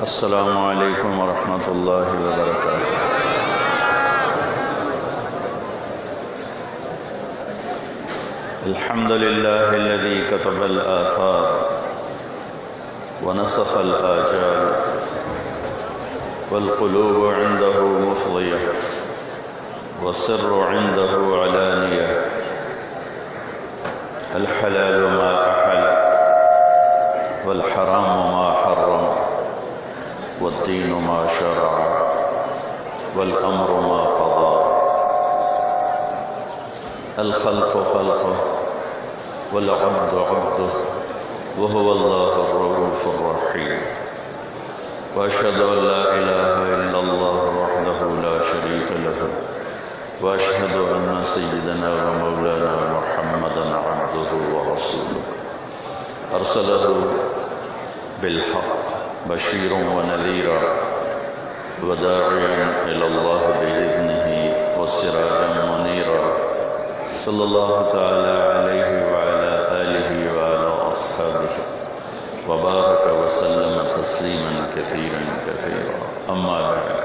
السلام علیکم ورحمۃ اللہ وبرکاتہ۔ الحمد للہ الذی کتب الآثار ونسخ الآجال والقلوب عنده مفضیہ والسر عنده علانیہ الحلال ما أحل والحرام ما حرم والدين ما شرع والأمر ما قضى الخلق خلقه والعبد عبده وهو الله الرؤوف الرحيم وأشهد أن لا إله إلا الله وحده لا شريك له وأشهد أن سيدنا ومولانا محمدا عبده ورسوله أرسله بالحق بشيرا ونذيرا وداعيا إلى الله بإذنه وسراجا منيرا صلى الله تعالى عليه وعلى آله وعلى أصحابه وبارك وسلم تسليما كثيرا كثيرا أما بعد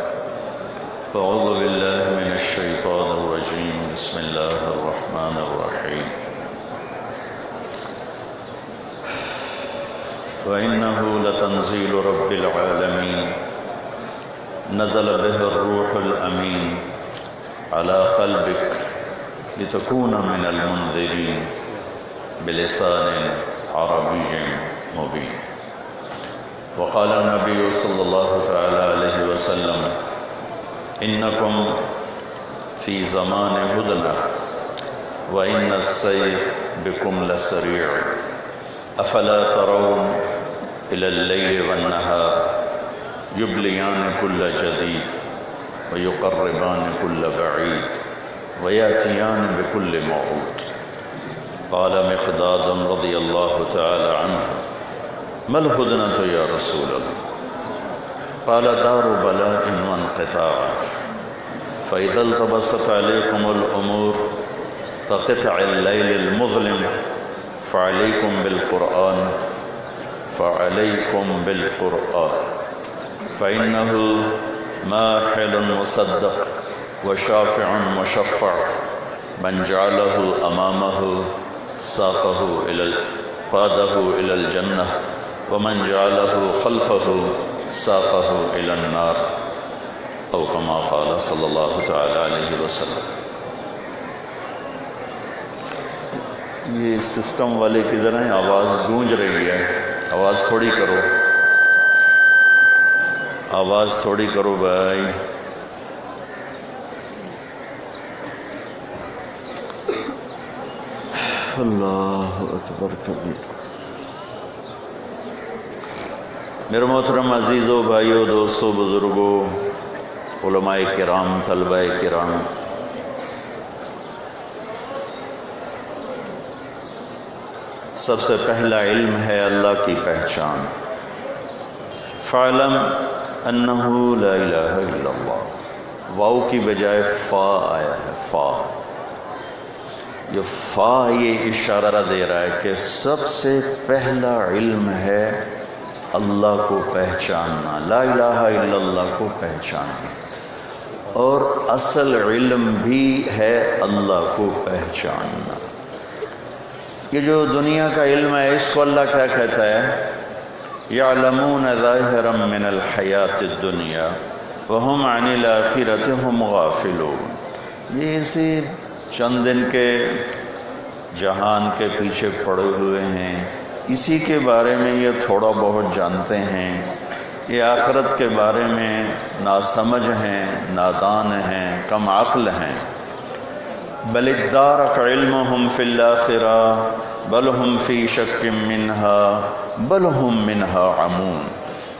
فأعوذ بالله من الشيطان الرجيم بسم الله الرحمن الرحيم وإنه لتنزيل رب العالمين نزل به الروح الأمين على قلبك لتكون من المنذرين بلسان عربي مبين وقال النبي صلى الله تعالى عليه وسلم إنكم في زمان هدنة وإن السيف بكم لسريع أفلا ترون إلى الليل والنهار يبليان كل جديد ويقربان كل بعيد ويأتيان بكل موعود قال مقداد رضي الله تعالى عنه ما الهدنة يا رسول الله قال دار بلاء وانقطاع فإذا التبست عليكم الأمور كقطع الليل المظلم فعليكم بالقرآن فإنه ماحل مصدق وشافع مشفع من جعله أمامه قاده إلى الجنة ومن جعله خلفه ساقه إلى النار أو كما قال صلى الله تعالى عليه وسلم۔ یہ سسٹم والے کدھر ہیں؟ آواز گونج رہی ہے، آواز تھوڑی کرو، آواز تھوڑی کرو بھائی۔ اللہ اکبر کبیر۔ میرے محترم عزیزوں، بھائیوں، دوستوں، بزرگوں، علماء کرام، طلباء کرام، سب سے پہلا علم ہے اللہ کی پہچان۔ فَاعْلَمْ أَنَّهُ لَا إِلَٰهَ إِلَّا اللَّهُ، واو کی بجائے فا آیا ہے، فا۔ یہ فا یہ اشارہ دے رہا ہے کہ سب سے پہلا علم ہے اللہ کو پہچاننا، لا الہ الا اللہ کو پہچاننا، اور اصل علم بھی ہے اللہ کو پہچاننا۔ یہ جو دنیا کا علم ہے اس کو اللہ کیا کہتا ہے؟ یعلمون ظاہرا من الحیات الدنیا وہم عن الآخرۃ ہم غافلون۔ یہ اسی چند دن کے جہان کے پیچھے پڑے ہوئے ہیں، اسی کے بارے میں یہ تھوڑا بہت جانتے ہیں، یہ آخرت کے بارے میں ناسمجھ ہیں، نادان ہیں، کم عقل ہیں۔ بل ادارک علمہم فی الآخرہ بل ہم فی شک منہا بل ہم منہا عمون۔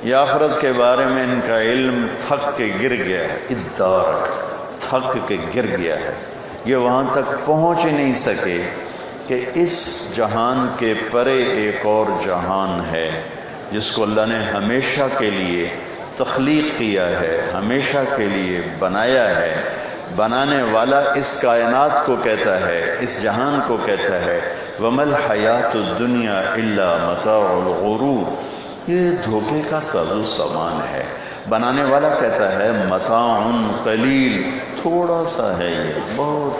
یہ آخرت کے بارے میں ان کا علم تھک کے گر گیا ہے، ادارک، تھک کے گر گیا ہے، یہ وہاں تک پہنچ ہی نہیں سکے کہ اس جہان کے پرے ایک اور جہان ہے جس کو اللہ نے ہمیشہ کے لیے تخلیق کیا ہے، ہمیشہ کے لیے بنایا ہے۔ بنانے والا اس کائنات کو کہتا ہے، اس جہان کو کہتا ہے وَمَا الْحَيَاةُ الدُّنْيَا إِلَّا مَتَاعُ الْغُرُورِ۔ یہ دھوکے کا سازو سامان ہے. بنانے والا کہتا ہے متاع قلیل، تھوڑا سا ہے، یہ بہت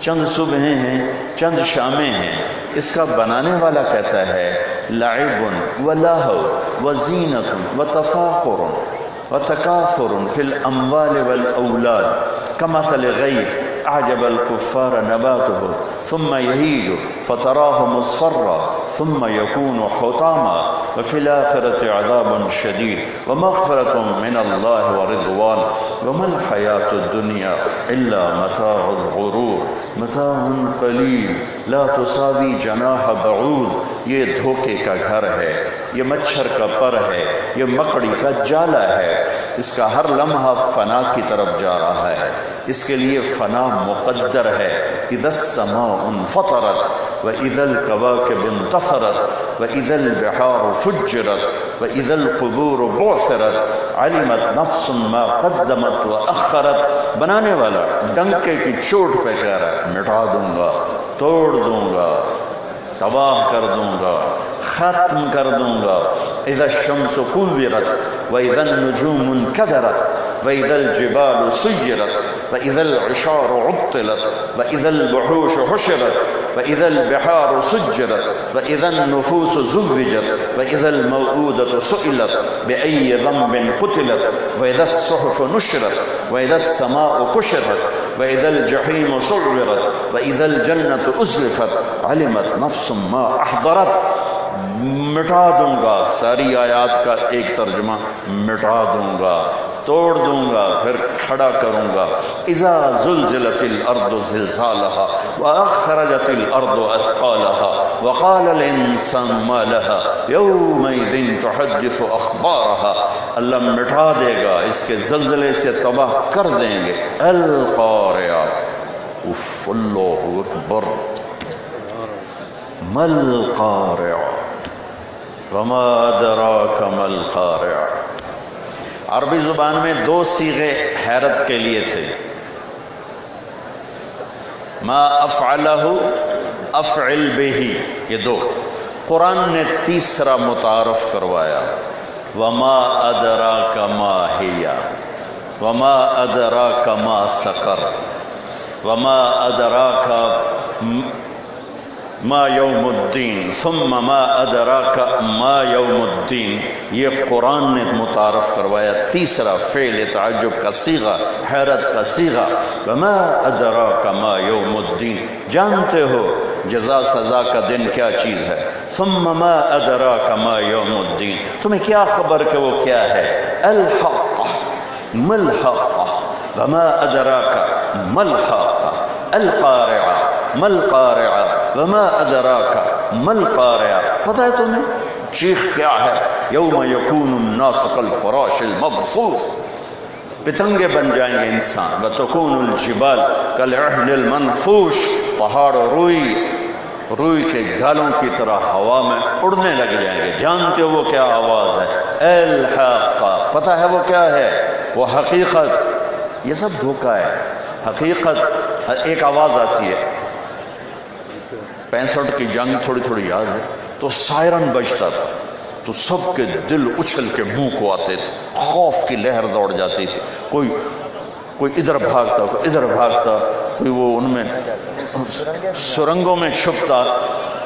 چند صبحیں ہیں، چند شامیں ہیں. اس کا بنانے والا کہتا ہے لعب ولہو وزینت وتفاخر وتکاثر فی الاموال والاولاد کمثل غیث اعجب الکفار نباته ثم یہیج فتراہ مصفرا ثم یکون حطاما وفی الآخرة عذاب شدید ومغفرة من اللہ ورضوان وما الحیاة الدنیا الا متاع الغرور. متاع قلیل لا تساوی جناح بعود. یہ دھوکے کا گھر ہے، یہ مچھر کا پر ہے، یہ مکڑی کا جالا ہے. اس کا ہر لمحہ فنا کی طرف جا رہا ہے. اس کے لیے فنا مقدر ہے. اذا السماء انفطرت واذا الكواكب انتثرت واذا البحار فجرت واذا القبور بعثرت علمت نفس ما قدمت واخرت. بنانے والا ڈنکے کی چوٹ پہ کہہ رہا ہے مٹا دوں گا، توڑ دوں گا، تباہ کر دوں گا، ختم کر دوں گا. اذا الشمس كورت واذا النجوم انكدرت واذا الجبال سيرت واذا العشار عطلت واذا الوحوش حشرت واذا البحار سجرت واذا النفوس زوجت واذا الموءودة سئلت بأي ذنب قتلت واذا الصحف نشرت واذا السماء كشطت واذا الجحيم سعرت واذا الجنة أزلفت علمت نفس ما احضرت. مٹا دوں گا، ساری آیات کا ایک ترجمہ مٹا دوں گا، توڑ دوں گا، پھر کھڑا کروں گا. اذا زلزلت الارض زلزالها واخرجت الارض اثقالها وقال الانسان ما لها يومئذ تحدث اخبارها. اللہ مٹا دے گا، اس کے زلزلے سے تباہ کر دیں گے. القارعہ. اللہ اکبر. ما القارعہ وما ادراک ما القارعہ. عربی زبان میں دو صیغے حیرت کے لیے تھے، ما افعلہ افعل بہی، یہ دو. قرآن نے تیسرا متعارف کروایا، وما ادراک ما ہی، وما ادراک ما سقر، وما ادراک ما یوم الدین ثم ما ادراک ما یوم الدین. یہ قرآن نے متعارف کروایا تیسرا فعل تعجب کا صیغہ، حیرت کا صیغہ. وما ادراک ما یوم الدین، جانتے ہو جزا سزا کا دن کیا چیز ہے. ثم ما ادراک ما یوم الدین، تمہیں کیا خبر کہ وہ کیا ہے. الحق ما الحق وما ادراک ما الحق. القارعہ ما القارعہ وما ادراک ما القارعہ. پتہ ہے تمہیں چیخ کیا ہے؟ یوم یکون الناس کالفراش المبثوث، پتنگے بن جائیں گے انسان. وتکون الجبال کالعہن المنفوش، پہاڑ روئی کے گالوں کی طرح ہوا میں اڑنے لگ جائیں گے. جانتے ہو وہ کیا آواز ہے؟ الحاقہ. پتہ ہے وہ کیا ہے؟ وہ حقیقت. یہ سب دھوکہ ہے. حقیقت ایک آواز آتی ہے، 65 کی جنگ تھوڑی تھوڑی یاد ہے، تو سائرن بجتا تھا تو سب کے دل اچھل کے منہ کو آتے تھے، خوف کی لہر دوڑ جاتی تھی. کوئی ادھر بھاگتا، کوئی ادھر بھاگتا، کوئی وہ ان میں سرنگوں میں چھپتا.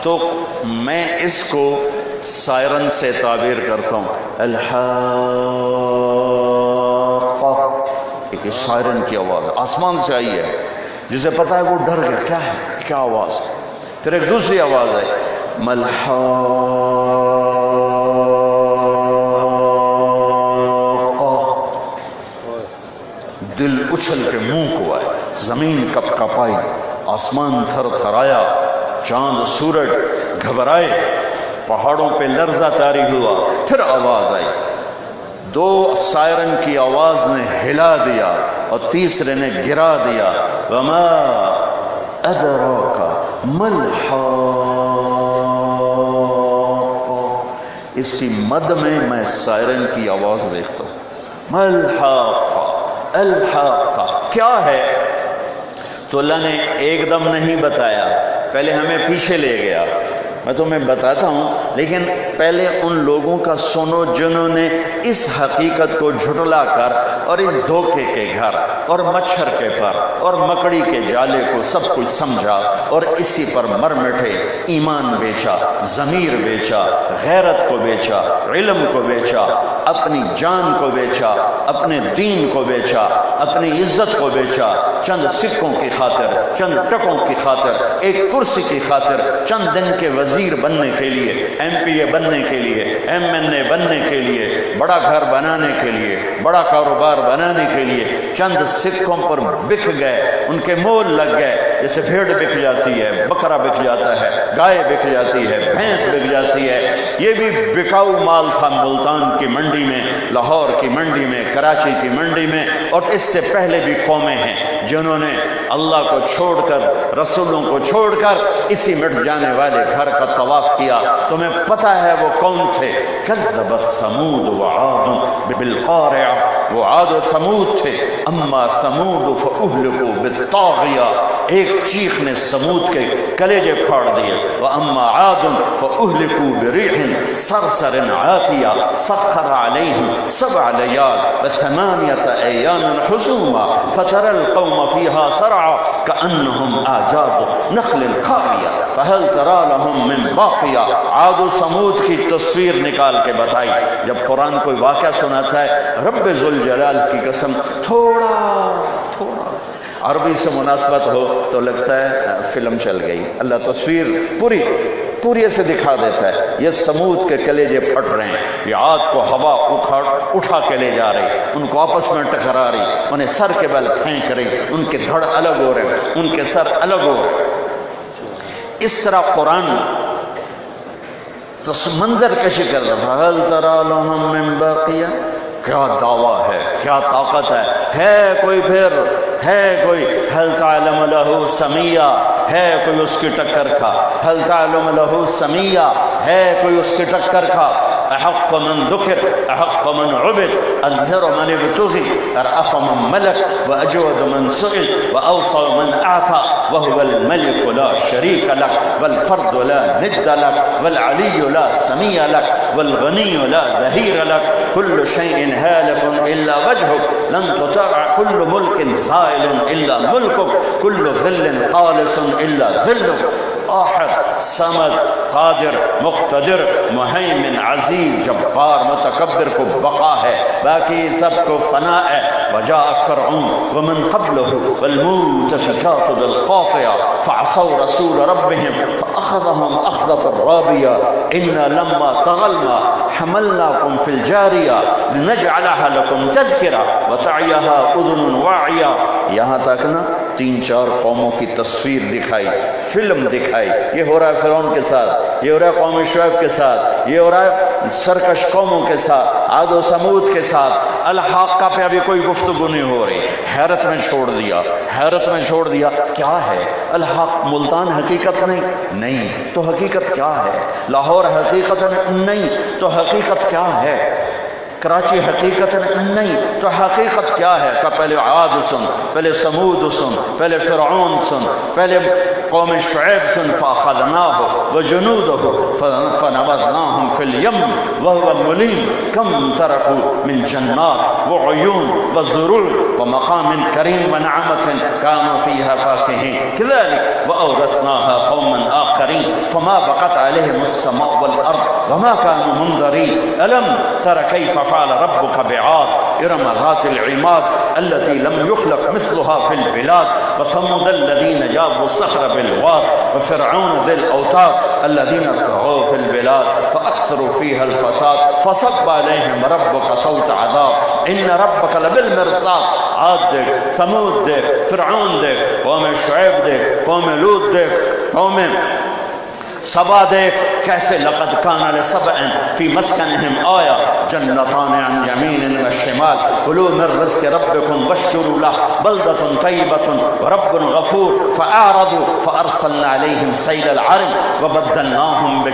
تو میں اس کو سائرن سے تعبیر کرتا ہوں. ایک سائرن کی آواز آسمان سے آئی ہے، جسے پتہ ہے وہ ڈر گیا، کیا ہے، کیا آواز. پھر ایک دوسری آواز ہے ملحاقہ، دل اچھل کے منہ کو آئے، زمین کپ کپائی، آسمان تھر تھرایا، چاند سورج گھبرائے، پہاڑوں پہ لرزہ طاری ہوا. پھر آواز آئی، دو سائرن کی آواز نے ہلا دیا اور تیسرے نے گرا دیا. وما ادراک ما الحاقہ. اس کی مد میں سائرن کی آواز دیکھتا ہوں. ما الحاقہ، الحاقہ کیا ہے؟ تو اللہ نے ایک دم نہیں بتایا، پہلے ہمیں پیچھے لے گیا. میں تمہیں بتاتا ہوں لیکن پہلے ان لوگوں کا سنو جنہوں نے اس حقیقت کو جھٹلا کر اور اس دھوکے کے گھر اور مچھر کے پر اور مکڑی کے جالے کو سب کچھ سمجھا اور اسی پر مر مٹے، ایمان بیچا، ضمیر بیچا، غیرت کو بیچا، علم کو بیچا، اپنی جان کو بیچا، اپنے دین کو بیچا، اپنی عزت کو بیچا، چند سکوں کی خاطر، چند ٹکوں کی خاطر، ایک کرسی کی خاطر، چند دن کے وزیر بننے کے لیے، ایم پی اے بننے کے لیے، ایم این اے بننے کے لیے، بڑا گھر بنانے کے لیے، بڑا کاروبار بنانے کے لیے چند سکوں پر بک گئے، ان کے مول لگ گئے، جیسے بھیڑ بک جاتی ہے، بکرا بک جاتا ہے، گائے بک جاتی ہے، بھینس بک جاتی ہے۔ یہ بھی بکاؤ مال تھا ملتان کی منڈی میں، لاہور کی منڈی میں، کراچی کی منڈی میں، اور اس سے پہلے بھی قومیں ہیں جنہوں نے اللہ کو چھوڑ کر، رسولوں کو چھوڑ کر اسی مٹ جانے والے گھر کا طواف کیا۔ تمہیں پتہ ہے وہ کون تھے؟ کذبت ثمود وعاد بالقارعہ، وہ عاد و ثمود تھے۔ اما ثمود فاہلکوا بالطاغیہ، ایک چیخ نے ثمود کے کلیجے پھاڑ دیے۔ واما عاد فاہلکوا بريح صرصر عاتیہ سخر علیہم 7 لیال و8 ایام حسوما فترى القوم فيها سرعا كأنهم اعجاز نخل خاویہ فهل ترى لهم من باقیہ۔ عاد و ثمود کی تصویر نکال کے بتائی۔ جب قرآن کوئی واقعہ سناتا ہے رب ذوالجلال کی قسم تھوڑا سا عربی سے مناسبت ہو تو لگتا ہے فلم چل گئی۔ اللہ تصویر پوری ایسے دکھا دیتا ہے۔ یہ ثمود کے کلیجے پھٹ رہے ہیں، یہ عاد کو ہوا اٹھا کے لے جا رہی، ان کو آپس میں ٹکرا رہی، انہیں سر کے بل پھینک رہی، ان کے دھڑ الگ ہو رہے ہیں، ان کے سر الگ ہو رہے ہیں۔ اس طرح قرآن منظر کشی کر رہا ہے۔ هل ترى لهم من باقیہ، کیا دعویٰ ہے، کیا طاقت ہے کوئی پھر، ہے کوئی هل تعلم له سمیہ، ہے کوئی اس کی ٹکر کھا، هل تعلم له سمیہ، ہے کوئی اس کی ٹکر کھا۔ احق من ذکر احق من عبد الذر من ابتغی ارأف من ملک واجود من سئل واوصى من اعطى وهو الملك لا شريك لك والفرد لا ند لك والعلي لا سمي لك والغني لا ظهير لك كل شيء هالك الا وجهك لن تطاع كل ملك زائل الا ملكك كل ظل خالص الا ظلك آحد صمد قادر مقتدر مہیمن عزیز جبار متکبر کو بقا ہے، باقی سب کو فنا ہے۔ وجاء فرعون ومن قبله والمؤتفكات بالخاطئة فعصوا رسول ربهم فأخذهم أخذة رابية إنا لما طغى الماء حملناكم في الجارية لنجعلها لكم تذكرة وتعيها أذن واعية۔ یہاں تک نا 3-4 قوموں کی تصویر دکھائی، فلم دکھائی۔ یہ ہو رہا ہے فرعون کے ساتھ، یہ ہو رہا ہے قوم شعیب کے ساتھ، یہ ہو رہا ہے سرکش قوموں کے ساتھ، عاد و ثمود کے ساتھ۔ الحاقہ پہ ابھی کوئی گفتگو نہیں ہو رہی، حیرت میں چھوڑ دیا۔ کیا ہے الحاق؟ ملتان حقیقت نہیں تو حقیقت کیا ہے؟ لاہور حقیقت نہیں تو حقیقت کیا ہے؟ کراچی حقیقت نہیں تو حقیقت کیا ہے؟ کہ پہلے عاد سن، پہلے ثمود سن، پہلے فرعون سن، پہلے قوم شعیب سن۔ فاخذناہ وجنودہ فنبذناہم فی الیم وہو ملیم کم ترکوا من جنات وعیون وزروع ومقام کریم ونعمت کانوا فیہا فاکہین کذلک وأورثناها قوما آخرین فما بقت علیہم السماء والارض وما كانوا منظرین الم تر کیف فعل ربك بعاد ارم ذات العماد التي لم يخلق مثلها في البلاد وثمود الذين جابوا الصخر بالواد وفرعون ذي الاوتاد الذين طغوا في البلاد فاكثروا فيها الفساد فصب عليهم ربك صوت عذاب ان ربك لبالمرصاد۔ عاد دیکھ، ثمود دیکھ، فرعون دیکھ، قوم شعیب دیکھ، قوم لوط دیکھ، قوم سبا دیکھ کیسے لقد کان لسبع فی مسکنہم آیا جنتان عن یمین و شمال کلوا من رزق ربکم واشکروا لہ بلدۃ طیبۃ ورب غفور فاعرضوا فارسلنا علیہم سیل العرم وبدلناہم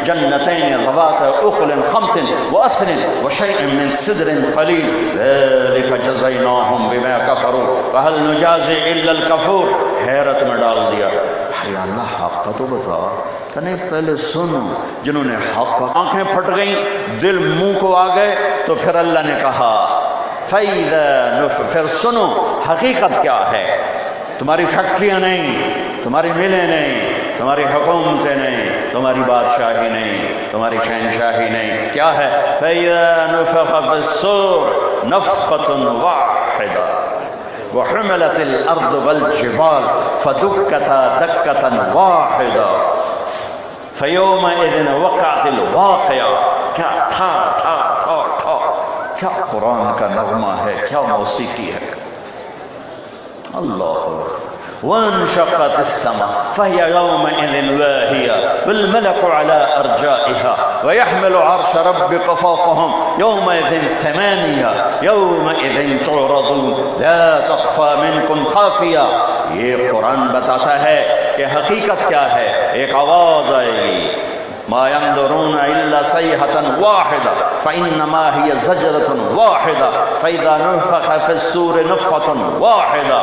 جنتین ذوات اکل خمط واثل وشیء من سدر قلیل ذلک جزیناہم بما کفروا فهل نجازی الا الکفور۔ حیرت میں ڈال دیا۔ یا اللہ حق کا تو بتا، کہ نہیں پہلے سنو۔ جنہوں نے حق کا آنکھیں پھٹ گئیں، دل منہ کو آ گئے، تو پھر اللہ نے کہا پھر سنو حقیقت کیا ہے۔ تمہاری فیکٹریاں نہیں، تمہاری ملیں نہیں، تمہاری حکومتیں نہیں، تمہاری بادشاہی نہیں، تمہاری شہنشاہی نہیں، کیا ہے؟ فَإِذَا نُفِخَ فِي الصُّورِ نَفْخَةٌ وَاحِدَةٌ وَحُمِلَتِ الْأَرْضُ وَالْجِبَالُ فَدُكَّتَا دَكَّةً وَاحِدَةً فَيَوْمَئِذٍ وَقَعَتِ الْوَاقِعَةُ۔ کیا ٹھا ٹھا ٹھا ٹھا، کیا قرآن کا نغمہ ہے، کیا موسیقی ہے۔ اللہ وانشقت السماء فهي يومئذ واهية والملك على أرجائها ويحمل عرش ربك فوقهم يومئذ ثمانية يومئذ تعرضون لا تخفى منكم خافية۔ یہ قرآن بتاتا ہے کہ حقیقت کیا ہے۔ ایک آواز آئے گی، ما ينظرون إلا صيحة واحدة فإنما هي زجرة واحدة فإذا نفخ في الصور نفخة واحدة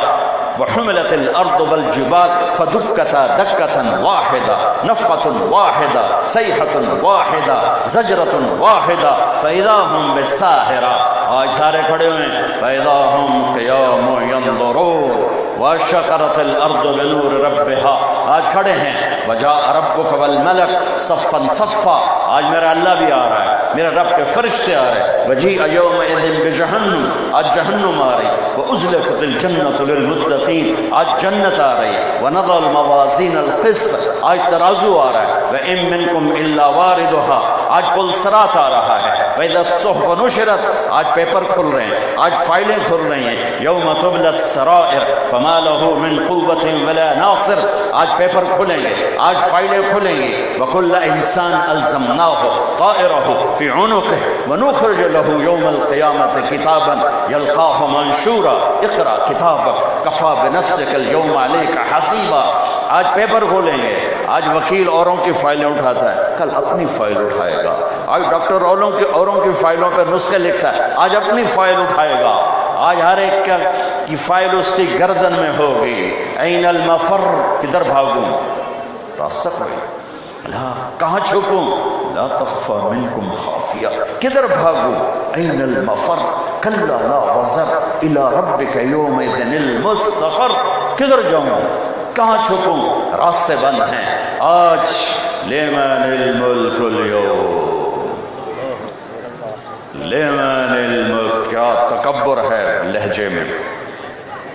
وحملت الأرض والجبال فدكتا دكة واحدة نفخة واحدة صيحة واحدة زجرة واحدة فإذا هم بالساهرة۔ آج سارے کھڑے ہوئے ہیں، فإذا هم قيام ينظرون واشقرت الارض بنور ربها۔ آج کھڑے ہیں، وجاء ربک والملک صفا صفا۔ آج میرا اللہ بھی آ رہا ہے، میرے رب کے فرشتے آ رہے ہیں۔ وجیء یومئذ بجہنم، آج جہنم آ رہی۔ وازلفت الجنۃ للمتقین، آج جنت آ رہی۔ ونضع الموازین القسط، آج ترازو آ رہا ہے۔ وإن منکم الا واردها، آج پل صراط آ رہا ہے۔ وإذا الصحف نشرت، آج پیپر کھل رہے ہیں، آج فائلیں کھل رہی ہیں۔ یوم تبلی السرائر فما له من قوة ولا ناصر، آج پیپر کھلیں گے، آج فائلیں کھلیں گی۔ وكل انسان الزمناه طائره في عنقه ونخرج له يوم القيامة كتابا يلقاه منشورا اقرأ كتابك كفى بنفسك اليوم عليك حسيبا۔ آج پیپر کھولیں گے، آج وکیل اوروں کی فائلیں اٹھاتا ہے، کل اپنی فائل اٹھائے گا۔ آج ڈاکٹر اوروں کی فائلوں پر نسخے لکھتا ہے، آج اپنی فائل اٹھائے گا۔ آج ہر ایک کی فائل اس کی گردن میں ہوگی۔ این المفر، کدھر بھاگوں؟ راستہ کوئی لا، کہاں چھپوں؟ لا تخفى منکم خافیہ، کدھر بھاگوں؟ این المفر کلا لا وزر الى ربک یومئذ المستقر، کدھر جاؤں؟ کہاں چھپوں؟ راستے بند ہیں۔ آج لمن الملک اليوم، لمن الملک، کیا تکبر ہے لہجے میں،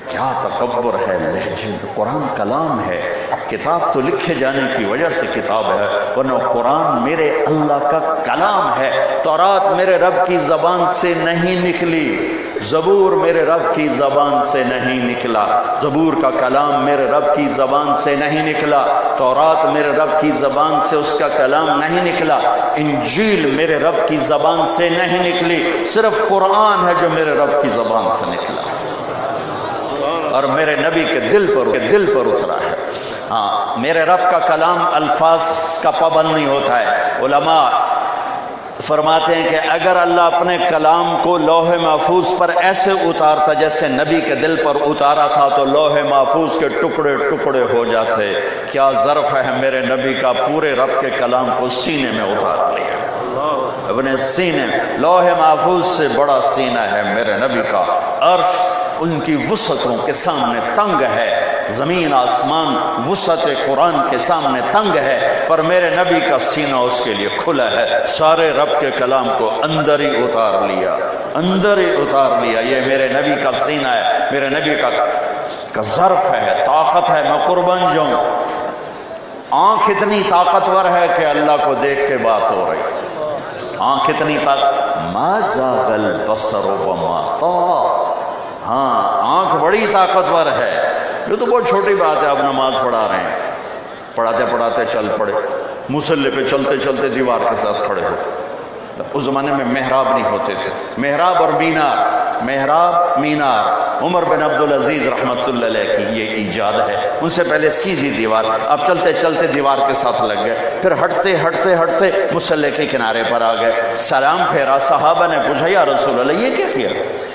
کیا تکبر ہے لہجے میں۔ قرآن کلام ہے، کتاب تو لکھے جانے کی وجہ سے کتاب ہے، ورنہ قرآن میرے اللہ کا کلام ہے۔ تورات میرے رب کی زبان سے نہیں نکلی، زبور میرے رب کی زبان سے نہیں نکلا، زبور کا کلام میرے رب کی زبان سے نہیں نکلا، تورات میرے رب کی زبان سے اس کا کلام نہیں نکلا، انجیل میرے رب کی زبان سے نہیں نکلی، صرف قرآن ہے جو میرے رب کی زبان سے نکلا اور میرے نبی کے دل پر اترا ہے۔ ہاں، میرے رب کا کلام الفاظ کا پابند نہیں ہوتا ہے۔ علماء فرماتے ہیں کہ اگر اللہ اپنے کلام کو لوح محفوظ پر ایسے اتارتا جیسے نبی کے دل پر اتارا تھا تو لوح محفوظ کے ٹکڑے ٹکڑے ہو جاتے۔ کیا ظرف ہے میرے نبی کا، پورے رب کے کلام کو سینے میں اتار لیا، اپنے سینے۔ لوح محفوظ سے بڑا سینہ ہے میرے نبی کا، عرش ان کی وسعتوں کے سامنے تنگ ہے، زمین آسمان وسعت قرآن کے سامنے تنگ ہے، پر میرے نبی کا سینہ اس کے لیے کھلا ہے۔ سارے رب کے کلام کو اندر ہی اتار لیا، اندر ہی اتار لیا۔ یہ میرے نبی کا سینہ ہے، میرے نبی کا ظرف ہے، طاقت ہے۔ میں قربان جاؤں، آنکھ اتنی طاقتور ہے کہ اللہ کو دیکھ کے بات ہو رہی، آنکھ اتنی ما زاغ البصر وما طغى۔ ہاں، آنکھ بڑی طاقتور ہے۔ یہ تو بہت چھوٹی بات ہے، آپ نماز پڑھا رہے ہیں، پڑھاتے پڑھاتے چل پڑے، مصلی پہ چلتے چلتے دیوار کے ساتھ کھڑے ہوتے۔ اس زمانے میں محراب نہیں ہوتے تھے، محراب اور مینار، محراب مینار عمر بن عبدالعزیز رحمۃ اللہ علیہ کی یہ ایجاد ہے۔ ان سے پہلے سیدھی دیوار، اب چلتے چلتے دیوار کے ساتھ لگ گئے، پھر ہٹتے ہٹتے ہٹتے مصلی کے کنارے پر آ گئے، سلام پھیرا۔ صحابہ نے پوچھا یا رسول اللہ یہ کیا کیا؟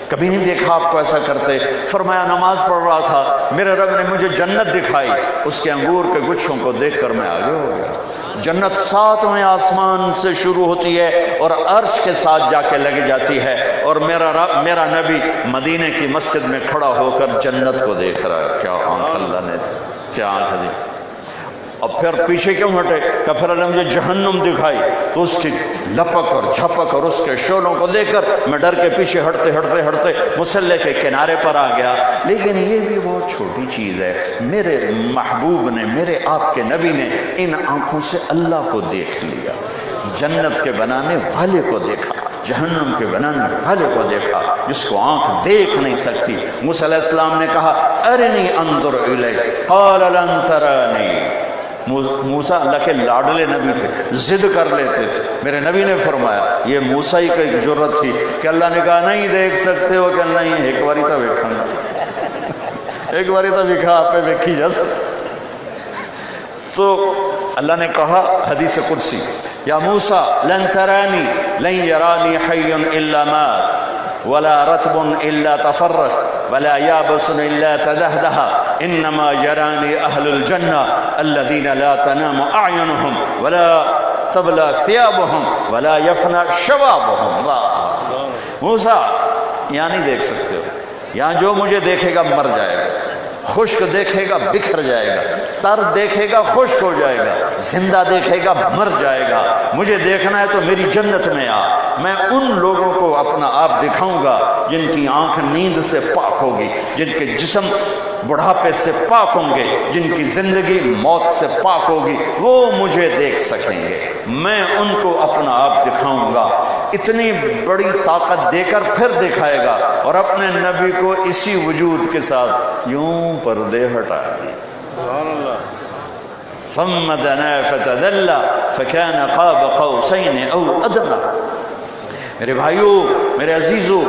کبھی نہیں دیکھا آپ کو ایسا کرتے۔ فرمایا نماز پڑھ رہا تھا، میرے رب نے مجھے جنت دکھائی، اس کے انگور کے گچھوں کو دیکھ کر میں آگے ہو گیا۔ جنت 7ویں آسمان سے شروع ہوتی ہے اور عرش کے ساتھ جا کے لگ جاتی ہے، اور میرا نبی مدینے کی مسجد میں کھڑا ہو کر جنت کو دیکھ رہا ہے۔ کیا آنکھ اللہ نے دی، کیا آنکھ دی۔ اور پھر پیچھے کیوں ہٹے کہ پھر اللہ مجھے جہنم دکھائی، تو اس کی لپک اور جھپک اور اس کے شعلوں کو دیکھ کر میں ڈر کے پیچھے ہٹتے مصلی کے کنارے پر آ گیا۔ لیکن یہ بھی بہت چھوٹی چیز ہے، میرے محبوب نے، میرے آپ کے نبی نے ان آنکھوں سے اللہ کو دیکھ لیا، جنت کے بنانے والے کو دیکھا، جہنم کے بنانے والے کو دیکھا، جس کو آنکھ دیکھ نہیں سکتی۔ موسیٰ علیہ السلام نے کہا ارنی انظر الیک قال لن ترانی۔ موسیٰ اللہ کے لاڈلے نبی تھے، ضد کر لیتے تھے۔ میرے نبی نے فرمایا، یہ موسیٰ ہی کی جرت تھی کہ اللہ نے کہا نہیں دیکھ سکتے ہو، کہ نہیں ایک باری تو ویکھا ایک باری تو ویکھا آپ پہ ویکھی جس۔ تو اللہ نے کہا حدیث قدسی، یا موسیٰ لن ترانی لن یرانی حی الا مات ولا رطب الا تفرق ولا یابس الا تدہدہ انما یرانی اہل الجنہ الذین لا تنام اعینہم ولا تبلی ثیابہم ولا یفنى شبابہم۔ موسیٰ یہاں نہیں دیکھ سکتے ہو، یہاں جو مجھے دیکھے گا مر جائے گا، خشک دیکھے گا بکھر جائے گا، تر دیکھے گا خشک ہو جائے گا، زندہ دیکھے گا مر جائے گا۔ مجھے دیکھنا ہے تو میری جنت میں آ، میں ان لوگوں کو اپنا آپ دکھاؤں گا جن کی آنکھ نیند سے پاک ہوگی، جن کے جسم بڑھاپے سے پاک ہوں گے، جن کی زندگی موت سے پاک ہوگی، وہ مجھے دیکھ سکیں گے، میں ان کو اپنا آپ دکھاؤں گا۔ اتنی بڑی طاقت دے کر پھر دکھائے گا، اور اپنے نبی کو اسی وجود کے ساتھ یوں پردے ہٹا دی۔ ثم دنا فتدلى فكان قاب قوسين او ادنى۔ میرے بھائیو، میرے عزیزو،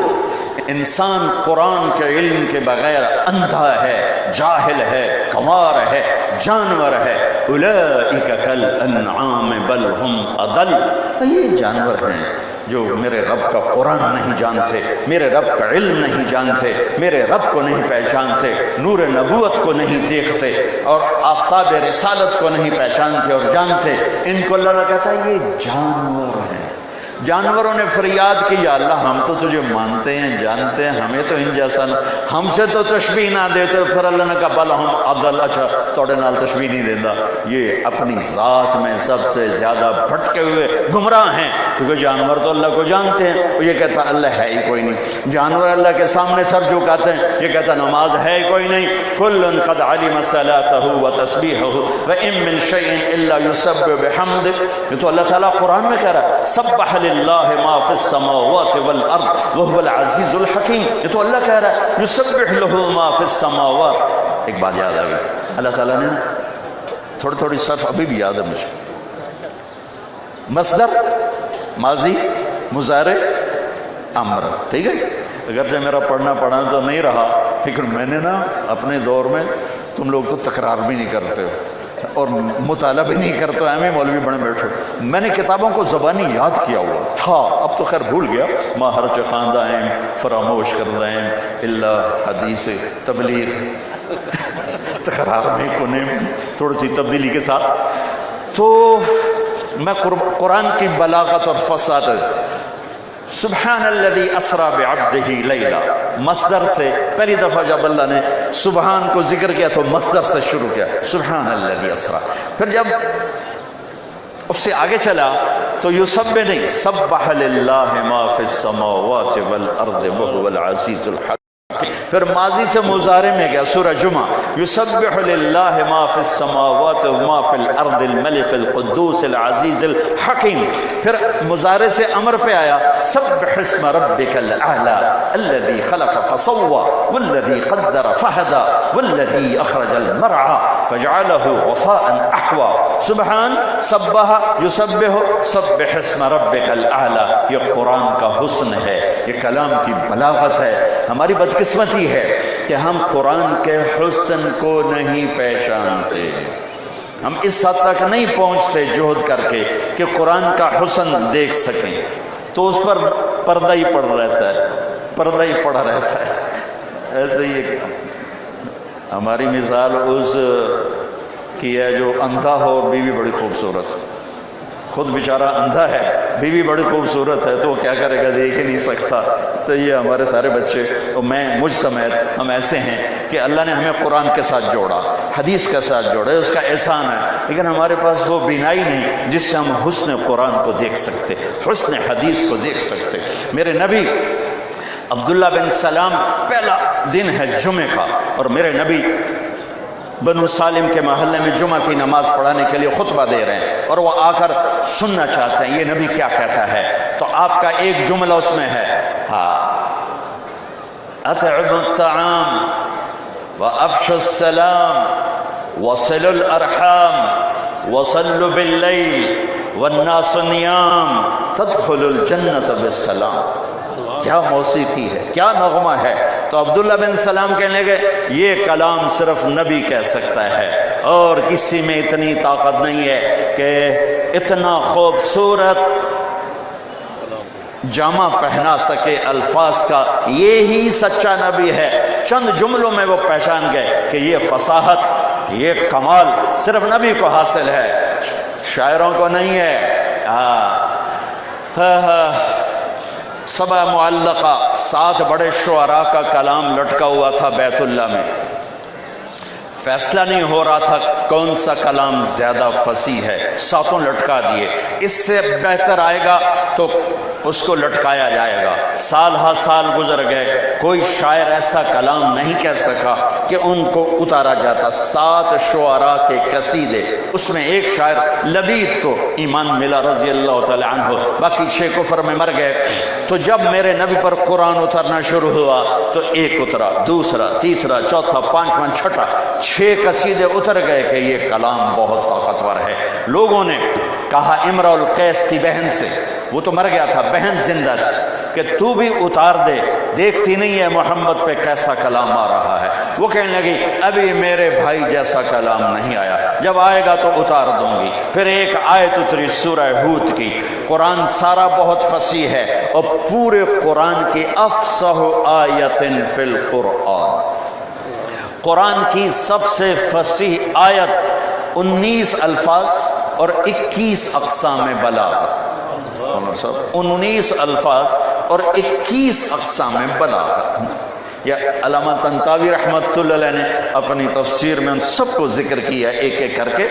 انسان قرآن کے علم کے بغیر اندھا ہے، جاہل ہے، گنوار ہے، جانور ہے۔ اولئک کالانعام بل هم اضل۔ یہ جانور ہیں جو میرے رب کا قرآن نہیں جانتے، میرے رب کا علم نہیں جانتے، میرے رب کو نہیں پہچانتے، نور نبوت کو نہیں دیکھتے، اور آفتاب رسالت کو نہیں پہچانتے اور جانتے۔ ان کو اللہ کہتا ہے یہ جانور ہیں۔ جانوروں نے فریاد کی، یا اللہ ہم تو تجھے مانتے ہیں، جانتے ہیں، ہمیں تو ان جیسا نہ، ہم سے تو تشبیہ نہ دیتے۔ پھر اللہ نے کہا بل ہم اضل، اچھا توڑے نال تشبیہ نہیں دیتا۔ یہ اپنی ذات میں سب سے زیادہ بھٹکے ہوئے گمراہ ہیں، کیونکہ جانور تو اللہ کو جانتے ہیں، وہ یہ کہتا اللہ ہے ہی کوئی نہیں۔ جانور اللہ کے سامنے سر جھکاتے ہیں، یہ کہتا نماز ہے ہی کوئی نہیں۔ کل قد علم صلاتہ وتسبیحہ وان من شیء الا یسبح بحمدہ۔ یہ تو اللہ تعالیٰ قرآن میں کہہ رہا ہے سبح للہ ما فی السماوات والارض وهو العزیز الحکیم۔ یہ تو اللہ کہہ رہا ہے یسبح له ما فی السماوات۔ ایک بات یاد آ گئی، اللہ تعالیٰ نے تھوڑی صرف ابھی بھی یاد ہے مجھے، مصدر ماضی مضارع امر، ٹھیک ہے، اگرچہ میرا پڑھنا تو نہیں رہا، لیکن میں نے نا اپنے دور میں، تم لوگ تو تکرار بھی نہیں کرتے ہو اور مطالعہ بھی نہیں کرتے، ایم مولوی بنے بیٹھے، میں نے کتابوں کو زبانی یاد کیا ہوا تھا، اب تو خیر بھول گیا۔ ما ہرچ خواندہ ہیں فراموش کردہ ہیں اللہ حدیث تبلیغ تکرار میں کونے تھوڑی سی تبدیلی کے ساتھ۔ تو میں قرآن کی بلاغت اور فصاحت، سبحان الذی اسرا بعبدہ لیلا، مصدر سے پہلی دفعہ جب اللہ نے سبحان کو ذکر کیا تو مصدر سے شروع کیا، سبحان الذی اسرا۔ پھر جب اس سے آگے چلا تو یسبح نہیں، سبح للہ ما فی السماوات والارض وهو العزیز الحکیم۔ پھر ماضی سے مضارع میں گیا، سورہ جمعہ، یسبح للہ ما فی السماوات وما فی الارض الملک القدوس العزیز الحکیم۔ پھر مضارع سے امر پہ آیا، سبح اسم ربک الاعلی الذی خلق فسوى والذی قدر فہدى والذی اخرج المرعى فجعلہ غثاء احوى۔ سبحان، سبح، یسبح، سبح اسم ربک الاعلی۔ یہ قرآن کا حسن ہے، یہ کلام کی بلاغت ہے۔ ہماری بدقسمتی ہے کہ ہم قرآن کے حسن کو نہیں پہچانتے، ہم اس حد تک نہیں پہنچتے جہد کر کے کہ قرآن کا حسن دیکھ سکیں، تو اس پر پردہ ہی پڑ رہتا ہے۔ پردہ ہی پڑا رہتا ہے. ایسے ہی ہماری مثال اس کی ہے جو اندھا ہو اور بیوی بڑی خوبصورت، خود بیچارہ اندھا ہے، بیوی بڑی خوبصورت ہے، تو وہ کیا کرے گا، دیکھ ہی نہیں سکتا. تو یہ ہمارے سارے بچے اور میں مجھ سمیت ہم ایسے ہیں کہ اللہ نے ہمیں قرآن کے ساتھ جوڑا، حدیث کے ساتھ جوڑا، اس کا احسان ہے، لیکن ہمارے پاس وہ بینائی نہیں جس سے ہم حسن قرآن کو دیکھ سکتے، حسن حدیث کو دیکھ سکتے. میرے نبی عبداللہ بن سلام، پہلا دن ہے جمعے کا، اور میرے نبی بنو سالم کے محلے میں جمعہ کی نماز پڑھانے کے لیے خطبہ دے رہے ہیں، اور وہ آ کر سننا چاہتے ہیں یہ نبی کیا کہتا ہے. تو آپ کا ایک جملہ اس میں ہے، اطعموا الطعام وافشوا السلام وصلوا الارحام وصلوا باللیل والناس نیام تدخلوا الجنة بالسلام. کیا موسیقی ہے، کیا نغمہ ہے. تو عبداللہ بن سلام کہنے لگے یہ کلام صرف نبی کہہ سکتا ہے، اور کسی میں اتنی طاقت نہیں ہے کہ اتنا خوبصورت جامہ پہنا سکے الفاظ کا. یہی سچا نبی ہے. چند جملوں میں وہ پہچان گئے کہ یہ فصاحت، یہ کمال صرف نبی کو حاصل ہے، شاعروں کو نہیں ہے. سبع معلقہ، 7 بڑے شعراء کا کلام لٹکا ہوا تھا بیت اللہ میں. فیصلہ نہیں ہو رہا تھا کون سا کلام زیادہ فصیح ہے، 7 لٹکا دیے. اس سے بہتر آئے گا تو اس کو لٹکایا جائے گا. سال ہا سال گزر گئے، کوئی شاعر ایسا کلام نہیں کہہ سکا کہ ان کو اتارا جاتا. 7 شعراء کے قصیدے، اس میں ایک شاعر لبید کو ایمان ملا رضی اللہ تعالی عنہ، باقی 6 کفر میں مر گئے. تو جب میرے نبی پر قرآن اترنا شروع ہوا تو ایک اترا، دوسرا، تیسرا، چوتھا، 5واں، 6ٹھا، 6 قصیدے اتر گئے کہ یہ کلام بہت طاقتور ہے. لوگوں نے کہا امرؤ القیس کی بہن سے، وہ تو مر گیا تھا، بہن زندہ تھی، کہ تو بھی اتار دے، دیکھتی نہیں ہے محمد پہ کیسا کلام آ رہا ہے. وہ کہنے لگی ابھی میرے بھائی جیسا کلام نہیں آیا، جب آئے گا تو اتار دوں گی. پھر ایک آیت اتری سورہ ہود کی. قرآن سارا بہت فصیح ہے، اور پورے قرآن کی افصح آیت فی القرآن، قرآن کی سب سے فصیح آیت 19 الفاظ اور 21 اقسام بلاغت. 19 الفاظ اور 21 اقسام بلاغت. یا علامہ طنطاوی رحمۃ اللہ علیہ نے اپنی تفسیر میں ان سب کو ذکر کیا ایک ایک کر کے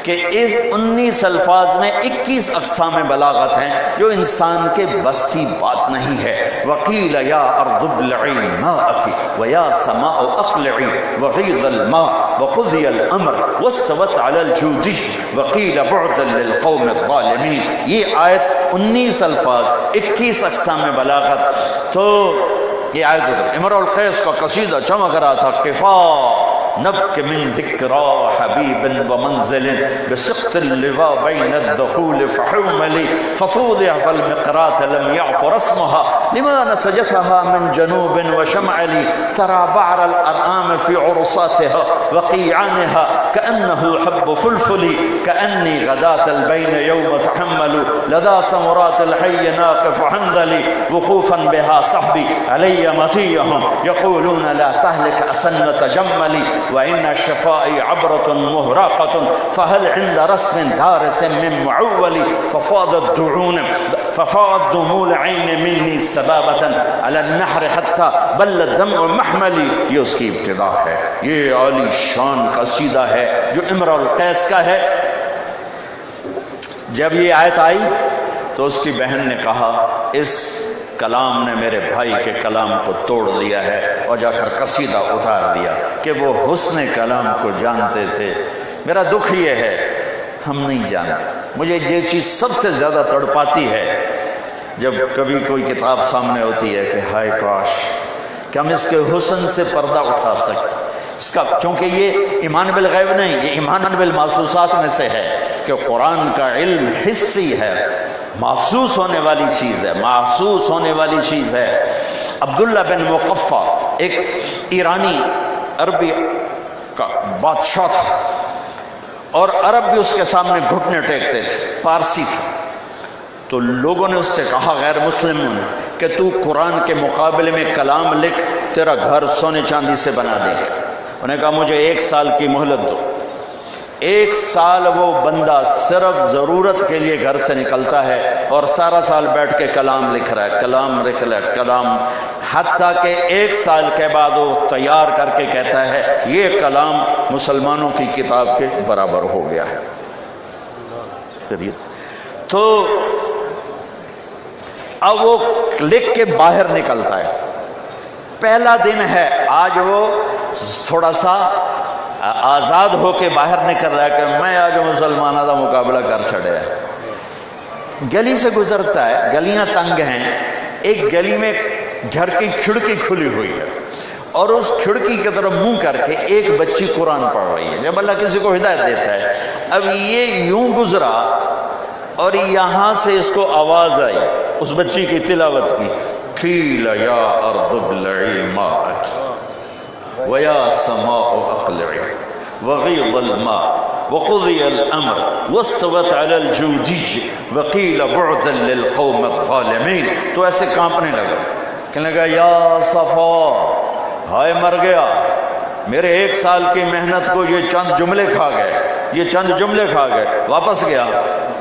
کہ اس 19 الفاظ میں 21 اقسام بلاغت ہیں جو انسان کے بس کی بات نہیں ہے. وقیل یا ارض ابلعی ماءک ویا سماء اقلعی وغیض الماء وقضی الامر واستوت علی الجودی وقیل بعدا للقوم الظالمین. یہ آیت 19 الفاظ، 21 اقسام بلاغت. تو یہ آیت اتر. امرؤ القیس کا قصیدہ چمک رہا تھا، قفا نبک من ذکرى حبیب ومنزل بسقط اللواء بین الدخول فحوملی ففوضع فالمقرات لم يعفر اسمها لما نسجتها من جنوب وشمعلی ترى بعر الارآم في عرصاتها وقيعانها كأنه حب فلفل كأني غداة البين يوم تحمل لدى سمرات الحي ناقف حنظلي وقوفا بها صحبي علي مطيهم يقولون لا تهلك أسنة جملي وإن شفائي عبرة مهراقة فهل عند رسم دارس من معول ففاضت دموع العين مني سبابة على النحر حتى بل الدمع محملي. یہ اس کی ابتدا ہے. یہ عالی شان قصیدہ ہے جو امرؤ القیس کا ہے. جب یہ آیت آئی تو اس کی بہن نے کہا اس کلام نے میرے بھائی کے کلام کو توڑ دیا ہے، اور جا کر قصیدہ اتار دیا کہ وہ حسن کلام کو جانتے تھے. میرا دکھ یہ ہے ہم نہیں جانتے. مجھے یہ چیز سب سے زیادہ تڑپاتی ہے جب کبھی کوئی کتاب سامنے ہوتی ہے کہ ہائے کاش کہ ہم اس کے حسن سے پردہ اٹھا سکتے. اس کا چونکہ یہ ایمان بالغیب نہیں، یہ ایمان بالمحسوسات میں سے ہے کہ قرآن کا علم حسی ہے، محسوس ہونے والی چیز ہے، محسوس ہونے والی چیز ہے. عبداللہ بن مقفع ایک ایرانی عربی کا بادشاہ تھا، اور عرب بھی اس کے سامنے گھٹنے ٹیکتے تھے، پارسی تھا. تو لوگوں نے اس سے کہا، غیر مسلموں نے کہ تو قرآن کے مقابلے میں کلام لکھ، تیرا گھر سونے چاندی سے بنا دیں گے۔ انہوں نے کہا مجھے 1 سال کی مہلت دو۔ 1 سال وہ بندہ صرف ضرورت کے لیے گھر سے نکلتا ہے اور سارا سال بیٹھ کے کلام لکھ رہا ہے، کلام لکھ رہا ہے، کلام، حتیٰ کہ 1 سال کے بعد وہ تیار کر کے کہتا ہے یہ کلام مسلمانوں کی کتاب کے برابر ہو گیا ہے۔ تو اب وہ لکھ کے باہر نکلتا ہے، پہلا دن ہے آج، وہ تھوڑا سا آزاد ہو کے باہر نکل رہا ہے کہ میں آج مسلمانوں کا مقابلہ کر چھڑے ہے۔ گلی سے گزرتا ہے، گلیاں تنگ ہیں، ایک گلی میں گھر کی کھڑکی کھلی ہوئی ہے اور اس کھڑکی کی طرف منہ کر کے ایک بچی قرآن پڑھ رہی ہے۔ جب اللہ کسی کو ہدایت دیتا ہے، اب یہ یوں گزرا اور یہاں سے اس کو آواز آئی اس بچی کی تلاوت کی، قیل یا ارض ابلعی ماءک وَيَا سَمَاءُ أَقْلِعِي وَغِيضَ الْمَاءُ وَقُضِيَ الْأَمْرُ وَاسْتَوَتْ عَلَى الْجُودِيِّ وَقِيلَ بُعْدًا لِلْقَوْمِ الظَّالِمِينَ۔ تو ایسے کانپنے لگا، کہنے لگا یا صفا، ہائے مر گیا، میرے 1 سال کی محنت کو یہ چند جملے کھا گئے، یہ چند جملے کھا گئے۔ واپس گیا،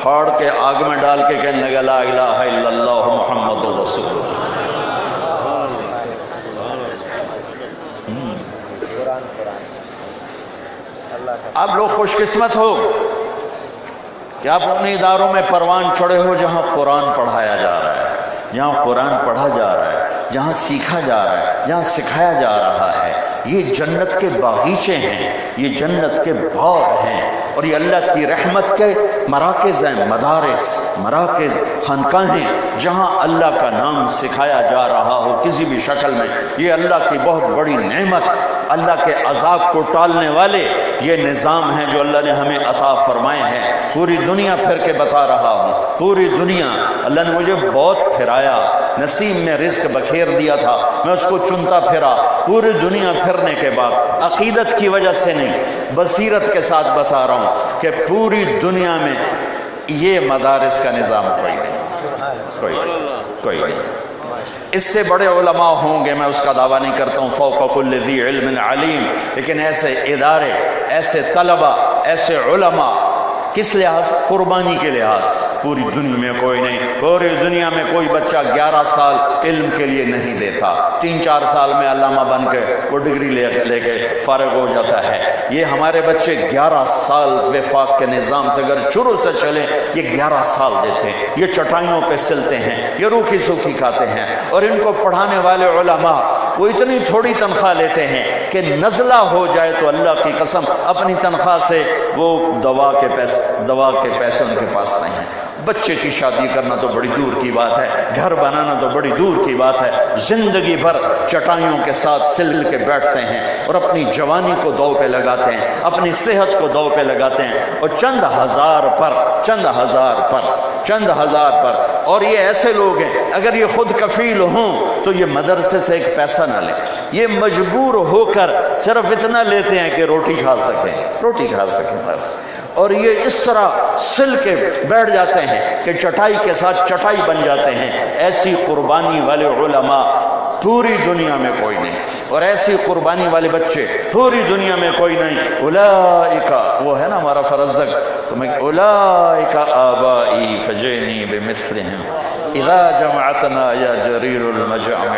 پھاڑ کے آگ میں ڈال کے کہنے لگا لا الہ الا اللہ محمد رسول اللہ۔ آپ لوگ خوش قسمت ہو کہ آپ اپنے اداروں میں پروان چڑھے ہو جہاں قرآن پڑھایا جا رہا ہے، جہاں قرآن پڑھا جا رہا ہے، جہاں سیکھا جا رہا ہے، جہاں سکھایا جا رہا ہے۔ یہ جنت کے باغیچے ہیں، یہ جنت کے باغ ہیں، اور یہ اللہ کی رحمت کے مراکز ہیں، مراکز خانقاہیں جہاں اللہ کا نام سکھایا جا رہا ہو کسی بھی شکل میں۔ یہ اللہ کی بہت بڑی نعمت، اللہ کے عذاب کو ٹالنے والے یہ نظام ہیں جو اللہ نے ہمیں عطا فرمائے ہیں۔ پوری دنیا پھر کے بتا رہا ہوں، پوری دنیا اللہ نے مجھے بہت پھرایا، نصیب میں رزق بکھیر دیا تھا، میں اس کو چنتا پھرا۔ پوری دنیا پھرنے کے بعد عقیدت کی وجہ سے نہیں، بصیرت کے ساتھ بتا رہا ہوں کہ پوری دنیا میں یہ مدارس کا نظام کوئی نہیں۔ اس سے بڑے علماء ہوں گے، میں اس کا دعویٰ نہیں کرتا ہوں، فوق کل ذی علم علیم، لیکن ایسے ادارے، ایسے طلبہ، ایسے علماء کس لحاظ؟ قربانی کے لحاظ پوری دنیا میں کوئی نہیں۔ پوری دنیا میں کوئی بچہ 11 سال علم کے لیے نہیں دیتا، 3-4 سال میں علامہ بن کے وہ ڈگری لے کے فارغ ہو جاتا ہے۔ یہ ہمارے بچے 11 سال وفاق کے نظام سے اگر شروع سے چلیں، یہ 11 سال دیتے ہیں، یہ چٹائیوں پہ سلتے ہیں، یہ روکھی سوکھی کھاتے ہیں، اور ان کو پڑھانے والے علماء وہ اتنی تھوڑی تنخواہ لیتے ہیں کہ نزلہ ہو جائے تو اللہ کی قسم اپنی تنخواہ سے وہ دوا کے پیسے ان کے پاس نہیں ہیں۔ بچے کی شادی کرنا تو بڑی دور کی بات ہے، گھر بنانا تو بڑی دور کی بات ہے، زندگی بھر چٹائیوں کے ساتھ سل کے بیٹھتے ہیں اور اپنی جوانی کو دو پہ لگاتے ہیں، اپنی صحت کو دو پہ لگاتے ہیں، اور چند ہزار پر اور یہ ایسے لوگ ہیں اگر یہ خود کفیل ہوں تو یہ مدرسے سے ایک پیسہ نہ لیں، یہ مجبور ہو کر صرف اتنا لیتے ہیں کہ روٹی کھا سکیں بس، اور یہ اس طرح سل کے بیٹھ جاتے ہیں کہ چٹائی کے ساتھ چٹائی بن جاتے ہیں۔ ایسی قربانی والے علماء پوری دنیا میں کوئی نہیں، اور ایسی قربانی والے بچے پوری دنیا میں کوئی نہیں۔ اولئک، وہ ہے نا ہمارا فرزدق، تو میں اولئک آبائی فجئنی بمثلہم اذا جمعتنا یا جریر المجامع،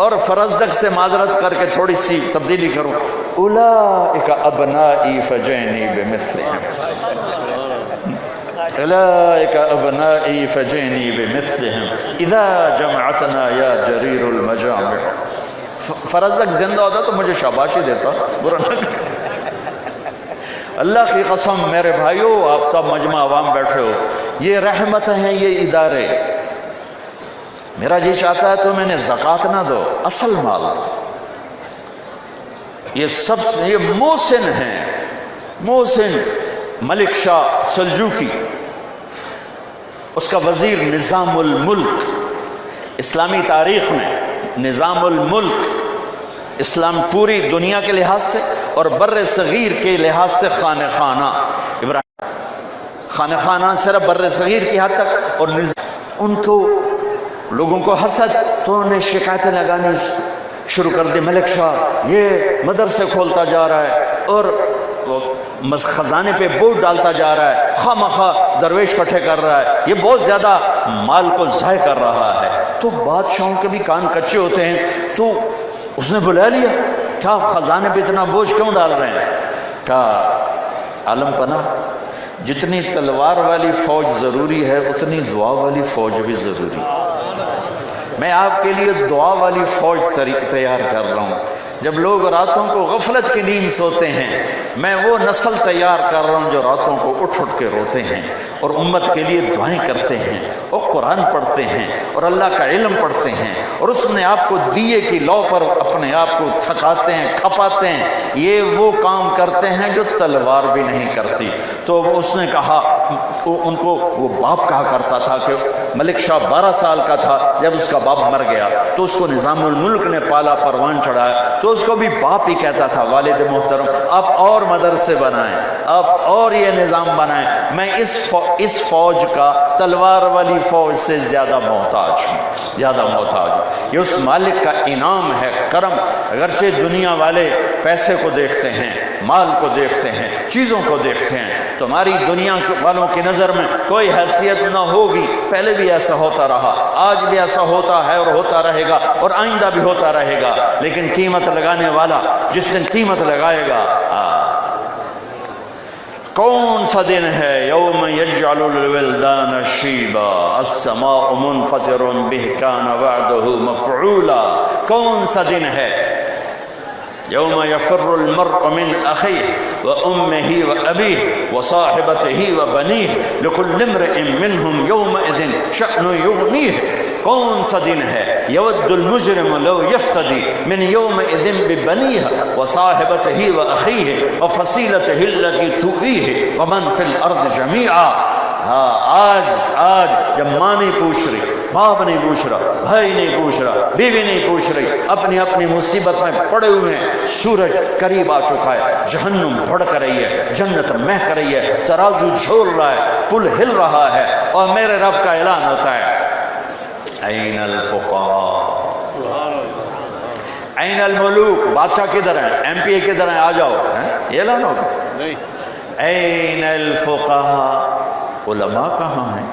اور فرزدق سے معذرت کر کے تھوڑی سی تبدیلی کروں، اولئک ابنائی فجئنی بمثلہم، اولئک ابنائی فجئنی بمثلہم اذا جمعتنا یا جریر المجامع۔ فرزدق زندہ ہوتا تو مجھے شاباشی دیتا، برا نہ اللہ کی قسم میرے بھائیو، آپ سب مجمع عوام بیٹھے ہو، یہ رحمت ہیں یہ ادارے۔ میرا جی چاہتا ہے تو میں نے زکوٰۃ نہ دو، اصل مال دو۔ یہ محسن ہیں، محسن ملک شاہ سلجوکی، اس کا وزیر نظام الملک، اسلامی تاریخ میں نظام الملک، اسلام پوری دنیا کے لحاظ سے اور بر صغیر کے لحاظ سے خانہ خانہ، خانہ خانہ صرف بر صغیر کی حد تک، اور ان کو لوگوں کو حسد، تو انہیں شکایتیں لگانی شروع کر دی، ملک شاہ یہ مدرسے کھولتا جا رہا ہے اور خزانے پہ بوجھ ڈالتا جا رہا ہے، خواہ مخواہ درویش کٹھے کر رہا ہے، یہ بہت زیادہ مال کو ضائع کر رہا ہے۔ تو بادشاہوں کے بھی کان کچے ہوتے ہیں، تو اس نے بلا لیا، کیا خزانے پہ اتنا بوجھ کیوں ڈال رہے ہیں؟ کہا عالم پناہ، جتنی تلوار والی فوج ضروری ہے اتنی دعا والی فوج بھی ضروری ہے۔ میں آپ کے لیے دعا والی فوج تیار کر رہا ہوں۔ جب لوگ راتوں کو غفلت کی نیند سوتے ہیں، میں وہ نسل تیار کر رہا ہوں جو راتوں کو اٹھ اٹھ کے روتے ہیں اور امت کے لیے دعائیں کرتے ہیں اور قرآن پڑھتے ہیں اور اللہ کا علم پڑھتے ہیں اور اس نے آپ کو دیے کی لو پر اپنے آپ کو تھکاتے ہیں، کھپاتے ہیں۔ یہ وہ کام کرتے ہیں جو تلوار بھی نہیں کرتی۔ تو اس نے کہا، ان کو وہ باپ کہا کرتا تھا کہ ملک شاہ 12 سال کا تھا جب اس کا باپ مر گیا، تو اس کو نظام الملک نے پالا، پروان چڑھایا، تو اس کو بھی باپ ہی کہتا تھا، والد محترم آپ اور مدرسے بنائیں، آپ اور یہ نظام بنائیں، میں اس فوج کا، تلوار والی فوج سے زیادہ محتاج ہوں، زیادہ محتاج ہوں۔ یہ اس مالک کا انعام ہے، کرم۔ اگرچہ دنیا والے پیسے کو دیکھتے ہیں، مال کو دیکھتے ہیں، چیزوں کو دیکھتے ہیں، تمہاری دنیا والوں کی نظر میں کوئی حیثیت نہ ہوگی، پہلے بھی ایسا ہوتا رہا، آج بھی ایسا ہوتا ہے اور ہوتا رہے گا اور آئندہ بھی ہوتا رہے گا، لیکن قیمت لگانے والا جس دن قیمت لگائے گا، کون سا دن ہے؟ یوم یجعل الولدان شیبا السماء منفطر به کان وعده مفعولا۔ کون سا دن ہے؟ یوم یفر المرء من اخیہ وامہ وابیہ وصاحبتہ وبنیہ لکل امرئ منہم یومئذ شأن یغنیہ۔ کون سا دن ہے؟ یود المجرم لو یفتدی من یومئذ ببنیہ وصاحبتہ واخیہ وفصیلتہ التی تؤویہ ومن فی الارض جمیعا۔ آج جب ماں نہیں پوچھ رہی، باپ نہیں پوچھ رہا، بھائی نہیں پوچھ رہا، بیوی نہیں پوچھ رہی، اپنی اپنی مصیبت میں پڑے ہوئے ہیں، سورج قریب آ چکا ہے، جہنم بھڑک رہی ہے، جنت مہک رہی ہے، ترازو جھول رہا ہے، پل ہل رہا ہے، اور میرے رب کا اعلان ہوتا ہے، این الفقراء، این الملوک، بادشاہ کدھر ہیں، ایم پی اے کدھر ہیں، آ جاؤ، یہ اعلان ہوگا، این الفقراء، علماء کہاں ہیں؟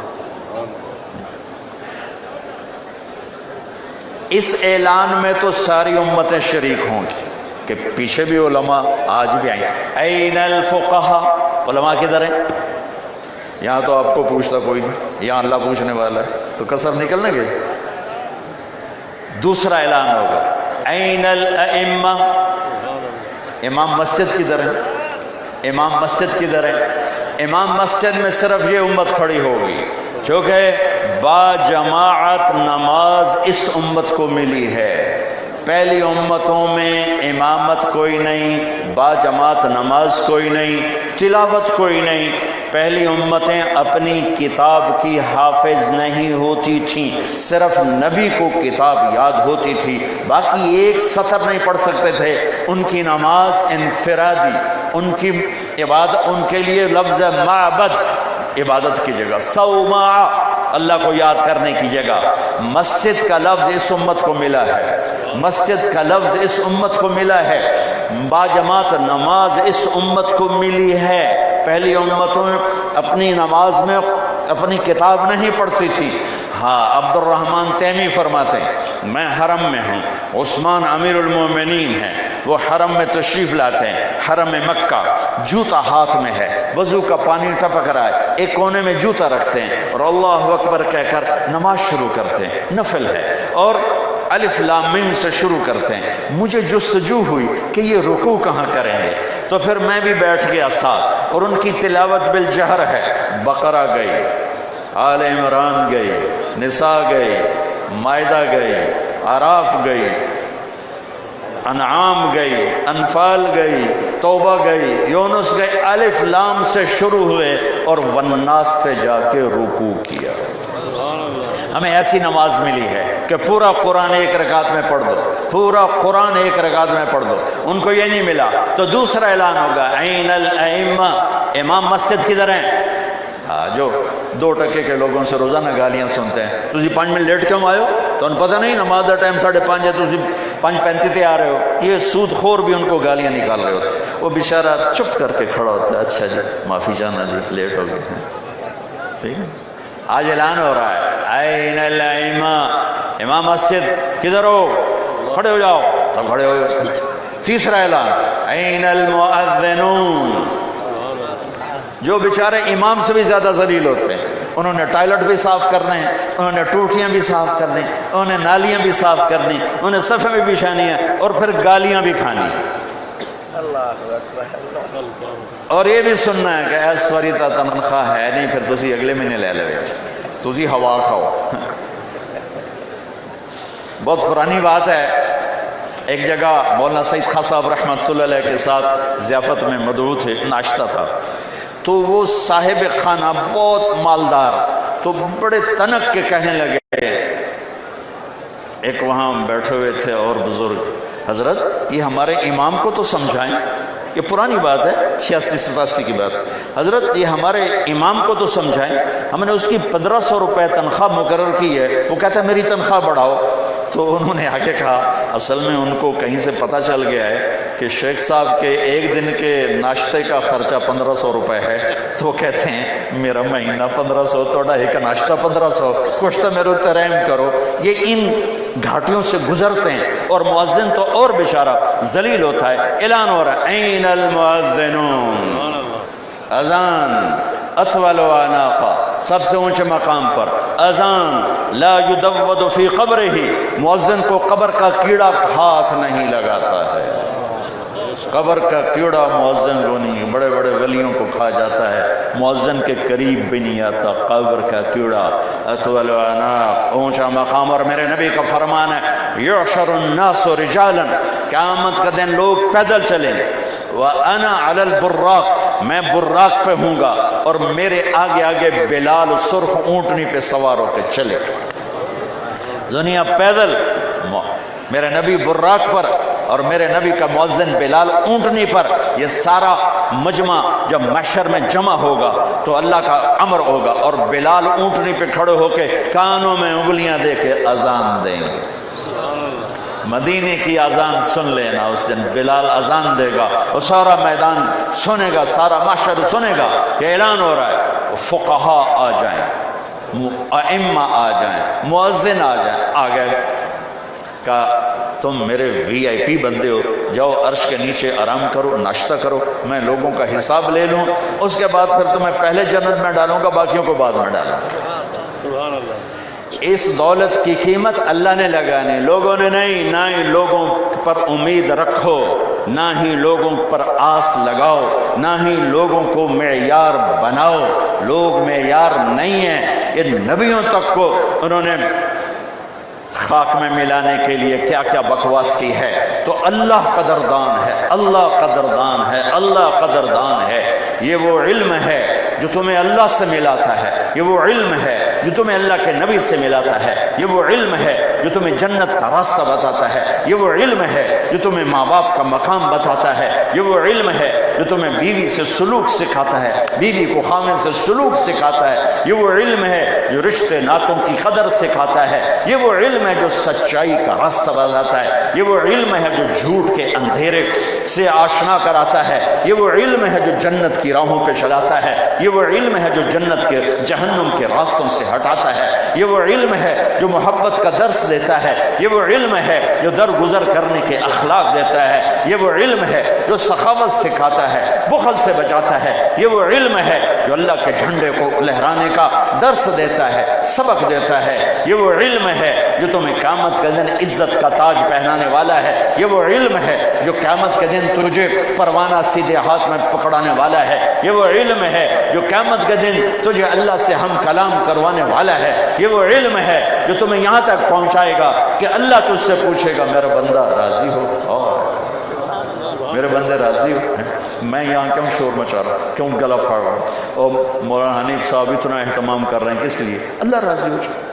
اس اعلان میں تو ساری امتیں شریک ہوں گی کہ پیچھے بھی علماء آج بھی آئیں۔ این الفقہاء، علماء کدھر ہیں؟ یہاں تو آپ کو پوچھتا کوئی نہیں، یہاں اللہ پوچھنے والا ہے، تو کسر نکلنے گے۔ دوسرا اعلان ہوگا، این الائمہ، امام مسجد کدھر ہے؟ امام مسجد کدھر ہے؟ امام مسجد میں صرف یہ امت کھڑی ہوگی، چونکہ با جماعت نماز اس امت کو ملی ہے۔ پہلی امتوں میں امامت کوئی نہیں، با جماعت نماز کوئی نہیں، تلاوت کوئی نہیں۔ پہلی امتیں اپنی کتاب کی حافظ نہیں ہوتی تھیں، صرف نبی کو کتاب یاد ہوتی تھی، باقی ایک سطر نہیں پڑھ سکتے تھے۔ ان کی نماز انفرادی، ان کی عبادت، ان کے لیے لفظ معبد عبادت کی جگہ، صومعہ اللہ کو یاد کرنے کی جگہ۔ مسجد کا لفظ اس امت کو ملا ہے، مسجد کا لفظ اس امت کو ملا ہے، باجماعت نماز اس امت کو ملی ہے۔ پہلی امتوں اپنی نماز میں اپنی کتاب نہیں پڑھتی تھی۔ ہاں، عبد الرحمن تیمی فرماتے ہیں میں حرم میں ہوں، عثمان امیر المومنین ہیں، وہ حرم میں تشریف لاتے ہیں، حرم مکہ، جوتا ہاتھ میں ہے، وضو کا پانی ٹپک رہا ہے، ایک کونے میں جوتا رکھتے ہیں اور اللہ اکبر کہہ کر نماز شروع کرتے ہیں، نفل ہے، اور الف لام میم سے شروع کرتے ہیں۔ مجھے جستجو ہوئی کہ یہ رکوع کہاں کریں گے، تو پھر میں بھی بیٹھ گیا ساتھ، اور ان کی تلاوت بالجہر ہے، بقرہ گئی، آل عمران گئی، نساء گئی، مائدہ گئی، اعراف گئی، انعام گئی، انفال گئی، توبہ گئی، یونس گئی، الف لام سے شروع ہوئے اور والناس سے جا کے رکوع کیا۔ ہمیں ایسی نماز ملی ہے کہ پورا قرآن ایک رکعت میں پڑھ دو، پورا قرآن ایک رکعت میں پڑھ دو۔ ان کو یہ نہیں ملا تو دوسرا اعلان ہوگا، عین الائمہ، امام مسجد کدھر ہیں؟ جو 2% کے لوگوں سے روزانہ گالیاں سنتے ہیں، تسی 5 منٹ لیٹ کیوں آئے ہو؟ تو انہیں پتہ نہیں نماز کا ٹائم 5:30 ہے، تسی 5:35 تے آ رہے ہو۔ یہ سود خور بھی ان کو گالیاں نکال رہے ہوتے، وہ بیچارہ چپ کر کے کھڑا ہوتا ہے، اچھا جی معافی چاہنا جی لیٹ ہو گئے ہیں، ٹھیک ہے۔ آج اعلان ہو رہا ہے این الائمہ، امام مسجد کدھر ہو؟ کھڑے ہو جاؤ، سب کھڑے ہو جاؤ۔ تیسرا اعلان این المؤذنون، جو بیچارے امام سے بھی زیادہ ذلیل ہوتے ہیں، انہوں نے ٹائلٹ بھی صاف کرنے ہیں، انہوں نے ٹوٹیاں بھی صاف کرنی، انہوں نے نالیاں بھی صاف کرنی، انہوں نے صفیں بھی بچھانی ہیں، اور پھر گالیاں بھی کھانی ہیں، اور یہ بھی سننا ہے کہ اس واری تا تنخواہ ہے نہیں، پھر تسی اگلے مہینے لے لے، تسی ہوا کھاؤ۔ بہت پرانی بات ہے، ایک جگہ مولانا سعید خان صاحب رحمۃ اللہ علیہ کے ساتھ ضیافت میں مدعو تھے، ناشتہ تھا، تو وہ صاحب خانہ بہت مالدار، تو بڑے تنک کے کہنے لگے، ایک وہاں بیٹھے ہوئے تھے اور بزرگ، حضرت یہ ہمارے امام کو تو سمجھائیں، یہ پرانی بات ہے 86-87 کی بات، حضرت یہ ہمارے امام کو تو سمجھائیں، ہم نے اس کی 1500 روپے تنخواہ مقرر کی ہے، وہ کہتا ہے میری تنخواہ بڑھاؤ۔ تو انہوں نے آگے کہا اصل میں ان کو کہیں سے پتہ چل گیا ہے کہ شیخ صاحب کے ایک دن کے ناشتے کا خرچہ 1500 روپے ہے، تو وہ کہتے ہیں میرا مہینہ 1500، توڑا ایک ناشتہ 1500، کچھ تو میرے اتنے رحم کرو۔ یہ ان گھاٹیوں سے گزرتے ہیں، اور مؤذن تو اور بیچارہ ذلیل ہوتا ہے۔ اعلان ہو رہا ہے این المؤذنون، اذان اطول عناقہ، سب سے اونچے مقام پر اذان، لا یدود فی قبرہ، مؤذن کو قبر کا کیڑا ہاتھ نہیں لگاتا ہے، قبر کا کیڑا مؤذن کو نہیں، بڑے بڑے ولیوں کو کھا جاتا ہے، مؤذن کے قریب بھی نہیں آتا قبر کا کیڑا۔ اطول عناق، اونچا مقام، اور میرے نبی کا فرمان ہے یحشر الناس رجالا، قیامت کا دن لوگ پیدل چلیں، وَأَنَا عَلَى الْبُرَّاقِ، میں براق پہ ہوں گا، اور میرے آگے آگے بلال سرخ اونٹنی پہ سوار ہو کے چلے، دنیا پیدل، میرے نبی براق پر اور میرے نبی کا مؤذن بلال اونٹنی پر۔ یہ سارا مجمع جب محشر میں جمع ہوگا تو اللہ کا امر ہوگا، اور بلال اونٹنی پہ کھڑے ہو کے کانوں میں انگلیاں دے کے اذان دیں گے۔ مدینے کی اذان سن لینا، اس دن بلال اذان دے گا، اور سارا میدان سنے گا، سارا معاشر سنے گا، یہ اعلان ہو رہا ہے، فقہا آ جائیں، ائمہ آ جائیں، مؤذن آ جائیں، آ گئے، کہا تم میرے VIP بندے ہو، جاؤ عرش کے نیچے آرام کرو، ناشتہ کرو، میں لوگوں کا حساب لے لوں، اس کے بعد پھر تمہیں پہلے جنت میں ڈالوں گا، باقیوں کو بعد میں ڈالوں گا۔ سبحان اللہ۔ اس دولت کی قیمت اللہ نے لگانی، لوگوں نے نہیں، نہ ہی لوگوں پر امید رکھو، نہ ہی لوگوں پر آس لگاؤ، نہ ہی لوگوں کو معیار بناؤ، لوگ معیار نہیں ہیں۔ یہ نبیوں تک کو انہوں نے خاک میں ملانے کے لیے کیا کیا بکواس کی ہے، تو اللہ قدردان ہے، اللہ قدردان ہے، اللہ قدردان ہے۔ یہ وہ علم ہے جو تمہیں اللہ سے ملاتا ہے، یہ وہ علم ہے جو تمہیں اللہ کے نبی سے ملاتا ہے، یہ وہ علم ہے جو تمہیں جنت کا راستہ بتاتا ہے، یہ وہ علم ہے جو تمہیں ماں باپ کا مقام بتاتا ہے، یہ وہ علم ہے جو تمہیں بیوی سے سلوک سکھاتا ہے، بیوی کو خامن سے سلوک سکھاتا ہے، یہ وہ علم ہے جو رشتے ناتوں کی قدر سکھاتا ہے، یہ وہ علم ہے جو سچائی کا راستہ بتاتا ہے، یہ وہ علم ہے جو جھوٹ کے اندھیرے سے آشنا کراتا ہے، یہ وہ علم ہے جو جنت کی راہوں پہ چلاتا ہے، یہ وہ علم ہے جو جنت کے جہنم کے راستوں سے ہٹاتا ہے، یہ وہ علم ہے جو محبت کا درس دیتا ہے، یہ وہ علم ہے جو درگزر کرنے کے اخلاق دیتا ہے، یہ وہ علم ہے جو سخاوت سکھاتا ہے، بخل سے بچاتا ہے، یہ وہ علم ہے جو اللہ کے جھنڈے کو لہرانے کا درس دیتا ہے، سبق دیتا ہے، یہ وہ علم ہے جو تمہیں قیامت کے دن عزت کا تاج پہنانے والا ہے، یہ وہ علم ہے جو قیامت کے دن تجھے پروانہ سیدھے ہاتھ میں پکڑانے والا ہے، یہ وہ علم ہے جو قیامت کے دن تجھے اللہ سے ہم کلام کروانے والا ہے، یہ وہ علم ہے جو تمہیں یہاں تک پہنچائے گا کہ اللہ تجھ سے پوچھے گا میرا بندہ راضی ہو، اور میرے بندے راضی ہو، میں یہاں کیوں شور مچا رہا ہوں، کیوں گلا پھاڑ رہا ہوں، اور مولانا حنیف صاحب اتنا اہتمام کر رہے ہیں، کس لیے؟ اللہ راضی ہو جائے۔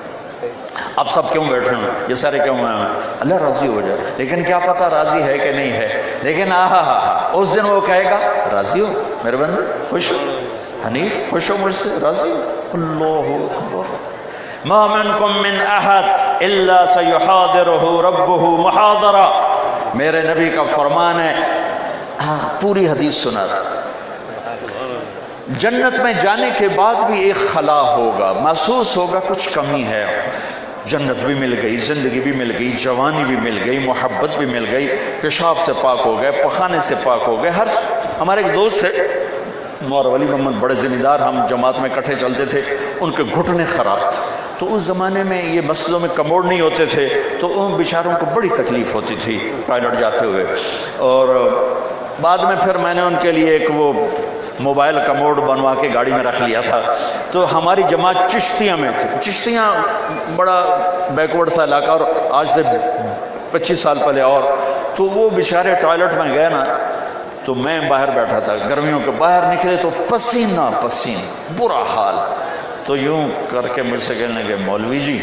اب سب کیوں بیٹھے ہیں، یہ سارے کیوں ہیں؟ اللہ راضی ہو جائے، لیکن کیا پتہ راضی ہے کہ نہیں ہے، لیکن اس دن وہ کہے گا راضی ہو میرے بندے، خوش ہو، حنیف خوش ہو مجھ سے، راضی؟ اللہ اکبر۔ ما منکم من احد الا سیحاضرہ ربہ محاضرہ، میرے نبی کا فرمان ہے۔ پوری حدیث سنا تھا۔ جنت میں جانے کے بعد بھی ایک خلا ہوگا، محسوس ہوگا کچھ کمی ہے۔ جنت بھی مل گئی، زندگی بھی مل گئی، جوانی بھی مل گئی، محبت بھی مل گئی، پیشاب سے پاک ہو گئے، پخانے سے پاک ہو گئے۔ ہمارے ایک دوست ہے مور ولی محمد، بڑے ذمہ دار، ہم جماعت میں اکٹھے چلتے تھے، ان کے گھٹنے خراب تھے، تو اس زمانے میں یہ مسجدوں میں کموڈ نہیں ہوتے تھے، تو ان بیچاروں کو بڑی تکلیف ہوتی تھی ٹوائلٹ جاتے ہوئے۔ اور بعد میں پھر میں نے ان کے لیے ایک وہ موبائل کموڈ بنوا کے گاڑی میں رکھ لیا تھا۔ تو ہماری جماعت چشتیاں میں تھی، چشتیاں بڑا بیکورڈ سا علاقہ، اور آج سے 25 سال پہلے، اور تو وہ بیچارے ٹوائلٹ میں گئے نا، تو میں باہر بیٹھا تھا، گرمیوں کے باہر نکلے تو پسینہ پسینہ، برا حال۔ تو یوں کر کے مجھ سے کہنے لگے، مولوی جی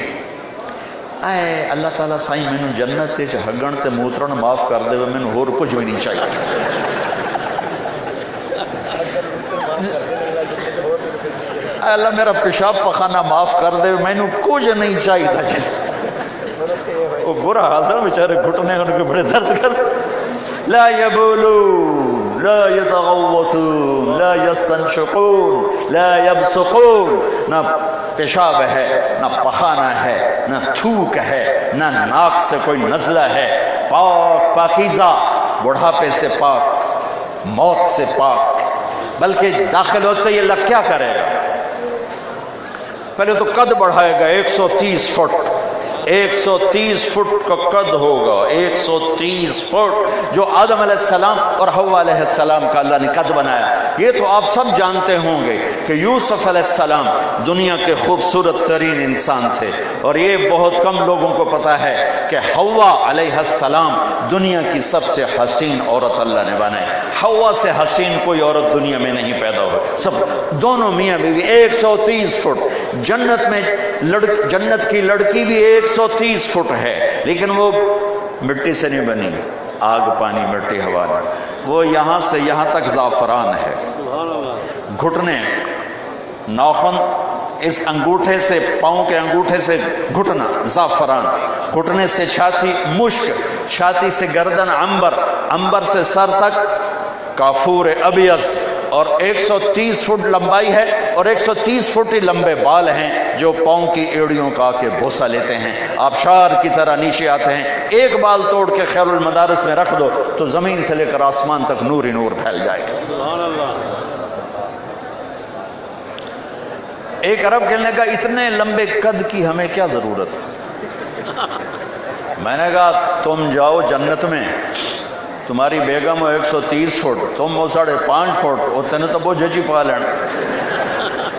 اے اللہ تعالیٰ سائیں مینو جنت تے ہگن تے موترن معاف کر دے، مینو ہور کچھ بھی نہیں چاہیے۔ اے اللہ میرا پیشاب پخانہ معاف کر دے، مینو کچھ نہیں چاہیے۔ وہ برا حال تھا، بیچارے گھٹنے ان کے بڑے درد کر۔ لا یبولون لا یتغوطون لا یستنشقون لا یبصقون، نہ پیشاب ہے، نہ پخانہ ہے، نہ تھوک ہے، نہ ناک سے کوئی نزلہ ہے، پاک پاکیزہ، بڑھاپے سے پاک، موت سے پاک۔ بلکہ داخل ہوتے ہی اللہ کیا کرے گا؟ پہلے تو قد بڑھائے گا، 130 فٹ، 130 فٹ کا قد ہوگا، 130 فٹ، جو آدم علیہ السلام اور حوا علیہ السلام کا اللہ نے قد بنایا۔ یہ تو آپ سب جانتے ہوں گے کہ یوسف علیہ السلام دنیا کے خوبصورت ترین انسان تھے، اور یہ بہت کم لوگوں کو پتا ہے کہ حوا علیہ السلام دنیا کی سب سے حسین عورت اللہ نے بنائی۔ حوا سے حسین کوئی عورت دنیا میں نہیں پیدا ہو، سب دونوں میاں بیوی 130 فٹ۔ جنت کی لڑکی بھی 130 فٹ ہے، لیکن وہ مٹی سے نہیں بنی، آگ پانی مٹی ہوا نہیں، وہ یہاں سے یہاں تک زعفران ہے۔ گھٹنے، ناخن، اس انگوٹھے سے، پاؤں کے انگوٹھے سے گھٹنا زعفران، گھٹنے سے چھاتی مشک، چھاتی سے گردن عنبر، عنبر سے سر تک کافور ابیض، اور 130 فٹ لمبائی ہے، اور 130 فٹ ہی لمبے بال ہیں جو پاؤں کی ایڑیوں کا کے بوسہ لیتے ہیں، آبشار کی طرح نیچے آتے ہیں۔ ایک بال توڑ کے خیر المدارس میں رکھ دو تو زمین سے لے کر آسمان تک نور ہی نور پھیل جائے گا۔ سبحان اللہ۔ ایک عرب کہنے کا اتنے لمبے قد کی ہمیں کیا ضرورت ہے؟ میں نے کہا تم جاؤ جنت میں، تمہاری بیگم ہو 130 فٹ، تم ہو 5.5 فٹ، اور تینوں تو بوجھے چی پا لینا۔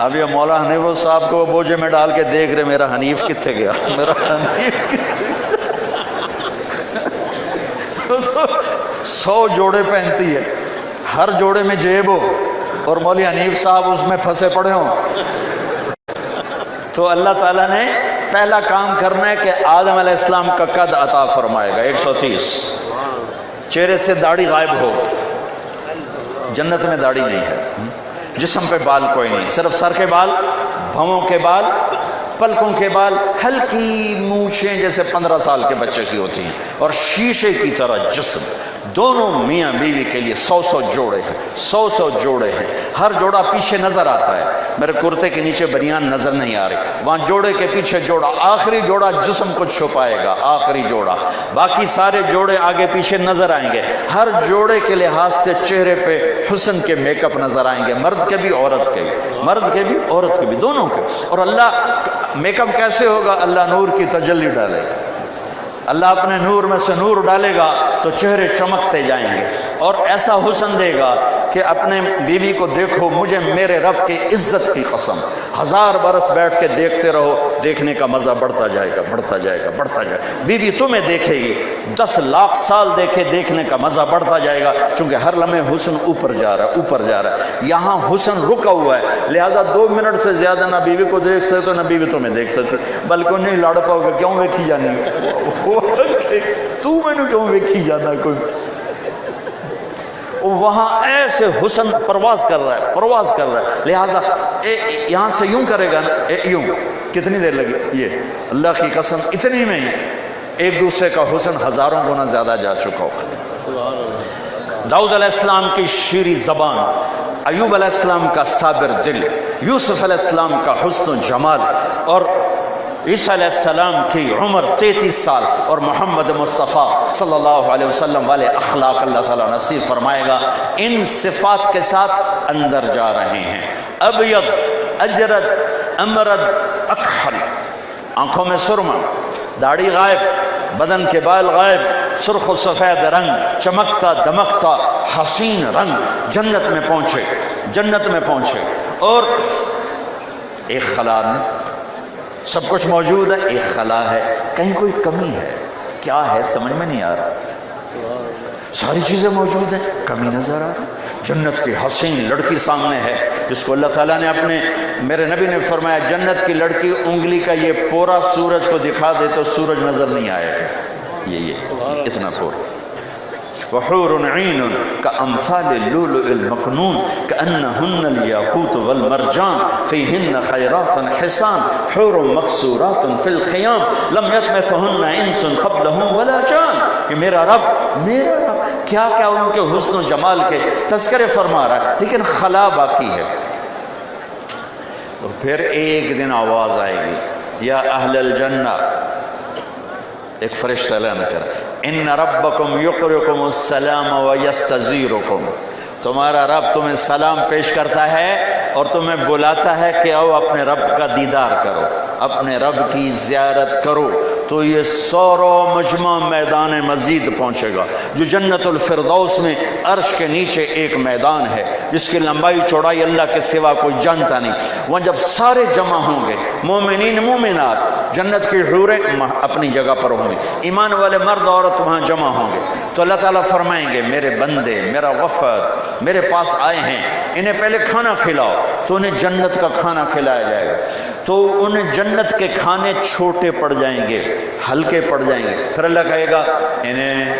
اب یہ مولا حنیف صاحب کو بوجھے میں ڈال کے دیکھ رہے میرا حنیف کتنے گیا، میرا حنیف کتنے 100 جوڑے پہنتی ہے، ہر جوڑے میں جیب ہو، اور مولی حنیف صاحب اس میں پھنسے پڑے ہوں۔ تو اللہ تعالیٰ نے پہلا کام کرنا ہے کہ آدم علیہ السلام کا قد عطا فرمائے گا 130، چہرے سے داڑھی غائب ہو، جنت میں داڑھی نہیں ہے، جسم پہ بال کوئی نہیں، صرف سر کے بال، بھووں کے بال، پلکوں کے بال، ہلکی مونچھیں جیسے 15 سال کے بچے کی ہوتی ہیں، اور شیشے کی طرح جسم۔ دونوں میاں بیوی کے لیے 100 جوڑے ہیں، 100 جوڑے ہیں، ہر جوڑا پیچھے نظر آتا ہے، میرے کرتے کے نیچے بنیان نظر نہیں آ رہی، وہاں جوڑے کے پیچھے جوڑا، آخری جوڑا جسم کو چھپائے گا، آخری جوڑا، باقی سارے جوڑے آگے پیچھے نظر آئیں گے۔ ہر جوڑے کے لحاظ سے چہرے پہ حسن کے میک اپ نظر آئیں گے، مرد کے بھی عورت کے بھی، مرد کے بھی عورت کے بھی، دونوں کے۔ اور اللہ میک اپ کیسے ہوگا؟ اللہ نور کی تجلی ڈالے گا، اللہ اپنے نور میں سے نور ڈالے گا تو چہرے چمکتے جائیں گے، اور ایسا حسن دے گا کہ اپنے بیوی کو دیکھو، مجھے میرے رب کی عزت کی قسم 1000 برس بیٹھ کے دیکھتے رہو، دیکھنے کا مزہ بڑھتا جائے گا، بڑھتا جائے گا، بڑھتا جائے گا۔ بیوی تمہیں دیکھے گی، 10 لاکھ سال دیکھے، دیکھنے کا مزہ بڑھتا جائے گا، چونکہ ہر لمحے حسن اوپر جا رہا ہے، اوپر جا رہا ہے۔ یہاں حسن رکا ہوا ہے، لہٰذا 2 منٹ سے زیادہ نہ بیوی کو دیکھ سکتے نہ بیوی تمہیں دیکھ سکتے، بلکہ نہیں لڑ پاؤ گے، کیوں ویکھی جانی تو میں نے کیوں ویکھی جانا کوئی۔ وہاں ایسے حسن پرواز کر رہا ہے لہٰذا یہاں سے یوں کرے گا یوں، کتنی دیر لگی؟ یہ اللہ کی قسم اتنی میں ہی ایک دوسرے کا حسن ہزاروں گنا زیادہ جا چکا ہو۔ داؤد علیہ السلام کی شیریں زبان، ایوب علیہ السلام کا صابر دل، یوسف علیہ السلام کا حسن و جمال، اور عیسیٰ علیہ السلام کی عمر 33 سال، اور محمد مصطفیٰ صلی اللہ علیہ وسلم والے اخلاق اللہ تعالیٰ نصیب فرمائے گا۔ ان صفات کے ساتھ اندر جا رہے ہیں۔ ابیض، اجرد، امرد، اکحل، آنکھوں میں سرما، داڑھی غائب، بدن کے بال غائب، سرخ و سفید رنگ، چمکتا دمکتا حسین رنگ، جنت میں پہنچے اور ایک خلا میں سب کچھ موجود ہے، ایک خلا ہے، کہیں کوئی کمی ہے، کیا ہے سمجھ میں نہیں آ رہا، ساری چیزیں موجود ہیں، کمی نظر آ رہی۔ جنت کی حسین لڑکی سامنے ہے جس کو اللہ تعالیٰ نے میرے نبی نے فرمایا جنت کی لڑکی انگلی کا یہ پورا سورج کو دکھا دے تو سورج نظر نہیں آئے گا، یہ اتنا پورا۔ وحور عین کامثال اللؤلؤ المکنون کانہن الیاقوت والمرجان فیہن خیرات حسان حور مقصورات فی الخیام لم یطمثہن انس قبلہم ولا جان۔ یہ میرا رب کیا ان کے حسن و جمال کے تذکرے فرما رہا ہے، لیکن خلا باقی ہے۔ اور پھر ایک دن آواز آئے گی، یا اہل الجنہ، ایک فرشتہ اعلان کرا، ان ربکم یقرکم السلام ویستزیرکم، تمہارا رب تمہیں سلام پیش کرتا ہے اور تمہیں بلاتا ہے کہ آؤ اپنے رب کا دیدار کرو، اپنے رب کی زیارت کرو۔ تو یہ سورو مجمع میدان مزید پہنچے گا، جو جنت الفردوس میں عرش کے نیچے ایک میدان ہے جس کی لمبائی چوڑائی اللہ کے سوا کوئی جانتا نہیں۔ وہاں جب سارے جمع ہوں گے، مومنین مومنات، جنت کی حوریں اپنی جگہ پر ہوں گے، ایمان والے مرد عورت وہاں جمع ہوں گے، تو اللہ تعالیٰ فرمائیں گے میرے بندے، میرا وفد میرے پاس آئے ہیں، انہیں پہلے کھانا کھلاؤ، تو انہیں جنت کا کھانا کھلایا جائے گا۔ تو انہیں جنت کے کھانے چھوٹے پڑ جائیں گے، ہلکے پڑ جائیں گے، پھر اللہ کہے گا انہیں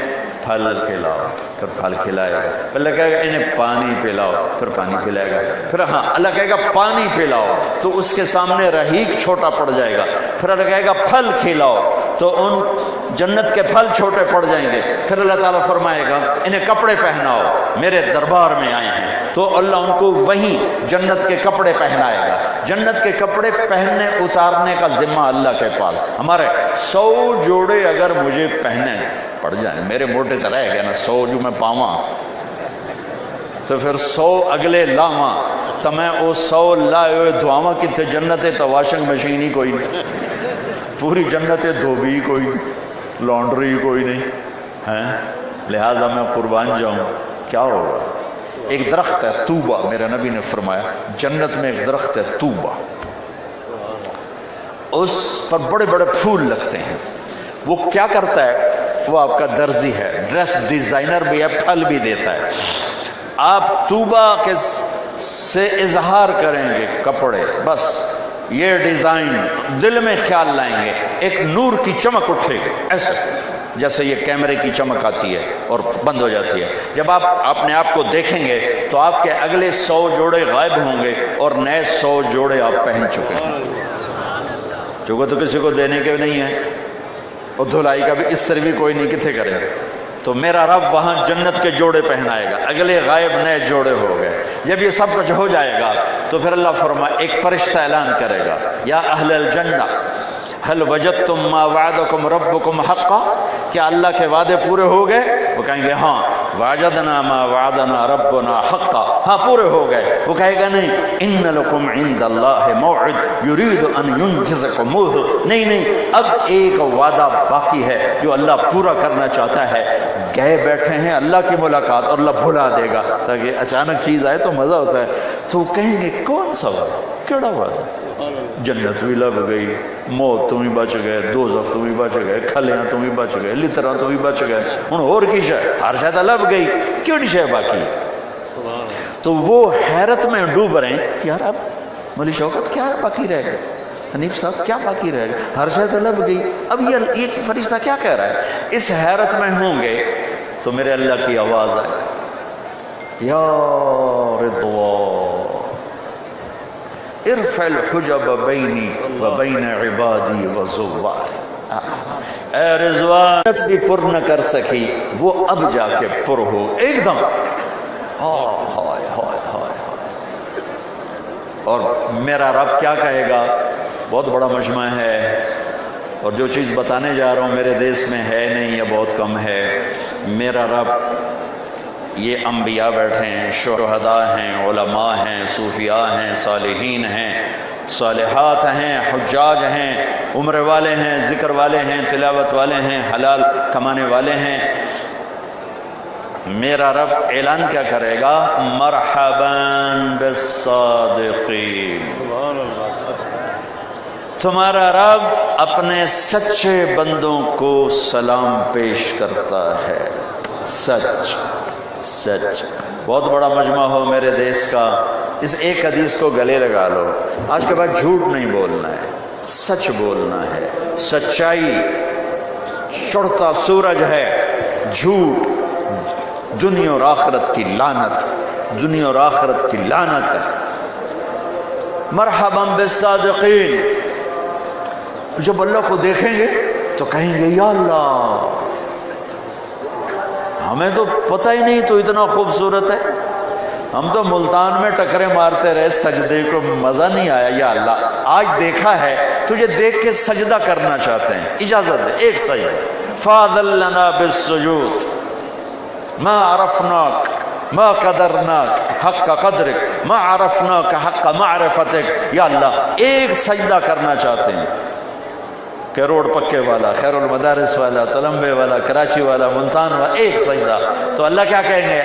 پھل کھلاؤ، پھر پھل کھلائے گا، پھر اللہ کہے گا انہیں پانی پلاؤ، پھر پانی پلائے گا، پھر اللہ کہے گا پانی پلاؤ، تو اس کے سامنے رحیق چھوٹا پڑ جائے گا، پھر اللہ کہے گا پھل کھلاؤ، تو ان جنت کے پھل چھوٹے پڑ جائیں گے، پھر اللہ تعالیٰ فرمائے گا انہیں کپڑے پہناؤ، میرے دربار میں آئے ہیں، تو اللہ ان کو وہی جنت کے کپڑے پہنائے گا۔ جنت کے کپڑے پہننے اتارنے کا ذمہ اللہ کے پاس۔ ہمارے 100 جوڑے اگر مجھے پہنے پڑ جائیں، میرے موٹے طرح ہے گیا نا، 100 جو میں پاواں تو پھر 100 اگلے لاواں، تو میں وہ 100 لائے ہوئے دعاواں کتنے جنتیں، تو واشنگ مشین ہی کوئی نہیں، پوری جنتیں دھوبی کوئی نہیں، لانڈری کوئی نہیں ہے، لہٰذا میں قربان جاؤں، کیا ہوگا؟ ایک درخت ہے طوبہ، میرے نبی نے فرمایا جنت میں ایک درخت ہے طوبہ، اس پر بڑے بڑے پھول لگتے ہیں، وہ کیا کرتا ہے؟ وہ آپ کا درزی ہے، ڈریس ڈیزائنر بھی ہے، پھل بھی دیتا ہے۔ آپ طوبہ کے سے اظہار کریں گے کپڑے، بس یہ ڈیزائن دل میں خیال لائیں گے، ایک نور کی چمک اٹھے گی، ایسے جیسے یہ کیمرے کی چمک آتی ہے اور بند ہو جاتی ہے۔ جب آپ اپنے آپ کو دیکھیں گے تو آپ کے اگلے 100 جوڑے غائب ہوں گے اور نئے 100 جوڑے آپ پہن چکے ہیں، چونکہ تو کسی کو دینے کے نہیں ہیں، اور دھلائی کا بھی اس طرح بھی کوئی نہیں، کتنے کرے۔ تو میرا رب وہاں جنت کے جوڑے پہنائے گا، اگلے غائب نئے جوڑے ہو گئے۔ جب یہ سب کچھ ہو جائے گا تو پھر اللہ فرمائے، ایک فرشتہ اعلان کرے گا، یا اہل الجنہ هل وجدتم ما وعدکم ربکم حقا، کیا اللہ کے وعدے پورے ہو گئے؟ وہ کہیں گے ہاں، وجدنا ما وعدنا ربنا حقا، ہاں پورے ہو گئے۔ وہ کہے گا نہیں، ان لکم عند اللہ موعد یرید ان ینجزکموہ، نہیں، اب ایک وعدہ باقی ہے جو اللہ پورا کرنا چاہتا ہے۔ گئے بیٹھے ہیں اللہ کی ملاقات اور اللہ بھلا دے گا، تاکہ اچانک چیز آئے تو مزہ ہوتا ہے۔ تو کہیں گے کون سا وعدہ، کیڑا وعدہ؟ جنت بھی لب گئی، موت تم ہی بچ گئے، دوزخ تم ہی بچ گئے، کھلیاں تم ہی بچ گئے، لترا تم ہی بچ گئے، ہن اور کی شے؟ ہر شے تے لب گئی، کیڑی شے باقی؟ تو وہ حیرت میں ڈوب رہے ہیں، یار اب مولی شوکت کیا باقی رہ گئے، حنیف صاحب کیا باقی رہ گئے، ہر شے تے لب گئی، اب یہ فرشتہ کیا کہہ رہا ہے؟ اس حیرت میں ہوں گے تو میرے اللہ کی آواز آئے، یا رضوان ارفع الحجب بینی و بین عبادی و زوار. اے رضوان بھی پر نہ کر سکی وہ اب جا کے پر ہو ایک دم. ہائے ہائے ہائے. اور میرا رب کیا کہے گا؟ بہت بڑا مجمع ہے اور جو چیز بتانے جا رہا ہوں میرے دیس میں ہے نہیں یا بہت کم ہے. میرا رب یہ انبیاء بیٹھے ہیں، شہداء ہیں، علماء ہیں، صوفیاء ہیں، صالحین ہیں، صالحات ہیں، حجاج ہیں، عمرے والے ہیں، ذکر والے ہیں، تلاوت والے ہیں، حلال کمانے والے ہیں. میرا رب اعلان کیا کرے گا؟ مرحباً بالصادقین. تمہارا رب اپنے سچے بندوں کو سلام پیش کرتا ہے. سچ سچ. بہت بڑا مجمع ہو میرے دیس کا، اس ایک حدیث کو گلے لگا لو. آج کے بعد جھوٹ نہیں بولنا ہے، سچ بولنا ہے. سچائی چڑھتا سورج ہے، جھوٹ دنیا اور آخرت کی لعنت، دنیا اور آخرت کی لعنت ہے. مرحبا بالصادقین. جب اللہ کو دیکھیں گے تو کہیں گے یا اللہ ہمیں تو پتہ ہی نہیں تو اتنا خوبصورت ہے. ہم تو ملتان میں ٹکرے مارتے رہے، سجدے کو مزہ نہیں آیا. یا اللہ آج دیکھا ہے، تجھے دیکھ کے سجدہ کرنا چاہتے ہیں، اجازت دے ایک سجدہ. فاضل لنا بالسجود ما عرفناک ما قدرناک حق قدرک ما عرفناک حق معرفتک. یا اللہ ایک سجدہ کرنا چاہتے ہیں کہ روڈ پکے والا، خیر المدارس والا، تلمبے والا، کراچی والا، ملتان والا، ایک سجدہ. تو اللہ کیا کہیں گے؟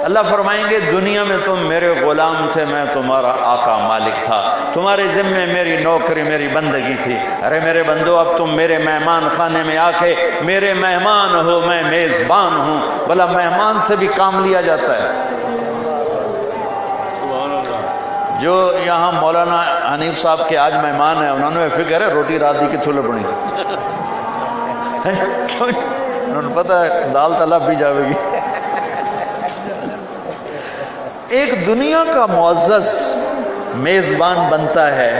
اللہ فرمائیں گے دنیا میں تم میرے غلام تھے، میں تمہارا آقا مالک تھا، تمہارے ذمے میری نوکری میری بندگی تھی. ارے میرے بندو اب تم میرے مہمان خانے میں آ کے میرے مہمان ہو، میں میزبان ہوں. بھلا مہمان سے بھی کام لیا جاتا ہے. جو یہاں مولانا حنیف صاحب کے آج مہمان ہیں، انہوں نے فکر ہے روٹی رات دی کتھوں لبنی. انہوں نے پتہ ہے دال تلب بھی جاوے گی. ایک دنیا کا معزز میزبان بنتا ہے،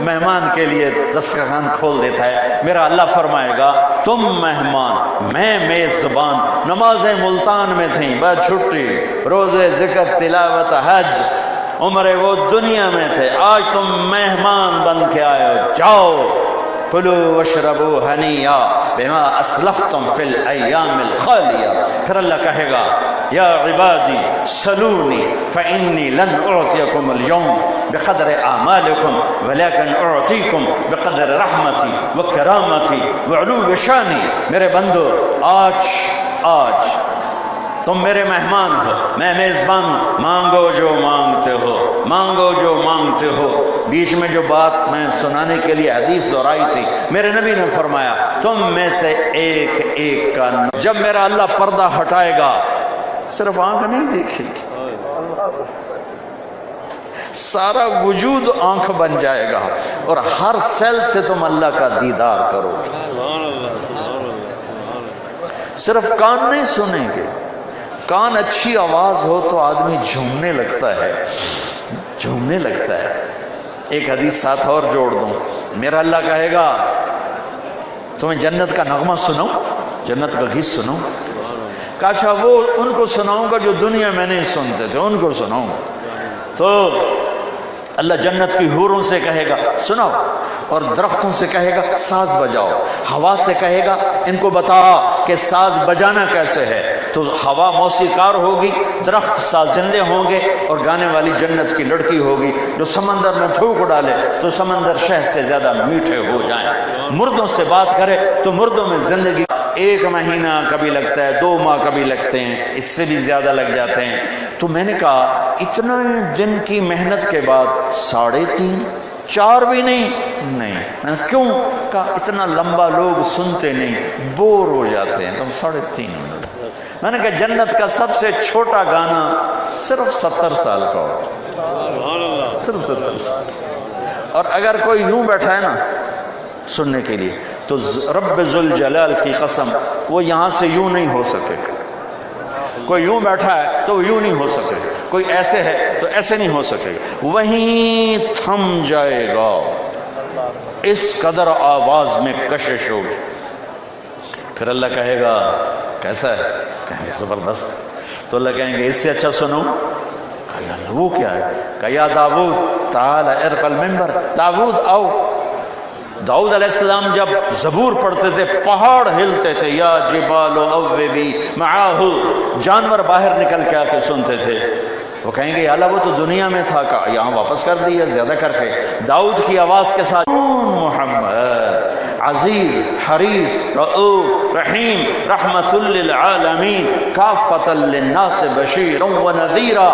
مہمان کے لیے دسترخوان کھول دیتا ہے. میرا اللہ فرمائے گا تم مہمان، میں میزبان. نمازیں ملتان میں تھیں، بس چھٹی، روزے، ذکر، تلاوت، حج، عمرے وہ دنیا میں تھے. آج تم مہمان بن کے آئے ہو، جاؤ کلوا واشربوا ہنیئا بما اسلفتم فی الایام الخالیہ. پھر اللہ کہے گا یا عبادی سلونی فانی لن اعطیکم اليوم بقدر اعمالکم ولکن اعطیکم بقدر رحمتی وکرامتی وعلو شانی. میرے بندو آج تم میرے مہمان ہو، میں میزبان ہوں. مانگو جو مانگتے ہو، مانگو جو مانگتے ہو. بیچ میں جو بات میں سنانے کے لیے حدیث دہرائی تھی، میرے نبی نے فرمایا تم میں سے ایک ایک کا جب میرا اللہ پردہ ہٹائے گا، صرف آنکھ نہیں دیکھے گی، سارا وجود آنکھ بن جائے گا اور ہر سیل سے تم اللہ کا دیدار کرو گے. صرف کان نہیں سنیں گے. کان اچھی آواز ہو تو آدمی جھومنے لگتا ہے، جھومنے لگتا ہے. ایک حدیث ساتھ اور جوڑ دوں. میرا اللہ کہے گا تمہیں جنت کا نغمہ سنو، جنت کا گیت سنو. کہا اچھا وہ ان کو سناؤں گا جو دنیا میں نہیں سنتے تھے، ان کو سناؤں. تو اللہ جنت کی حوروں سے کہے گا سناؤ، اور درختوں سے کہے گا ساز بجاؤ، ہوا سے کہے گا ان کو بتا کہ ساز بجانا کیسے ہے. تو ہوا موسیقار ہوگی، درخت سازندے ہوں گے، اور گانے والی جنت کی لڑکی ہوگی جو سمندر میں تھوک ڈالے تو سمندر شہد سے زیادہ میٹھے ہو جائیں. مردوں سے بات کرے تو مردوں میں زندگی 1 مہینہ کبھی لگتا ہے، 2 ماہ کبھی لگتے ہیں، اس سے بھی زیادہ لگ جاتے ہیں. تو میں نے کہا اتنا دن کی محنت کے بعد 3.5 4 بھی نہیں. میں نے کیوں؟ کہا اتنا لمبا لوگ سنتے نہیں، بور ہو جاتے ہیں. تم 3.5 منٹ. میں نے کہا جنت کا سب سے چھوٹا گانا صرف 70 سال کا ہو، صرف 70 سال. اور اگر کوئی یوں بیٹھا ہے نا سننے کے لیے تو رب ذوالجلال کی قسم وہ یہاں سے یوں نہیں ہو سکے. کوئی یوں بیٹھا ہے تو یوں نہیں ہو سکے گا، کوئی ایسے ہے تو ایسے نہیں ہو سکے گا، وہیں تھم جائے گا، اس قدر آواز میں کشش ہوگی۔ پھر اللہ کہے گا کیسا ہے؟ کہیں گے زبردست، تو اللہ کہیں گے اس سے اچھا سنو، کہا یا اللہ وہ کیا ہے؟ کہا یا داؤد تعال ارق المنبر، داؤد آؤ۔ داؤد علیہ السلام جب زبور پڑھتے تھے پہاڑ ہلتے تھے، یا جبال اوبی معاہ، جانور باہر نکل کے آ کے سنتے تھے۔ وہ کہیں گے یا اللہ وہ تو دنیا میں تھا، کہا یہاں واپس کر دیا زیادہ کر کے۔ داؤد کی آواز کے ساتھ محمد عزیز حریص رؤوف رحیم رحمت للعالمین کافۃ للناس بشیرا ونذیرا،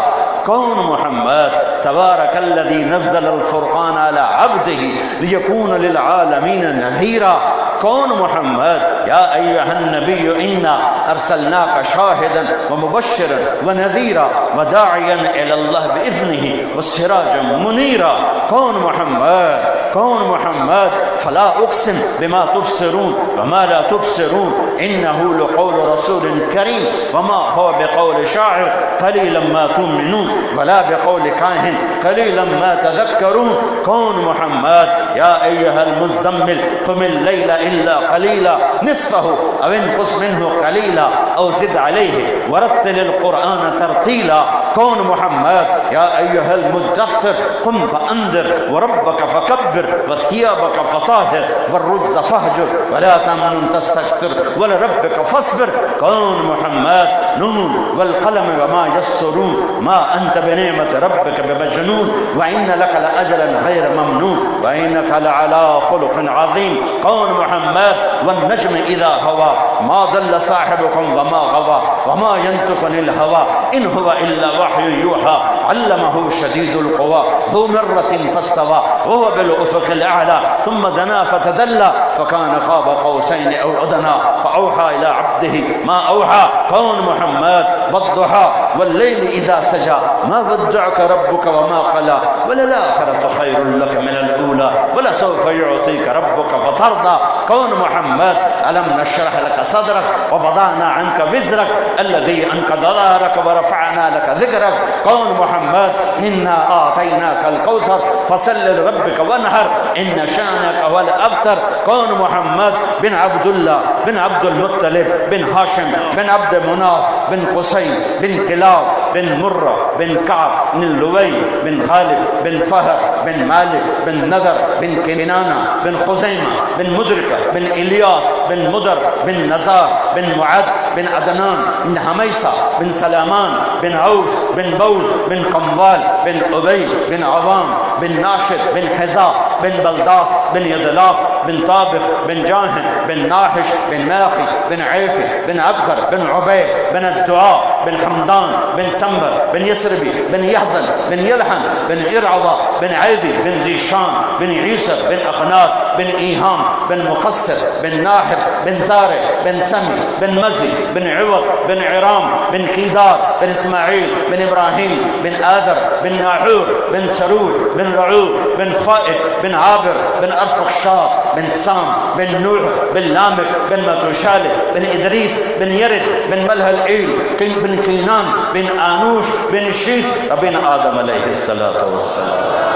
کون محمد؟ تبارک الذی نزل الفرقان علی عبدہ لیکون للعالمین نذیرا، کون محمد؟ یا ایھا النبی انا ارسلناک شاہدا ومبشرا ونذیرا وداعیا الی اللہ باذنہ وسراجا منیرا، کون محمد؟ کون محمد؟ فلا اقسم بما تبصرون وما لا تبصرون انه لقول رسول کریم وما هو بقول شاعر قلیلا ما تؤمنون ولا بقول کاہن قلیلا ما تذکرون، کون محمد؟ یا ایھا المزمل قم اللیل الا قلیلا نصفه او انقص منه قلیلا او زد علیہ ورتل القرآن ترتیلا، کون محمد؟ یا ایھا المدثر قم فانذر وربک فکبر وثیابک فطاہر والرجز فاہجر ولا تمنن تستکثر ولربک فاصبر، کون محمد؟ نون والقلم وما یسطرون ما انت بنعمت ربک بمجنون وان لک لاجرا غیر ممنون وانک لعلی خلق عظیم، کون محمد؟ والنجم اذا هوى ما ضل صاحبكم وما غوى وما ينطق عن الهوى ان هو الا وحی یوحى علمه شدید القوى ذو مرة فاستوى وهو بالافق الاعلى ثم دنا فتدلى فكان قاب قوسين او ادنى فاوحى الى عبده ما اوحى، کون محمد؟ والضحى والليل اذا سجى ما ودعك ربك وما قلى وللآخرة خير لك من الاولى ولسوف يعطيك ربك فترضى، کون محمد؟ الم نشرح لك صدرك ووضعنا عنك وزرك الذي انقض ظهرك ورفعنا لك ذكرك، کون محمد؟ انا اعطيناك الكوثر فصل لربك وانحر ان شانك هو الابتر، کون محمد؟ بن عبد الله بن عبد المطلب بن هاشم بن عبد مناف بن قصي بن كلاب بن مرة بن كعب بن لؤي بن غالب بن فهر بن مالك بن نذر بن كنانة بن خزيمة بن مدركة بن إلياس بن مدر بن نزار بن معد بن عدنان بن حميصة بن سلامان بن عوف بن بوز بن قموال بن أبي بن عوام بن ناشد بن حزاء بن بلداس بن يدلاف بن طابخ بن جاهن بن ناحش بن ماخي بن عيفي بن أبكر بن عبيد بن الدعاء بن حمدان بن سنبر بن يسربي بن يحزن بن يلحن بن إرعضة بن عيدي بن زيشان بن عيسى بن أخنات بن إيهام بن مقصر بن ناحف بن زارع بن سمي بن مزي بن عوض بن عرام بن خيدار بن إسماعيل بن إبراهيم بن آذر بن ناحور بن سرور بن رعوب بن فائد بن عابر بن أرفخشاد بن سام بن نوح بن لامك بن متوشالة بن إدريس بن يرد بن ملهلئيل بن كينان بن آنوش بن شيس بن آدم عليه الصلاة والسلام،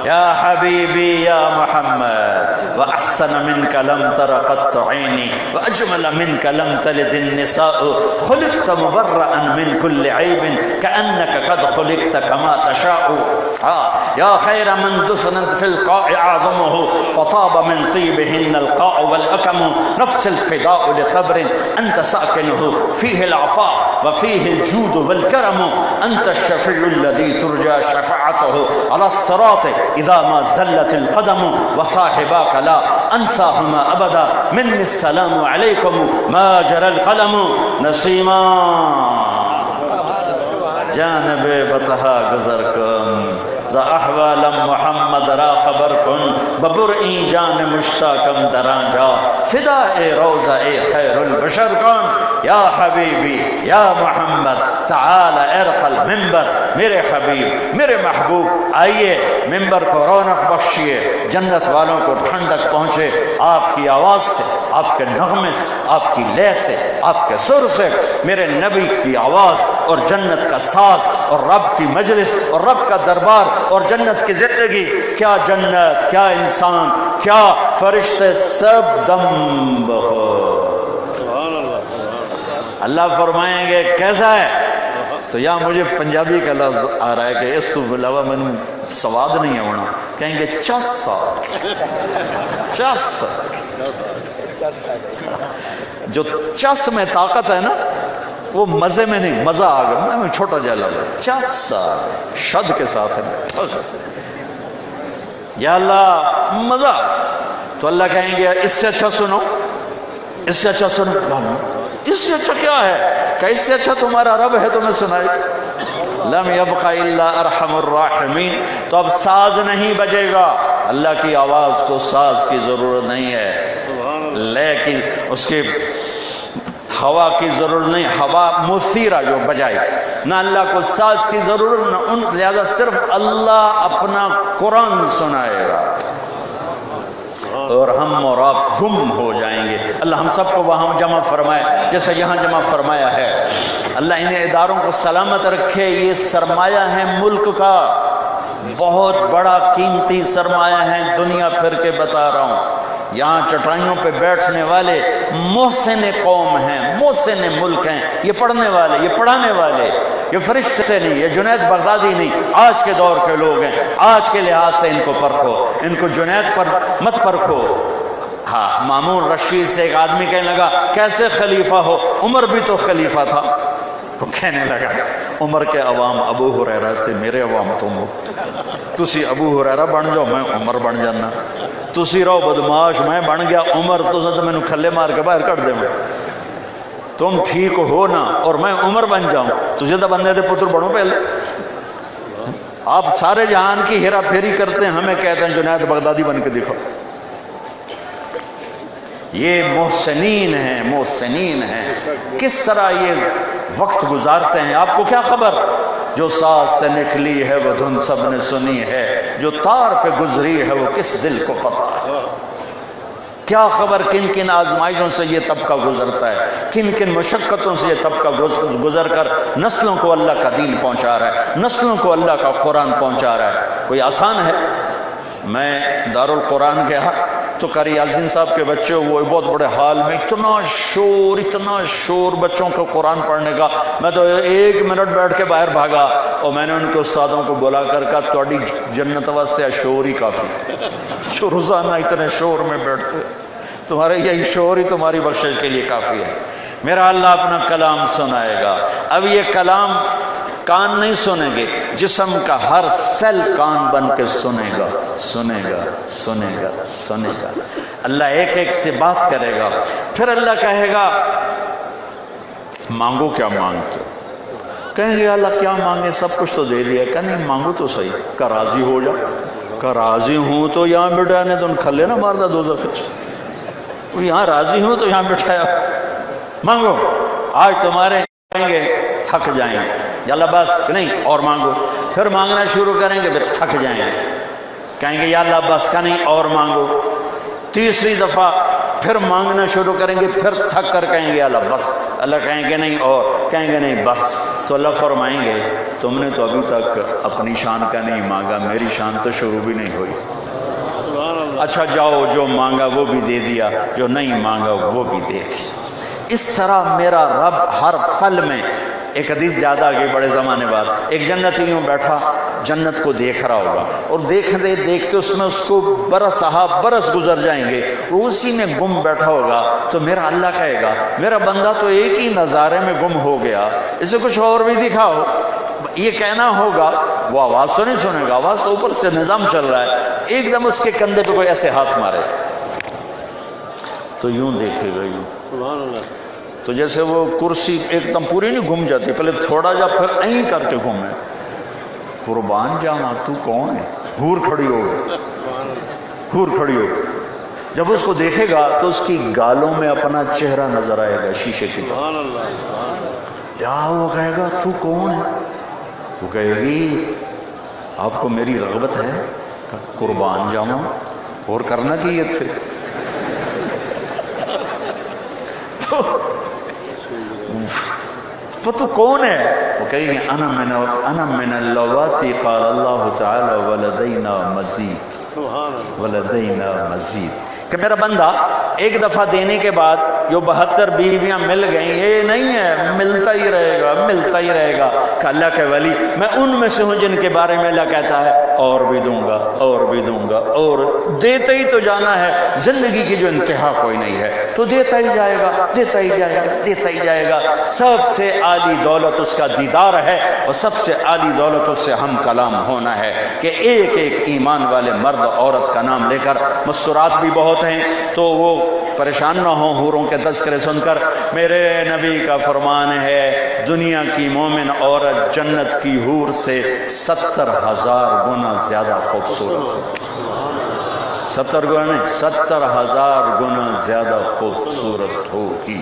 يا حبيبي يا محمد وأحسن منك لم تر قط عيني وأجمل منك لم تلد النساء خلقت مبرأ من كل عيب كأنك قد خلقت كما تشاء، يا خير من دفنت في القاع أعظمه فطاب من طيبهن القاع والأكم، نفس الفداء لقبر أنت ساكنه فيه العفاف وفيه الجود والكرم، أنت الشفيع الذي ترجى شفاعته على الصراط إذا ما زلت القدم وصاحباك لا أنساهما أبدا، مني السلام عليكم ما جرى القلم، نسیما جانب بطحا گزر کن ز احوالم محمد را خبر کن ببرئی جان مشتاقم در آنجا فداء روضہ خیر البشر کن، یا حبیبی یا محمد تعال ارقل ممبر، میرے حبیب میرے محبوب آئیے ممبر کو رونق بخشیے، جنت والوں کو ٹھنڈک پہنچے آپ کی آواز سے، آپ کے نغمے سے، آپ کی لے سے، آپ کے سر سے۔ میرے نبی کی آواز اور جنت کا ساتھ اور رب کی مجلس اور رب کا دربار اور جنت کی زندگی، کیا جنت، کیا انسان، کیا فرشتے، سب دم بخور۔ اللہ فرمائیں گے کیسا ہے؟ تو یا مجھے پنجابی کا لفظ آ رہا ہے کہ اس تو علاوہ میں نے سواد نہیں ہونا، کہیں گے چس، چس، جو چس میں طاقت ہے نا وہ مزے میں نہیں، مزہ آ گیا، میں چھوٹا جا لفظ چس شد کے ساتھ ہے، یا اللہ مزہ۔ تو اللہ کہیں گے اس سے اچھا سنو، اس سے اچھا سنو، اس سے اچھا کیا ہے؟ کہ اس سے اچھا تمہارا رب ہے، تمہیں سنائی لم یبق الا ارحم الراحمین۔ تو اب ساز نہیں بجے گا، اللہ کی آواز کو ساز کی ضرورت نہیں ہے، لے کی، اس کی ہوا کی ضرورت نہیں، ہوا مثیرہ جو بجائے، نہ اللہ کو ساز کی ضرورت، نہ ان، لہذا صرف اللہ اپنا قرآن سنائے گا اور ہم اور آپ گم ہو جائیں گے۔ اللہ ہم سب کو وہاں جمع فرمائے جیسا یہاں جمع فرمایا ہے۔ اللہ انہیں اداروں کو سلامت رکھے، یہ سرمایہ ہے ملک کا، بہت بڑا قیمتی سرمایہ ہے، دنیا پھر کے بتا رہا ہوں۔ یہاں چٹائیوں پہ بیٹھنے والے محسن قوم ہیں، محسن ملک ہیں، یہ پڑھنے والے، یہ پڑھانے والے، یہ فرشتے نہیں، یہ جنید بغدادی نہیں، آج کے دور کے لوگ ہیں۔ آج کے لحاظ سے ان کو پرکھو، ان کو جنید پر مت پرکھو۔ ہاں، مامون رشید سے ایک آدمی کہنے لگا کیسے خلیفہ ہو، عمر بھی تو خلیفہ تھا۔ وہ کہنے لگا عمر کے عوام ابو ہریرہ تھے، میرے عوام تم ہو، تسی ابو ہریرہ بن جاؤ، میں عمر بن جانا، تسی رہو بدماش، میں بن گیا عمر، تو میں نے کھلے مار کے باہر کر دے، میں تم ٹھیک ہو نا اور میں عمر بن جاؤں، تجھے تو بندے تھے پتر بڑھو پہلے۔ آپ سارے جہان کی ہیرا پھیری کرتے ہیں، ہمیں کہتے ہیں جنید بغدادی بن کے دکھو۔ یہ محسنین ہیں، محسنین ہیں، کس طرح یہ وقت گزارتے ہیں، آپ کو کیا خبر؟ جو ساز سے نکلی ہے وہ دھن سب نے سنی ہے، جو تار پہ گزری ہے وہ کس دل کو پتہ ہے۔ کیا خبر کن کن آزمائشوں سے یہ طبقہ گزرتا ہے، کن کن مشقتوں سے یہ طبقہ گزر کر نسلوں کو اللہ کا دین پہنچا رہا ہے، نسلوں کو اللہ کا قرآن پہنچا رہا ہے۔ کوئی آسان ہے؟ میں دارالقرآن گیا تو قاری یاسین صاحب کے بچے، وہ بہت بڑے حال میں، اتنا شور بچوں کو قرآن پڑھنے کا، میں تو 1 منٹ بیٹھ کے باہر بھاگا اور میں نے ان کے استادوں کو بلا کر کہا تھوڑی جنت واسطے شور ہی کافی، جو روزانہ اتنے شور میں بیٹھتے، تمہارے یہی شور ہی تمہاری بخشش کے لیے کافی ہے۔ میرا اللہ اپنا کلام سنائے گا۔ اب یہ کلام کان نہیں سنیں گے، جسم کا ہر سیل کان بن کے سنے گا، سنے گا، سنے گا، سنے گا۔ اللہ ایک ایک سے بات کرے گا، پھر اللہ کہے گا مانگو کیا مانگتے ہو؟ کہیں گے اللہ کیا مانگے، سب کچھ تو دے دیا۔ کہ نہیں مانگو تو صحیح، کہ راضی ہو جا، کہ راضی ہوں تو یہاں بٹھانے تو ان کھلے نہ مارتا دوزخ وچ، یہاں راضی ہوں تو یہاں بٹھایا۔ مانگو، آج تمہارے کہیں گے تھک جائیں گے، یا اللہ بس نہیں اور مانگو، پھر مانگنا شروع کریں گے، پھر تھک جائیں گے، کہیں گے یا اللہ بس کا نہیں اور مانگو، تیسری دفعہ پھر مانگنا شروع کریں گے، پھر تھک کر کہیں گے اللہ بس، اللہ کہیں گے نہیں اور، کہیں گے نہیں بس، تو اللہ فرمائیں گے تم نے تو ابھی تک اپنی شان کا نہیں مانگا، میری شان تو شروع بھی نہیں ہوئی۔ اچھا جاؤ، جو مانگا وہ بھی دے دیا، جو نہیں مانگا وہ بھی دے دیا۔ اس طرح میرا رب ہر پل میں، ایک حدیث زیادہ آگے بڑے زمانے بعد، ایک جنتی یوں بیٹھا جنت کو دیکھ رہا ہوگا، اور دیکھتے دیکھتے اس میں اس کو برس برس گزر جائیں گے، وہ اسی میں گم بیٹھا ہوگا، تو میرا اللہ کہے گا میرا بندہ تو ایک ہی نظارے میں گم ہو گیا، اسے کچھ اور بھی دکھاؤ۔ یہ کہنا ہوگا، وہ آواز تو نہیں سنے گا، آواز تو اوپر سے نظام چل رہا ہے، ایک دم اس کے کندھے پہ کوئی ایسے ہاتھ مارے تو یوں دیکھے گا، یوں سبحان اللہ، تو جیسے وہ کرسی ایک دم پوری نہیں گھوم جاتی، پہلے تھوڑا جا پھر این کر کے گھومے، قربان جاواں تو کون ہے، حور کھڑی ہو گئی، حور کھڑی ہو گئی، جب اس کو دیکھے گا تو اس کی گالوں میں اپنا چہرہ نظر آئے گا شیشے کی طرح. یا وہ کہے گا تو کون ہے؟ وہ کہے گی آپ کو میری رغبت ہے؟ قربان جاؤں اور کرنا کیے تھے. تو کون ہے؟ وہ کہیں گے انا من اللواتی قال اللہ تعالی ولدینا مزید کہ میرا بندہ ایک دفعہ دینے کے بعد جو 72 بیویاں مل گئیں یہ نہیں ہے، ملتا ہی رہے گا کہ اللہ کے ولی میں ان میں سے ہوں جن کے بارے میں اللہ کہتا ہے اور بھی دوں گا اور دیتے ہی تو جانا ہے. زندگی کی جو انتہا کوئی نہیں ہے تو دیتا ہی جائے گا. سب سے عالی دولت اس کا دیدار ہے اور سب سے عالی دولت اس سے ہم کلام ہونا ہے کہ ایک ایک ایمان والے مرد عورت کا نام لے کر. مسرات بھی بہت ہیں تو وہ پریشان نہ ہوں حوروں کے تذکرے سن کر. میرے نبی کا فرمان ہے دنیا کی مومن عورت جنت کی حور سے 70,000 گنا زیادہ خوبصورت. 70,000 گنا زیادہ خوبصورت ہوگی.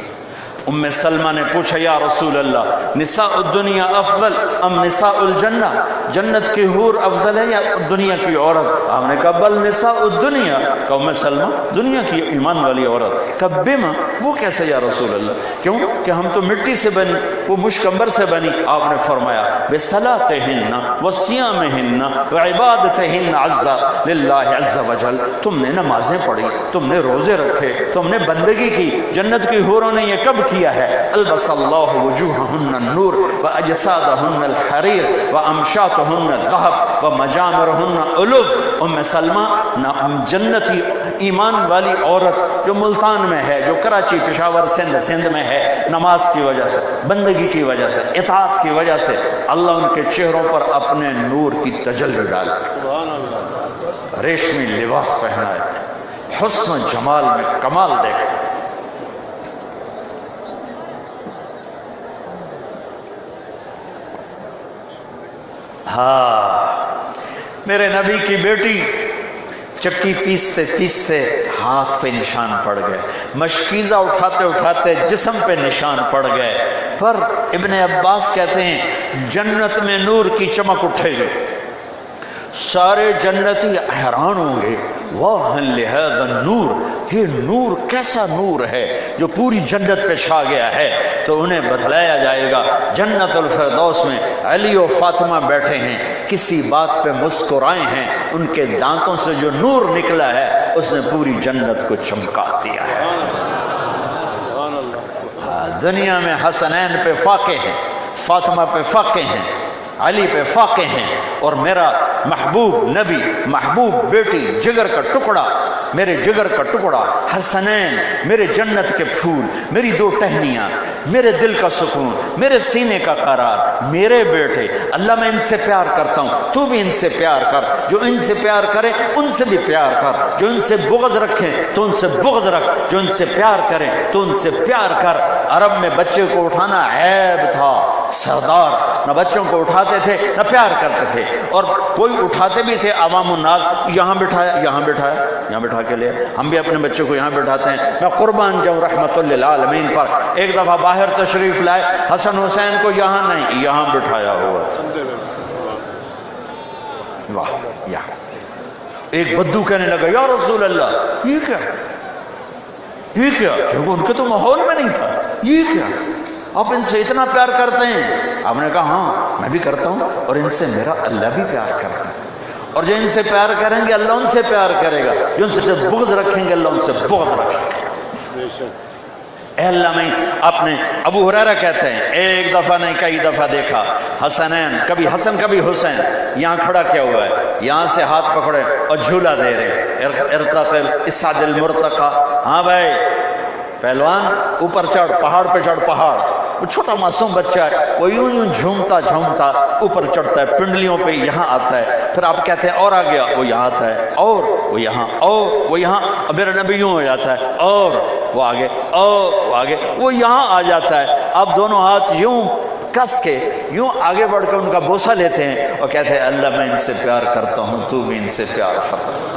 ام سلمہ نے پوچھا یا رسول اللہ نساء الدنیا افضل ام نساء الجنہ؟ جنت کی حور افضل ہے یا دنیا کی عورت؟ آپ نے کہا بل نساء الدنیا. کہ ام سلمہ دنیا کی ایمان والی عورت. کہ بما وہ کیسے یا رسول اللہ؟ کیوں کہ ہم تو مٹی سے بنی، وہ مشکمبر سے بنی. آپ نے فرمایا بصلاتہن وصیامہن وعبادتہن للہ عز وجل. تم نے نمازیں پڑھی، تم نے روزے رکھے، تم نے بندگی کی. جنت کی حوروں نے یہ کب کیا ہے؟ البس اللہ وجوہہن النور واجسادہن الحریر وامشاطہن الذہب ومجامرہن علب. ام سلمہ جنتی ایمان والی عورت جو ملتان میں ہے، جو کراچی پشاور سندھ میں ہے، نماز کی وجہ سے، بندگی کی وجہ سے، اطاعت کی وجہ سے اللہ ان کے چہروں پر اپنے نور کی تجلی ڈالا، ریشمی لباس پہنا ہے، حسن و جمال میں کمال دیکھا. میرے نبی کی بیٹی چکی پیستے ہاتھ پہ نشان پڑ گئے، مشکیزہ اٹھاتے جسم پہ نشان پڑ گئے. پر ابن عباس کہتے ہیں جنت میں نور کی چمک اٹھے گی، سارے جنتی حیران ہوں گے واہ لہذا النور، یہ نور کیسا نور ہے جو پوری جنت پہ چھا گیا ہے. تو انہیں بتلایا جائے گا جنت الفردوس میں علی و فاطمہ بیٹھے ہیں، کسی بات پہ مسکرائے ہیں، ان کے دانتوں سے جو نور نکلا ہے اس نے پوری جنت کو چمکا دیا ہے. دنیا میں حسنین پہ فاقے ہیں، فاطمہ پہ فاقے ہیں، علی پہ فاقے ہیں، اور میرا محبوب نبی، محبوب بیٹی، جگر کا ٹکڑا، میرے جگر کا ٹکڑا حسنین، میرے جنت کے پھول، میری دو ٹہنیاں، میرے دل کا سکون، میرے سینے کا قرار، میرے بیٹے. اللہ میں ان سے پیار کرتا ہوں، تو بھی ان سے پیار کر. جو ان سے پیار کرے ان سے بھی پیار کر، جو ان سے بغض رکھیں تو ان سے بغض رکھ، جو ان سے پیار کریں تو ان سے پیار کر. عرب میں بچے کو اٹھانا عیب تھا، سردار نہ بچوں کو اٹھاتے تھے نہ پیار کرتے تھے، اور کوئی اٹھاتے بھی تھے عوام الناس، یہاں بٹھا کے لے. ہم بھی اپنے بچوں کو یہاں بٹھاتے ہیں. میں قربان جاؤں رحمت للعالمین پر، ایک دفعہ باہر تشریف لائے، حسن حسین کو یہاں نہیں یہاں بٹھایا ہوا تھا. واہ. یہاں ایک بدو کہنے لگا یا رسول اللہ یہ کیا کیونکہ ان کے تو ماحول میں نہیں تھا، یہ کیا آپ ان سے اتنا پیار کرتے ہیں؟ آپ نے کہا ہاں میں بھی کرتا ہوں، اور ان سے میرا اللہ بھی پیار کرتا ہے، اور جو ان سے پیار کریں گے اللہ ان سے پیار کرے گا، جو ان سے بغض رکھیں گے اللہ ان سے بغض رکھے گا. اے اللہ میں اپنے ابو ہریرہ کہتے ہیں ایک دفعہ نہیں کئی دفعہ دیکھا حسنین، کبھی حسن کبھی حسین، یہاں کھڑا کیا ہوا ہے، یہاں سے ہاتھ پکڑے اور جھولا دے رہے، ارتقل اسعد المرتقى. ہاں بھائی پہلوان اوپر چڑھ، پہاڑ پہ چڑھ، پہاڑ. وہ چھوٹا معصوم بچہ ہے، وہ یوں جھومتا اوپر چڑھتا ہے، پنڈلیوں پہ یہاں آتا ہے. پھر آپ کہتے ہیں اور آ گیا، وہ یہاں آتا ہے، اور وہ یہاں، اور وہ یہاں. اب میرا نبی یوں ہو جاتا ہے، اور وہ آگے، اور وہ آگے، وہ یہاں آ جاتا ہے. آپ دونوں ہاتھ یوں کس کے یوں آگے بڑھ کے ان کا بوسہ لیتے ہیں اور کہتے ہیں اللہ میں ان سے پیار کرتا ہوں، تو بھی ان سے پیار فرما.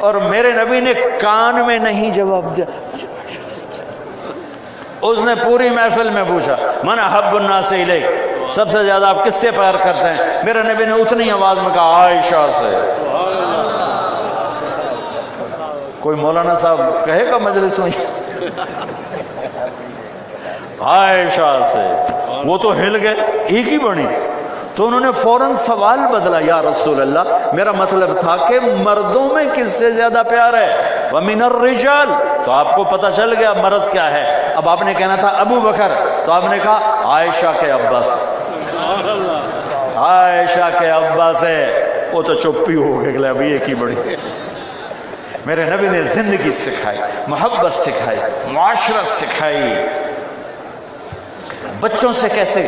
اور میرے نبی نے کان میں نہیں جواب دیا. اس نے پوری محفل میں پوچھا من احب الناس الیک، سب سے زیادہ آپ کس سے پیار کرتے ہیں؟ میرے نبی نے اتنی آواز میں کہا عائشہ سے. کوئی مولانا صاحب کہے گا مجلس میں عائشہ سے؟ وہ تو ہل گئے، ایک ہی بڑی. تو انہوں نے فوراً سوال بدلا، یا رسول اللہ میرا مطلب تھا کہ مردوں میں کس سے زیادہ پیار ہے؟ وَمِنَ الرِّجَالِ، تو آپ کو پتہ چل گیا مرض کیا ہے. اب آپ نے کہنا تھا ابو بکر، تو آپ نے کہا عائشہ کے ابا سے. عائشہ کے ابا سے. وہ تو چپ ہی ہو گئے، ابھی ایک ہی بڑی. میرے نبی نے زندگی سکھائی، محبت سکھائی، معاشرت سکھائی. بچوں سے کیسے،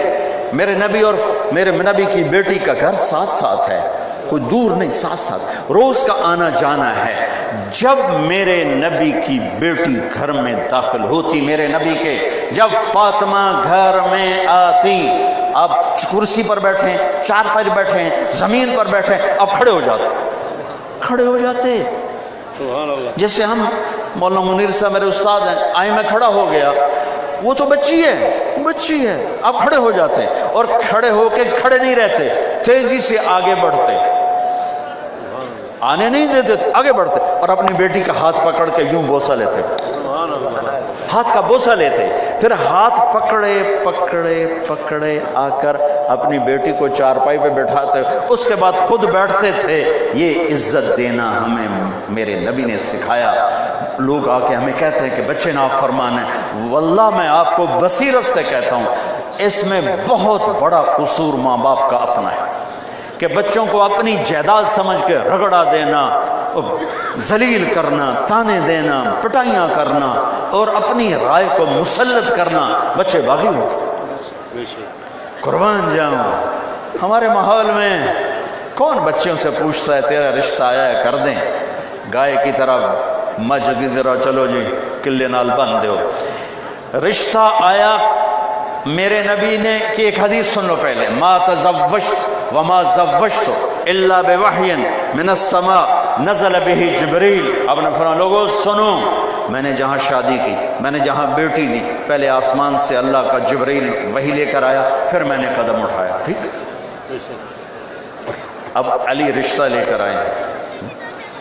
میرے نبی اور میرے نبی کی بیٹی کا گھر ساتھ ساتھ ہے، کوئی دور نہیں، ساتھ ساتھ روز کا آنا جانا ہے. جب میرے نبی کی بیٹی گھر میں داخل ہوتی، میرے نبی کے جب فاطمہ گھر میں آتی، آپ کرسی پر بیٹھیں، چار پر بیٹھیں، زمین پر بیٹھیں، آپ کھڑے ہو جاتے، کھڑے ہو جاتے. جیسے ہم مولانا منیر صاحب میرے استاد ہیں، آئیں میں کھڑا ہو گیا، وہ تو بچی ہے، آپ کھڑے ہو جاتے اور کھڑے ہو کے کھڑے نہیں رہتے، تیزی سے آگے بڑھتے، آنے نہیں دیتے، آگے بڑھتے اور اپنی بیٹی کا ہاتھ پکڑ کے یوں بوسہ لیتے، ہاتھ کا بوسہ لیتے. پھر ہاتھ پکڑے آ کر اپنی بیٹی کو چارپائی پہ بٹھاتے، اس کے بعد خود بیٹھتے تھے. یہ عزت دینا ہمیں میرے نبی نے سکھایا. لوگ آ کے ہمیں کہتے ہیں کہ بچے نافرمان ہیں. واللہ میں آپ کو بصیرت سے کہتا ہوں اس میں بہت بڑا قصور ماں باپ کا اپنا ہے کہ بچوں کو اپنی جائیداد سمجھ کے رگڑا دینا، ذلیل کرنا، تانے دینا، پٹائیاں کرنا اور اپنی رائے کو مسلط کرنا. بچے باغی ہو گئے. قربان جاؤں، ہمارے ماحول میں کون بچوں سے پوچھتا ہے تیرا رشتہ آیا ہے کر دیں؟ گائے کی طرح، مجھ کی طرح چلو جی قلعے نال بند دو. رشتہ آیا. میرے نبی نے کہ ایک حدیث سن لو پہلے، ما تزوجت وما زوجت الا بوحی من السماء نزل به جبریل. اب نے فرمایا لوگوں سنو، میں نے جہاں شادی کی، میں نے جہاں بیٹی دی، پہلے آسمان سے اللہ کا جبریل وحی لے کر آیا، پھر میں نے قدم اٹھایا. ٹھیک. اب علی رشتہ لے کر آئے ہیں،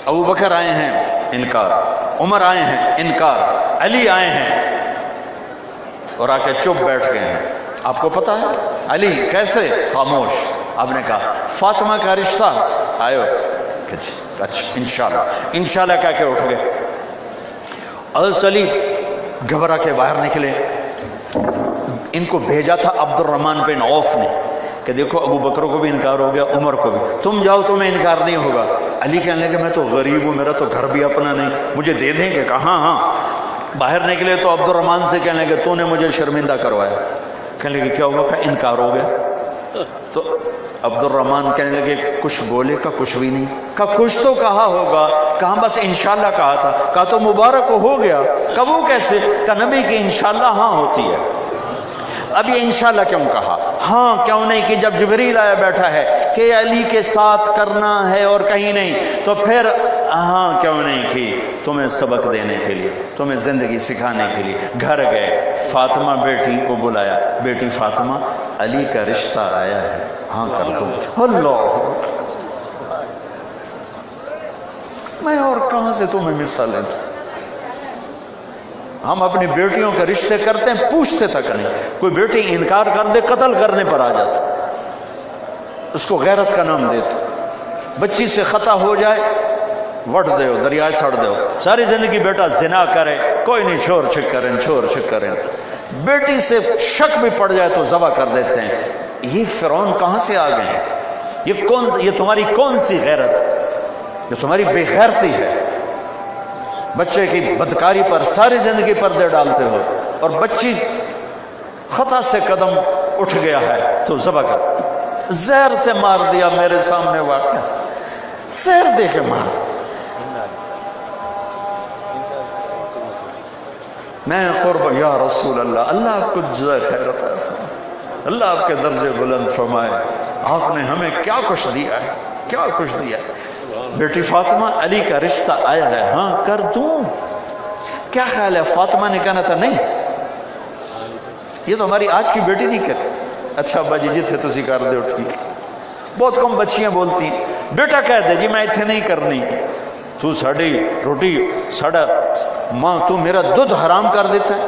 ابو بکر آئے ہیں، انکار. عمر آئے ہیں، انکار. علی آئے ہیں اور آ کے چپ بیٹھ گئے ہیں. آپ کو پتا ہے علی کیسے؟ خاموش. آپ نے کہا فاطمہ کا رشتہ آئے کہ جی اچھا انشاءاللہ کہہ کے اٹھ گئے. حضرت علی گھبرا کے باہر نکلے. ان کو بھیجا تھا عبد الرحمن بن عوف نے کہ دیکھو ابو بکر کو بھی انکار ہو گیا، عمر کو بھی، تم جاؤ تمہیں انکار نہیں ہوگا. علی کہنے لگے میں تو غریب ہوں، میرا تو گھر بھی اپنا نہیں، مجھے دے دیں گے؟ کہا ہاں. باہر نکلے تو عبد الرحمن سے کہنے لگے تو نے مجھے شرمندہ کروایا. کہنے لگے کیا ہوا؟ کہ انکار ہو گیا. تو عبد الرحمن کہنے لگے کچھ بولے؟ کا کچھ بھی نہیں. کہا کچھ تو کہا ہوگا. کہا بس انشاءاللہ کہا تھا. کہا تو مبارک ہو گیا. کہا وہ کیسے؟ کہا نبی کی انشاءاللہ ہاں ہوتی ہے. اب یہ انشاءاللہ کیوں کہا؟ ہاں کیوں نہیں کہ جب جبریل آیا بیٹھا ہے کہ علی کے ساتھ کرنا ہے اور کہیں نہیں، تو پھر ہاں کیوں نہیں کی؟ تمہیں سبق دینے کے لیے، تمہیں زندگی سکھانے کے لیے. گھر گئے، فاطمہ بیٹی کو بلایا، بیٹی فاطمہ علی کا رشتہ آیا ہے، ہاں کر دو. اللہ، میں اور کہاں سے تمہیں مثالیں دوں؟ ہم اپنی بیٹیوں کے رشتے کرتے ہیں، پوچھتے تک نہیں. کوئی بیٹی انکار کر دے قتل کرنے پر آ جاتا، اس کو غیرت کا نام دیتا. بچی سے خطا ہو جائے وٹ دو، دریائے سڑ دو. ساری زندگی بیٹا زنا کرے، کوئی نہیں، چھوڑ چھک کریں. بیٹی سے شک بھی پڑ جائے تو ذبح کر دیتے ہیں. یہ فرعون کہاں سے آ گئے ہیں؟ یہ تمہاری کون سی غیرت؟ یہ تمہاری بے غیرتی ہے. بچے کی بدکاری پر ساری زندگی پردے ڈالتے ہو، اور بچی خطا سے قدم اٹھ گیا ہے تو ذبح کر. زہر سے مار دیا، میرے سامنے واقعہ، زہر دے کے مار. میں قرب یا رسول اللہ، اللہ آپ کو جزائے خیر عطا فرمائے، اللہ آپ کے درجے بلند فرمائے. آپ نے ہمیں کیا کچھ دیا ہے، کیا کچھ دیا ہے. بیٹی فاطمہ علی کا رشتہ آیا ہے، ہاں کر دوں، کیا خیال ہے؟ فاطمہ نے کہنا تھا نہیں، یہ تو ہماری آج کی بیٹی نہیں کہتی، اچھا ابا جی جتھے تسی کر دے ٹھیک، بہت کم بچیاں بولتی ہیں، بیٹا کہہ دے جی میں اتنے نہیں کرنی، تو ساڑی روٹی ساڑا ماں تو میرا دودھ حرام کر دیتا ہے،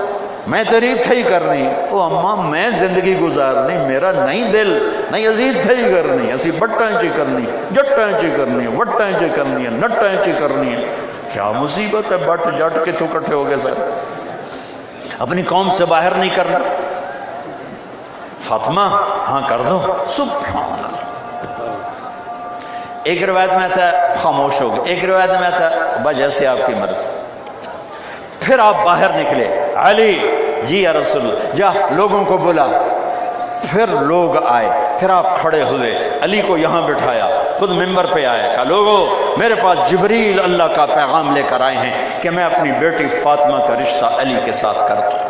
میں تیری اتھے ہی کرنی، او اماں میں زندگی گزارنی، میرا نہیں دل نہیں اسی اتھے ہی کرنی، اسی بٹائیں چی کرنی، جٹائیں چی کرنی، وٹائیں چی کرنی ہے، نٹائیں چی کرنی ہے، کیا مصیبت ہے، بٹ جٹ کے تو کٹھے ہو گئے سر، اپنی قوم سے باہر نہیں کرنا۔ فاطمہ ہاں کر دو، سبحان اللہ۔ ایک روایت میں تھا خاموش ہو گئے، ایک روایت میں تھا با جیسے آپ کی مرضی۔ پھر آپ باہر نکلے، علی جی یا رسول اللہ، جا لوگوں کو بلا، پھر لوگ آئے، پھر آپ کھڑے ہوئے، علی کو یہاں بٹھایا، خود ممبر پہ آئے، کہا لوگو میرے پاس جبریل اللہ کا پیغام لے کر آئے ہیں کہ میں اپنی بیٹی فاطمہ کا رشتہ علی کے ساتھ کر دوں۔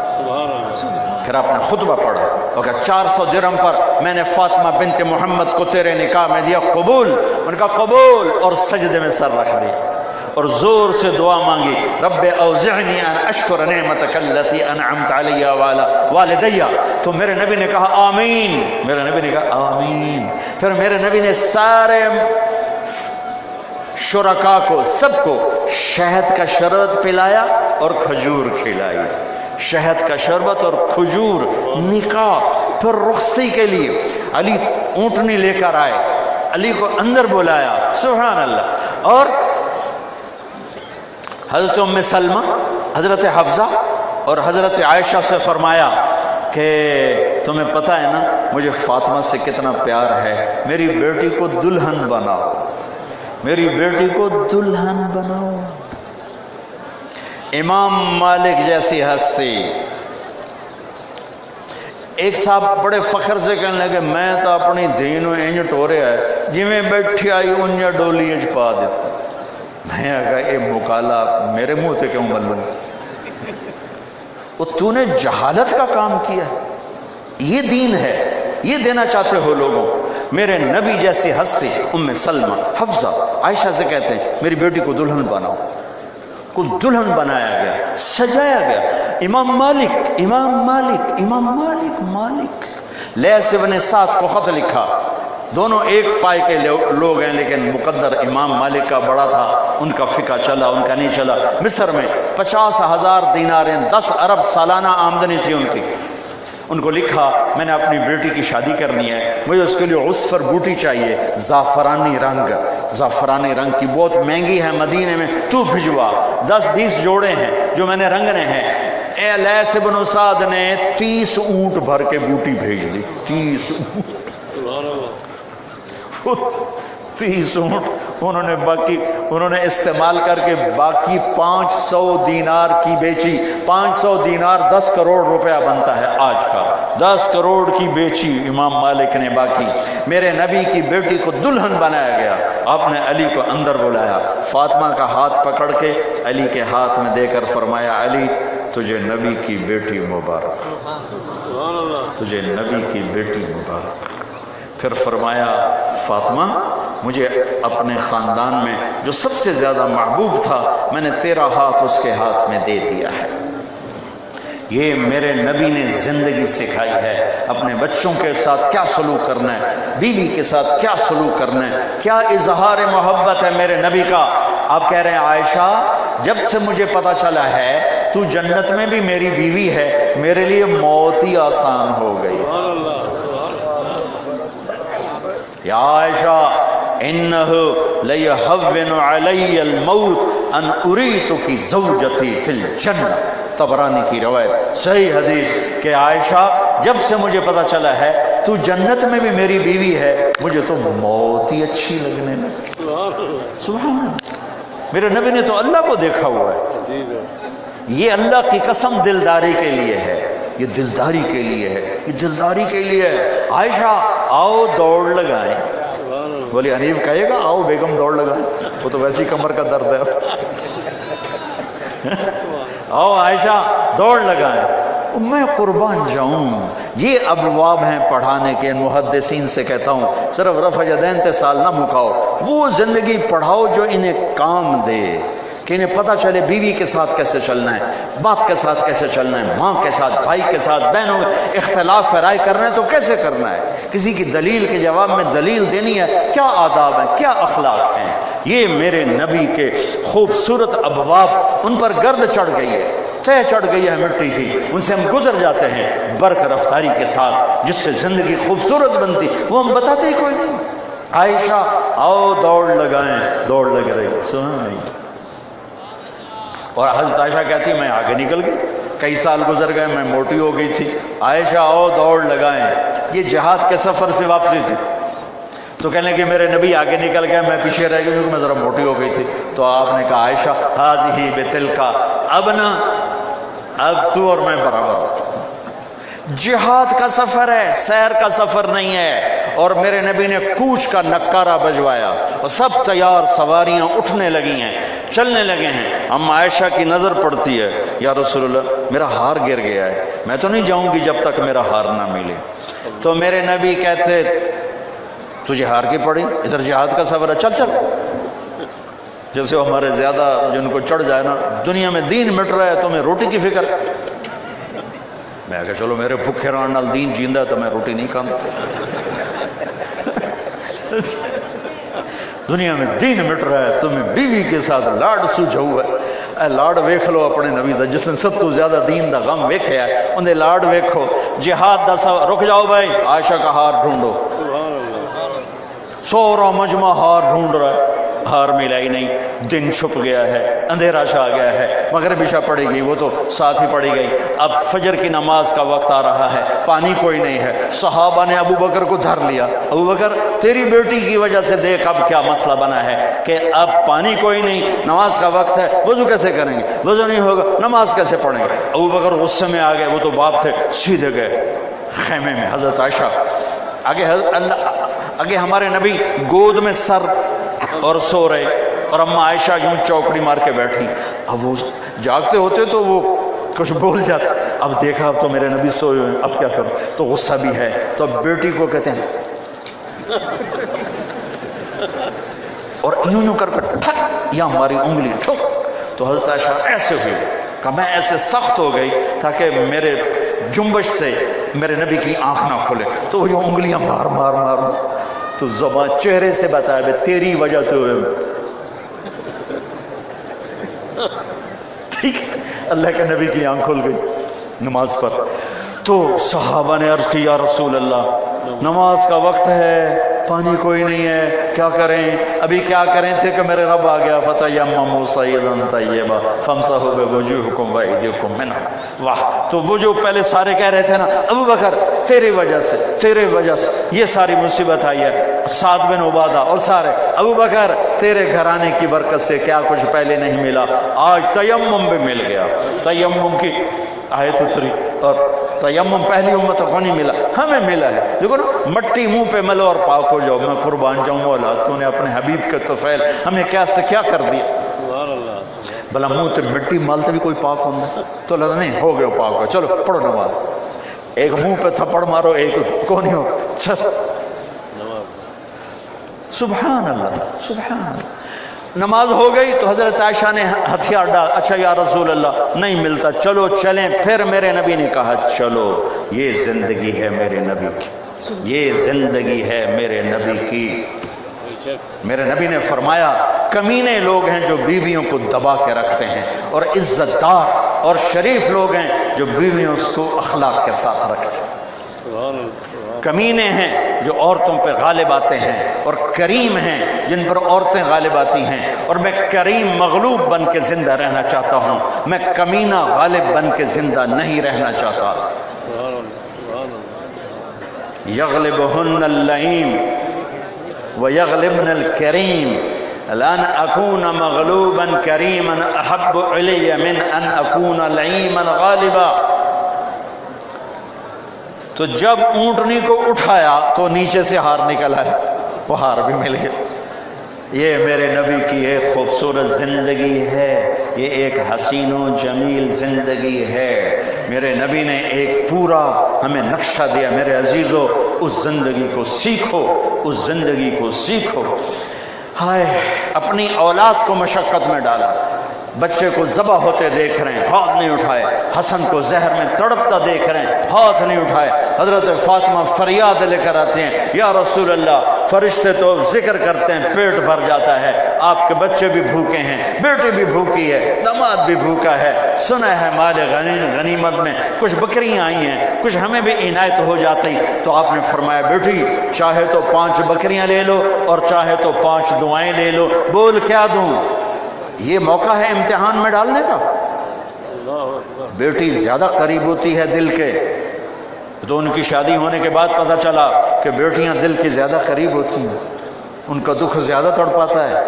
پھر آپ نے خطبہ پڑھا، وہ کہا 400 درہم پر میں نے فاطمہ بنت محمد کو تیرے نکاح میں دیا، قبول؟ ان کا قبول، اور سجدے میں سر رکھ دیا اور زور سے دعا مانگی، رب اوزعنی ان اشکر نعمتک التی انعمت علی وعلی والدی، تو میرے نبی نے کہا آمین، میرے نبی نے کہا آمین۔ پھر میرے نبی نے سارے شرکاء کو، سب کو شہد کا شربت پلایا اور کھجور کھلائی، شہد کا شربت اور کھجور، نکاح۔ پھر رخصتی کے لیے علی اونٹنی لے کر آئے، علی کو اندر بلایا، سبحان اللہ، اور حضرت ام سلمہ، حضرت حفصہ اور حضرت عائشہ سے فرمایا کہ تمہیں پتہ ہے نا مجھے فاطمہ سے کتنا پیار ہے، میری بیٹی کو دلہن بناؤ، میری بیٹی کو دلہن بناؤ۔ امام مالک جیسی ہستی، ایک صاحب بڑے فخر سے کہنے لگے میں تو اپنی دین انج ٹوریا ہے جی میں بیٹھی آئی انجا ڈولی اچ پا دیتا، میں کہا اے مکالا میرے منہ تے کیوں ملوں، وہ تو نے جہالت کا کام کیا، یہ دین ہے، یہ دینا چاہتے ہو لوگوں کو۔ میرے نبی جیسی ہستی ام سلمہ، حفصہ، عائشہ سے کہتے ہیں میری بیٹی کو دلہن بناؤ، کو دلہن بنایا گیا، سجایا گیا۔ امام مالک لیث بن سعد کو خط لکھا، دونوں ایک پائے کے لوگ ہیں لیکن مقدر امام مالک کا بڑا تھا، ان کا فقہ چلا ان کا نہیں چلا۔ مصر میں 50,000 دیناریں، 10 ارب سالانہ آمدنی تھی ان کی۔ ان کو لکھا میں نے اپنی بیٹی کی شادی کرنی ہے، مجھے اس کے لیے عصفر بوٹی چاہیے، زعفرانی رنگ کی، بہت مہنگی ہے مدینے میں، تو بھجوا، 10-20 جوڑے ہیں جو میں نے رنگنے ہیں۔ اے لیث بن سعد نے 30 اونٹ بھر کے بوٹی بھیج دی، 30 اونٹ انہوں نے استعمال کر کے باقی 500 دینار کی بیچی۔ 500 دینار 10 کروڑ روپیہ بنتا ہے آج کا، 10 کروڑ کی بیچی امام مالک نے باقی۔ میرے نبی کی بیٹی کو دلہن بنایا گیا، آپ نے علی کو اندر بلایا، فاطمہ کا ہاتھ پکڑ کے علی کے ہاتھ میں دے کر فرمایا علی تجھے نبی کی بیٹی مبارک، تجھے نبی کی بیٹی مبارک۔ پھر فرمایا فاطمہ مجھے اپنے خاندان میں جو سب سے زیادہ محبوب تھا میں نے تیرا ہاتھ اس کے ہاتھ میں دے دیا ہے۔ یہ میرے نبی نے زندگی سکھائی ہے، اپنے بچوں کے ساتھ کیا سلوک کرنا ہے، بیوی کے ساتھ کیا سلوک کرنا ہے، کیا اظہار محبت ہے میرے نبی کا۔ آپ کہہ رہے ہیں عائشہ جب سے مجھے پتا چلا ہے تو جنت میں بھی میری بیوی ہے، میرے لیے موت ہی آسان ہو گئی۔ یا عائشہ انہ لیہون علی الموت ان اریتک زوجتی فی الجنہ، طبرانی کی روایت، صحیح حدیث کہ عائشہ جب سے مجھے پتا چلا ہے تو جنت میں بھی میری بیوی ہے، مجھے تو موت ہی اچھی لگنے لگی۔ سبحان اللہ، میرے نبی نے تو اللہ کو دیکھا ہوا ہے، یہ اللہ کی قسم دلداری کے لیے ہے، یہ دلداری کے لیے ہے، یہ دلداری کے لیے ہے۔ عائشہ آؤ دوڑ لگائیں، بولی حنیف کہے گا آؤ بیگم دوڑ لگائیں، وہ تو ویسی کمر کا درد ہے۔ آؤ عائشہ دوڑ لگائیں، میں قربان جاؤں۔ یہ ابواب ہیں پڑھانے کے، محدثین سے کہتا ہوں صرف رفع یدین تے سال نہ مکاؤ، وہ زندگی پڑھاؤ جو انہیں کام دے، کہ انہیں پتہ چلے بیوی کے ساتھ کیسے چلنا ہے، باپ کے ساتھ کیسے چلنا ہے، ماں کے ساتھ، بھائی کے ساتھ، بہنوں اختلاف رائے کرنا ہے تو کیسے کرنا ہے، کسی کی دلیل کے جواب میں دلیل دینی ہے، کیا آداب ہیں، کیا اخلاق ہیں۔ یہ میرے نبی کے خوبصورت ابواب، ان پر گرد چڑھ گئی ہے، تہ چڑھ گئی ہے مٹی کی، ان سے ہم گزر جاتے ہیں برق رفتاری کے ساتھ، جس سے زندگی خوبصورت بنتی، وہ ہم بتاتے ہی کوئی نہیں۔ عائشہ آؤ دوڑ لگائیں، دوڑ لگ رہی، سنا نہیں۔ اور حضرت عائشہ کہتی میں آگے نکل گئی، کئی سال گزر گئے، میں موٹی ہو گئی تھی، عائشہ آؤ دوڑ لگائیں۔ یہ جہاد کے سفر سے واپسی تھی، تو کہنے کہ میرے نبی آگے نکل گئے، میں پیچھے رہ گئی کیونکہ میں ذرا موٹی ہو گئی تھی۔ تو آپ نے کہا عائشہ ہاذہ بتلکا، اب نا اب تو اور میں برابر ہو گئے۔ جہاد کا سفر ہے، سیر کا سفر نہیں ہے۔ اور میرے نبی نے کوچ کا نکارہ بجوایا اور سب تیار، سواریاں اٹھنے لگی ہیں، چلنے لگے ہیں۔ ام عائشہ کی نظر پڑتی ہے، یا رسول اللہ میرا ہار گر گیا ہے، میں تو نہیں جاؤں گی جب تک میرا ہار نہ ملے۔ تو میرے نبی کہتے تجھے ہار کی پڑی، ادھر جہاد کا سفر ہے، چل چل۔ جیسے وہ ہمارے زیادہ جن کو چڑھ جائے نا، دنیا میں دین مٹ رہا ہے تمہیں روٹی کی فکر، میں کہا چلو میرے بھوکے رہن نال دین جیندا ہے تو میں روٹی نہیں کھانا۔ دنیا میں دین مٹ رہا ہے، تمہیں بیوی کے ساتھ لاڈ سوجھو ہے، اے لاڈ ویکھ لو اپنے نبی دا، جس نے سب تو زیادہ دین دا غم ویکھیا ہے، انہیں لاڈ ویکھو۔ جہاد دا سفر، رک جاؤ بھائی، عائشہ کا ہار ڈھونڈو۔ سورا مجمع ہار ڈھونڈ رہا ہے، ہار ملا ہی نہیں، دن چھپ گیا ہے، اندھیرا چھا گیا ہے، مغرب عشاء پڑی گئی، وہ تو ساتھ ہی پڑی گئی۔ اب فجر کی نماز کا وقت آ رہا ہے، پانی کوئی نہیں ہے۔ صحابہ نے ابو بکر کو دھر لیا، ابو بکر تیری بیٹی کی وجہ سے دیکھ اب کیا مسئلہ بنا ہے کہ اب پانی کوئی نہیں، نماز کا وقت ہے، وضو کیسے کریں گے، وضو نہیں ہوگا نماز کیسے پڑھیں گے۔ ابو بکر غصے میں آ گئے، وہ تو باپ تھے، سیدھے گئے خیمے میں۔ حضرت عائشہ آگے ہمارے نبی گود میں سر اور سو رہے، اور اماں عائشہ یوں چوکڑی مار کے بیٹھی۔ اب وہ جاگتے ہوتے تو وہ کچھ بول جاتا، اب دیکھا اب تو میرے نبی سوئے ہوئے، اب کیا کروں، تو غصہ بھی ہے، تو اب بیٹی کو کہتے ہیں اور یوں کر کے ٹھک، یا ہماری انگلی ٹھک، تو حضرت عائشہ ایسے ہوئی کہ میں ایسے سخت ہو گئی تاکہ میرے جنبش سے میرے نبی کی آنکھ نہ کھلے، تو وہ جو انگلیاں مار مار مار، تو زبان چہرے سے بتایا بے تیری وجہ تو ٹھیک ہے، اللہ کے نبی کی آنکھ کھل گئی نماز پر۔ تو صحابہ نے عرض کی یا رسول اللہ نماز کا وقت ہے، پانی کوئی نہیں ہے، کیا کریں؟ ابھی کیا کریں تھے کہ میرے رب آ گیا، فتیمموا صعیدا طیبا فامسحوا بوجوہکم وایدیکم منہ۔ واہ، تو وہ جو پہلے سارے کہہ رہے تھے نا ابو بکر تیری وجہ سے یہ ساری مصیبت آئی ہے، سعد بن عبادہ اور سارے، ابو بکر تیرے گھرانے کی برکت سے کیا کچھ پہلے نہیں ملا، آج تیمم بھی مل گیا۔ تیمم کی آیت اتری، اور تیمم پہلی امتوں کو نہیں ملا، ہمیں ملا ہے۔ دیکھو نا، مٹی منہ پہ ملو اور پاک ہو جاؤ۔ میں قربان جاؤں مولا، تو نے اپنے حبیب کے طفیل ہمیں کیا سے کیا کر دیا۔ بلا منہ تے مٹی مالتے بھی کوئی پاک ہونا تو لگا نہیں ہو گیا پاک ہو، چلو پڑھو نماز۔ ایک منہ پہ تھپڑ مارو، ایک کو نہیں ہو، چل سبحان اللہ سبحان اللہ۔ نماز ہو گئی تو حضرت عائشہ نے ہتھیار ڈال، اچھا یا رسول اللہ نہیں ملتا، چلو چلیں۔ پھر میرے نبی نے کہا چلو، یہ زندگی ہے میرے نبی کی، یہ زندگی ہے میرے نبی کی۔ میرے نبی نے فرمایا کمینے لوگ ہیں جو بیویوں کو دبا کے رکھتے ہیں، اور عزت دار اور شریف لوگ ہیں جو بیویوں کو اخلاق کے ساتھ رکھتے ہیں۔ کمینے ہیں جو عورتوں پہ غالب آتے ہیں، اور کریم ہیں جن پر عورتیں غالب آتی ہیں، اور میں کریم مغلوب بن کے زندہ رہنا چاہتا ہوں، میں کمینہ غالب بن کے زندہ نہیں رہنا چاہتا۔ یغلبہن اللئیم ویغلبن الکریم لان اکون مغلوبا کریما احب علی من ان اکون لعیما غالبا۔ تو جب اونٹنی کو اٹھایا تو نیچے سے ہار نکل آیا، وہ ہار بھی مل گیا۔ یہ میرے نبی کی ایک خوبصورت زندگی ہے۔ یہ ایک حسین و جمیل زندگی ہے۔ میرے نبی نے ایک پورا ہمیں نقشہ دیا۔ میرے عزیزو، اس زندگی کو سیکھو، اس زندگی کو سیکھو۔ ہائے، اپنی اولاد کو مشقت میں ڈالا، بچے کو ذبح ہوتے دیکھ رہے ہیں، ہاتھ نہیں اٹھائے، حسن کو زہر میں تڑپتا دیکھ رہے ہیں، ہاتھ نہیں اٹھائے۔ حضرت فاطمہ فریاد لے کر آتے ہیں، یا رسول اللہ، فرشتے تو ذکر کرتے ہیں پیٹ بھر جاتا ہے، آپ کے بچے بھی بھوکے ہیں، بیٹی بھی بھوکی ہے، داماد بھی بھوکا ہے، سنا ہے مال غنیمت میں کچھ بکریاں آئی ہیں، کچھ ہمیں بھی عنایت ہو جاتی۔ تو آپ نے فرمایا، بیٹی چاہے تو 5 بکریاں لے لو اور چاہے تو 5 دعائیں لے لو، بول کیا دوں؟ یہ موقع ہے امتحان میں ڈالنے کا۔ بیٹی زیادہ قریب ہوتی ہے دل کے، تو ان کی شادی ہونے کے بعد پتہ چلا کہ بیٹیاں دل کی زیادہ قریب ہوتی ہیں، ان کا دکھ زیادہ تڑ پاتا ہے،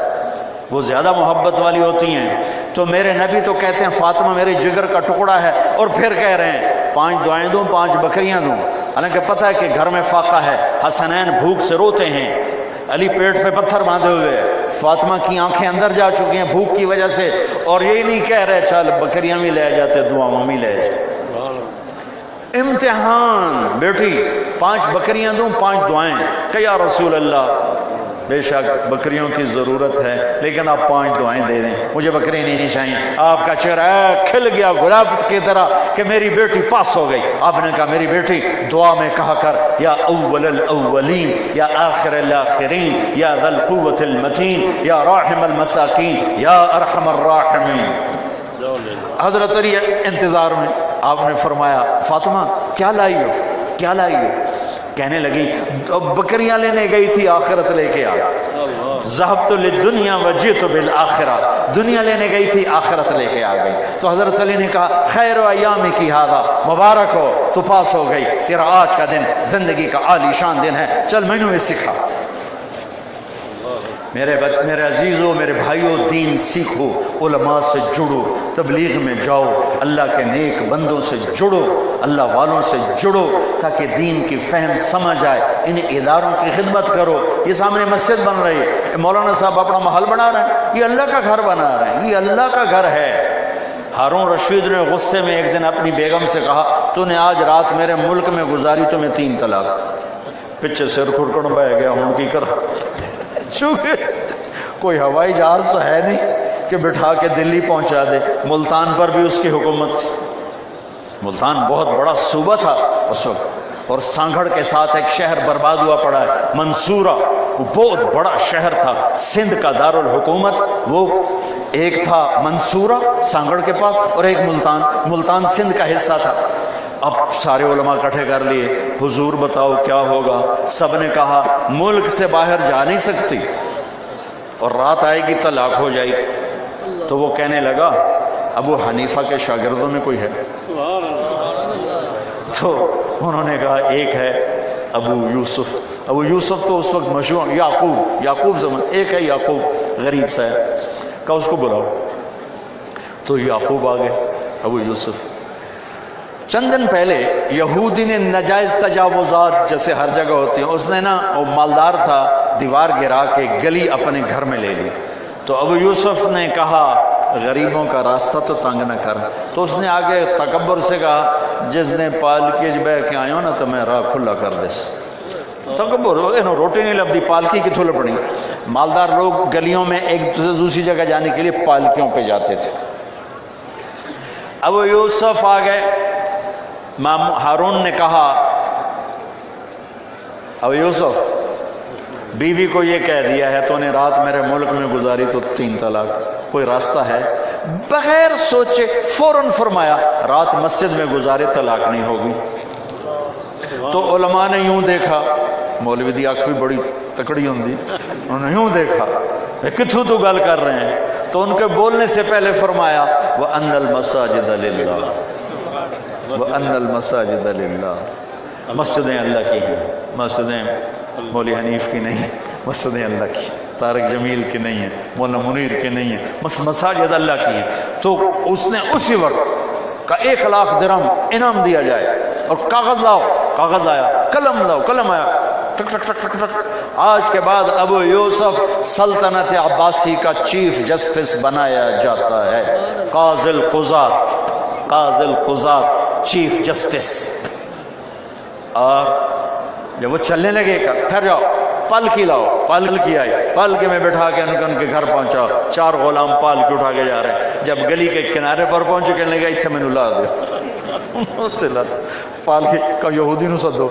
وہ زیادہ محبت والی ہوتی ہیں۔ تو میرے نبی تو کہتے ہیں فاطمہ میرے جگر کا ٹکڑا ہے، اور پھر کہہ رہے ہیں 5 دعائیں دوں، 5 بکریاں دوں، حالانکہ پتہ ہے کہ گھر میں فاقہ ہے، حسنین بھوک سے روتے ہیں، علی پیٹ پہ پتھر باندھے ہوئے، فاطمہ کی آنکھیں اندر جا چکی ہیں بھوک کی وجہ سے، اور یہی نہیں کہہ رہے چل بکریاں بھی لے جاتے، دعاؤں بھی لے جاتے۔ امتحان، بیٹی 5 بکریاں دوں، 5 دعائیں، کہ یا رسول اللہ بے شک بکریوں کی ضرورت ہے، لیکن آپ 5 دعائیں دے دیں، مجھے بکری نہیں چاہیے۔ آپ کا چہرہ کھل گیا گلاب کی طرح کہ میری بیٹی پاس ہو گئی۔ آپ نے کہا میری بیٹی دعا میں کہا کر، یا اول الاولین، یا آخر الاخرین، یا ذی القوۃ المتین، یا راحم المساکین، یا ارحم الراحمین۔ حضرت علی انتظار میں، آپ نے فرمایا فاطمہ کیا لائی ہو، کیا لائی ہو؟ کہنے لگی بکریاں لینے گئی تھی، آخرت لے کے آ گئی۔ ذہبت للدنیا وجئت بالآخرہ، دنیا لینے گئی تھی، آخرت لے کے آ گئی۔ تو حضرت علی نے کہا خیر و ایامی کی ہذا، مبارک ہو تو پاس ہو گئی، تیرا آج کا دن زندگی کا عالی شان دن ہے، چل میں نے سکھا۔ میرے عزیزوں، میرے بھائیوں، دین سیکھو، علماء سے جڑو، تبلیغ میں جاؤ، اللہ کے نیک بندوں سے جڑو، اللہ والوں سے جڑو، تاکہ دین کی فہم سمجھ آئے۔ ان اداروں کی خدمت کرو۔ یہ سامنے مسجد بن رہی ہے، مولانا صاحب اپنا محل بنا رہے ہیں، یہ اللہ کا گھر بنا رہے ہیں، یہ اللہ کا گھر ہے۔ ہارون رشید نے غصے میں ایک دن اپنی بیگم سے کہا تو نے آج رات میرے ملک میں گزاری تو میں 3 طلاق۔ پیچھے سر کھرکڑ بہ گیا ہوں کی کر، چونکہ کوئی ہوائی جہاز تو ہے نہیں کہ بٹھا کے دلی پہنچا دے۔ ملتان پر بھی اس کی حکومت تھی، ملتان بہت بڑا صوبہ تھا اس وقت، اور سانگھڑ کے ساتھ ایک شہر برباد ہوا پڑا ہے منصورہ، وہ بہت بڑا شہر تھا، سندھ کا دارالحکومت وہ ایک تھا منصورہ سانگھڑ کے پاس، اور ایک ملتان سندھ کا حصہ تھا۔ اب سارے علماء اکٹھے کر لیے، حضور بتاؤ کیا ہوگا؟ سب نے کہا ملک سے باہر جا نہیں سکتی، اور رات آئے گی طلاق ہو جائے گی۔ تو وہ کہنے لگا ابو حنیفہ کے شاگردوں میں کوئی ہے؟ تو انہوں نے کہا ایک ہے ابو یوسف۔ ابو یوسف تو اس وقت مشہور، یعقوب زمان، ایک ہے یعقوب غریب سا ہے، کہا اس کو بلاؤ۔ تو یعقوب آ گئے، ابو یوسف۔ چند دن پہلے یہودی نے ناجائز تجاوزات جیسے ہر جگہ ہوتی ہیں، اس نے نا، وہ مالدار تھا، دیوار گرا کے گلی اپنے گھر میں لے لی۔ تو ابو یوسف نے کہا غریبوں کا راستہ تو تنگ نہ کر۔ تو اس نے آگے تکبر سے کہا جس نے پالکی بہ کے آئے ہو نا تو میں راہ کھلا کر دے۔ تکبر، روٹی نہیں لبدی، پالکی کتوں لپنی؟ مالدار لوگ گلیوں میں ایک دوسری جگہ جانے کے لیے پالکیوں پہ جاتے تھے۔ ابو یوسف آ گئے، ہارون نے کہا ابو یوسف بیوی کو یہ کہہ دیا ہے تو نے رات میرے ملک میں گزاری تو 3 طلاق، کوئی راستہ ہے؟ بغیر سوچے فوراً فرمایا رات مسجد میں گزارے طلاق نہیں ہوگی۔ تو علماء نے یوں دیکھا، مولوی دی آنکھ بھی بڑی تکڑی ہوندی، انہوں نے یوں دیکھا کتھوں تو گل کر رہے ہیں۔ تو ان کے بولنے سے پہلے فرمایا وَأَنَّ الْمَسَاجِدَ لِلَّهِ، وَأَنَّ الْمَسَاجِدَ لِلَّهِ، مسجدیں اللہ کی ہیں، مسجدیں مولی حنیف کی نہیں، مسجدیں اللہ کی، طارق جمیل کی نہیں ہیں، مولانا منیر کی نہیں ہیں، مساجد اللہ کی ہیں۔ تو اس نے اسی وقت کا 1 لاکھ درہم انعام دیا جائے، اور کاغذ لاؤ، کاغذ آیا، قلم لاؤ، قلم آیا، ٹک ٹک ٹک ٹک ٹک۔ آج کے بعد ابو یوسف سلطنت عباسی کا چیف جسٹس بنایا جاتا ہے، قاضی القضات، قاضی القضات چیف جسٹس۔ اور جب وہ چلنے لگے ٹھہر جاؤ، پالکی لاؤ، پالکی آئی، پالکی میں بٹھا کے ان کے گھر پہنچاؤ، 4 غلام پالکی اٹھا کے جا رہے ہیں۔ جب گلی کے کنارے پر پہنچے کہنے لگا اتنے میں لا دیا پالکی کا، یہودی نو سدو۔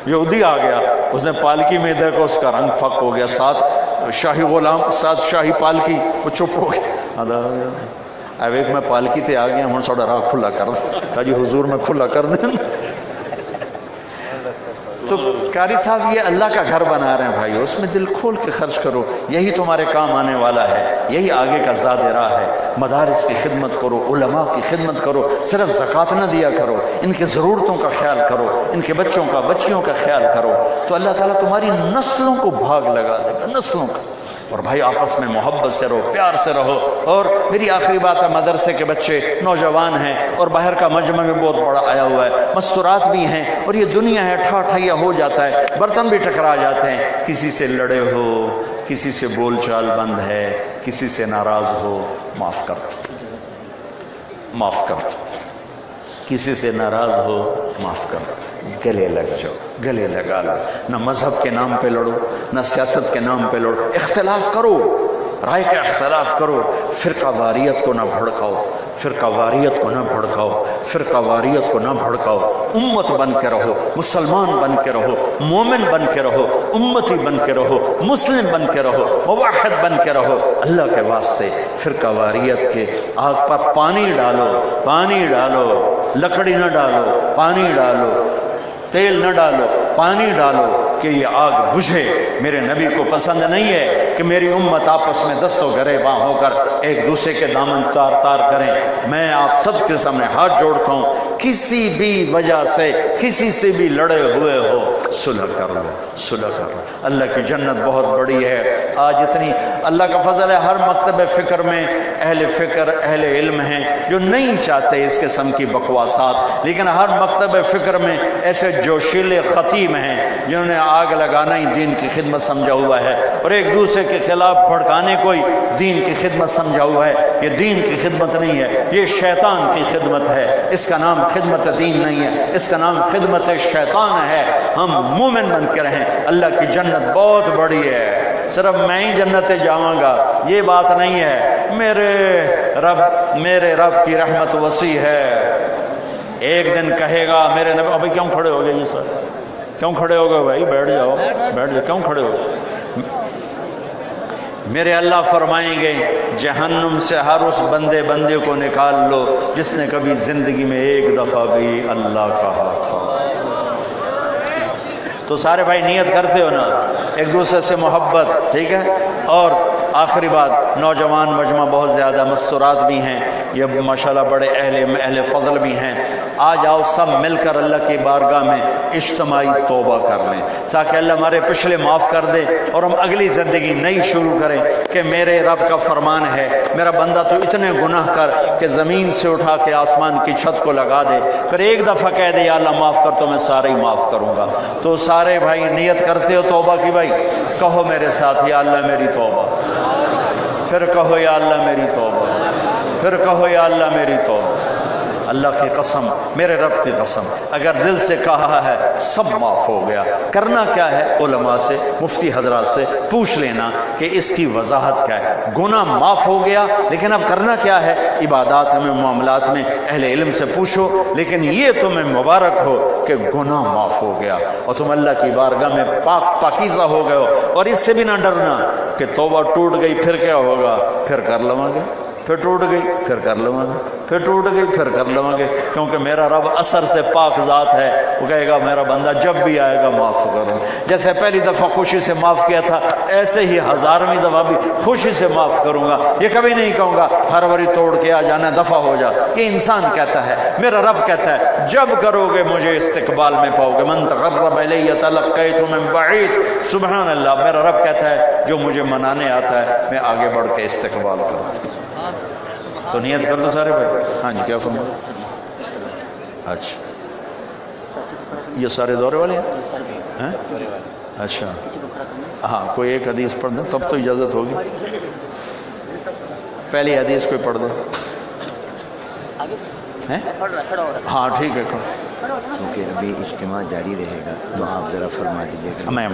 یہودی آ گیا، اس نے پالکی میں دیکھا، اس کا رنگ فک ہو گیا، 7 شاہی غلام، 7 شاہی پالکی، وہ چپ ہو گیا۔ اب ایک میں پالکی تے آ گیا ہوں، سوڑا راہ کھلا کر دیں، کہا جی حضور میں کھلا کر دیں۔ تو قاری صاحب یہ اللہ کا گھر بنا رہے ہیں بھائی، اس میں دل کھول کے خرچ کرو، یہی تمہارے کام آنے والا ہے، یہی آگے کا زاد راہ ہے۔ مدارس کی خدمت کرو، علماء کی خدمت کرو، صرف زکوٰۃ نہ دیا کرو، ان کے ضرورتوں کا خیال کرو، ان کے بچوں کا، بچیوں کا خیال کرو، تو اللہ تعالیٰ تمہاری نسلوں کو بھاگ لگا دے گا، نسلوں کا۔ اور بھائی آپس میں محبت سے رہو، پیار سے رہو۔ اور میری آخری بات ہے، مدرسے کے بچے نوجوان ہیں اور باہر کا مجمع میں بہت بڑا آیا ہوا ہے، مستورات بھی ہیں، اور یہ دنیا ہے، ٹھا ٹھیا ہو جاتا ہے، برتن بھی ٹکرا جاتے ہیں، کسی سے لڑے ہو، کسی سے بول چال بند ہے، کسی سے ناراض ہو، معاف کر دو، معاف کر دو، کسی سے ناراض ہو معاف کر دو، گلے لگ جاؤ، گلے لگا لو، نہ مذہب کے نام پہ لڑو، نہ سیاست کے نام پہ لڑو، اختلاف کرو، رائے کا اختلاف کرو، فرقہ واریت کو نہ بھڑکاؤ، فرقہ واریت کو نہ بھڑکاؤ، فرقہ واریت کو نہ بھڑکاؤ، امت بن کے رہو، مسلمان بن کے رہو، مومن بن کے رہو، امتی بن کے رہو، مسلم بن کے رہو، موحد بن کے رہو۔ اللہ کے واسطے فرقہ واریت کے آگ پر پانی ڈالو، پانی ڈالو، لکڑی نہ ڈالو، پانی ڈالو، تیل نہ ڈالو، پانی ڈالو کہ یہ آگ بجھے۔ میرے نبی کو پسند نہیں ہے کہ میری امت آپس میں دست و گریباں ہو کر ایک دوسرے کے دامن تار تار کریں۔ میں آپ سب کے سامنے ہاتھ جوڑتا ہوں، کسی بھی وجہ سے کسی سے بھی لڑے ہوئے ہو، صلح کر لو، صلح کر لو۔ اللہ کی جنت بہت بڑی ہے۔ آج اتنی اللہ کا فضل ہے، ہر مکتب فکر میں اہل فکر، اہل علم ہیں جو نہیں چاہتے اس قسم کی بکواسات، لیکن ہر مکتب فکر میں ایسے جوشیلے خطیب ہیں جنہوں نے آگ لگانا ہی دین کی خدمت سمجھا ہوا ہے، اور ایک دوسرے کے خلاف بھڑکانے کو ہی دین کی خدمت سمجھا ہوا ہے۔ یہ دین کی خدمت نہیں ہے، یہ شیطان کی خدمت ہے۔ اس کا نام خدمت دین نہیں ہے، اس کا نام خدمت شیطان ہے۔ ہم مومن بن کے رہیں، اللہ کی جنت بہت بڑی ہے، صرف میں ہی جنت جاواں گا یہ بات نہیں ہے، میرے رب کی رحمت وسیع ہے۔ ایک دن کہے گا میرے نبی، ابھی کیوں کھڑے ہو گئے یہ سر، کیوں کھڑے ہو گئے بھائی، بیٹھ جاؤ، بیٹھ جاؤ، کیوں کھڑے ہو گئے؟ میرے اللہ فرمائیں گے جہنم سے ہر اس بندے کو نکال لو جس نے کبھی زندگی میں ایک دفعہ بھی اللہ کہا تھا۔ تو سارے بھائی نیت کرتے ہو نا، ایک دوسرے سے محبت، ٹھیک ہے؟ اور آخری بات، نوجوان مجمع بہت زیادہ، مستورات بھی ہیں، یہ ماشاءاللہ بڑے اہل فضل بھی ہیں۔ آج آؤ سب مل کر اللہ کی بارگاہ میں اجتماعی توبہ کر لیں تاکہ اللہ ہمارے پچھلے معاف کر دے اور ہم اگلی زندگی نئی شروع کریں کہ میرے رب کا فرمان ہے، میرا بندہ تو اتنے گناہ کر کہ زمین سے اٹھا کے آسمان کی چھت کو لگا دے، پھر ایک دفعہ کہہ دے یا اللہ معاف کر تو میں سارے ہی معاف کروں گا۔ تو سارے بھائی نیت کرتے ہو توبہ کی؟ بھائی کہو میرے ساتھ، یا اللہ میری توبہ، پھر کہو یا اللہ میری توبہ، پھر کہو یا اللہ میری توبہ۔ اللہ کی قسم، میرے رب کی قسم، اگر دل سے کہا ہے سب معاف ہو گیا۔ کرنا کیا ہے؟ علماء سے، مفتی حضرات سے پوچھ لینا کہ اس کی وضاحت کیا ہے۔ گناہ معاف ہو گیا، لیکن اب کرنا کیا ہے؟ عبادات میں، معاملات میں اہل علم سے پوچھو، لیکن یہ تمہیں مبارک ہو کہ گناہ معاف ہو گیا اور تم اللہ کی بارگاہ میں پاکیزہ ہو گئے ہو۔ اور اس سے بھی نہ ڈرنا کہ توبہ ٹوٹ گئی پھر کیا ہوگا، پھر کر لوں گے، پھر ٹوٹ گئی پھر کر لوں گے، پھر ٹوٹ گئی پھر کر لوں گے، کیونکہ میرا رب اثر سے پاک ذات ہے۔ وہ کہے گا میرا بندہ جب بھی آئے گا معاف کروں، جیسے پہلی دفعہ خوشی سے معاف کیا تھا ایسے ہی 1000ویں دفعہ بھی خوشی سے معاف کروں گا۔ یہ کبھی نہیں کہوں گا ہر باری توڑ کے آ جانا، دفعہ ہو جا۔ یہ انسان کہتا ہے، میرا رب کہتا ہے جب کرو گے مجھے استقبال میں پاؤ گے۔ من تقرب الی تلقیت من بعید، سبحان اللہ، میرا رب کہتا ہے جو مجھے منانے آتا ہے میں آگے بڑھ کے استقبال کرتا ہوں۔ تو نیت کر دو سارے بھائی۔ ہاں جی، کیا فرمایا؟ اچھا یہ سارے دورے والے ہیں؟ اچھا ہاں، کوئی ایک حدیث پڑھ دیں تب تو اجازت ہوگی. پہلی حدیث کوئی پڑھ دیں. ہاں ٹھیک ہے. کیونکہ ابھی اجتماع جاری رہے گا تو آپ ذرا فرما دیجیے گا. میں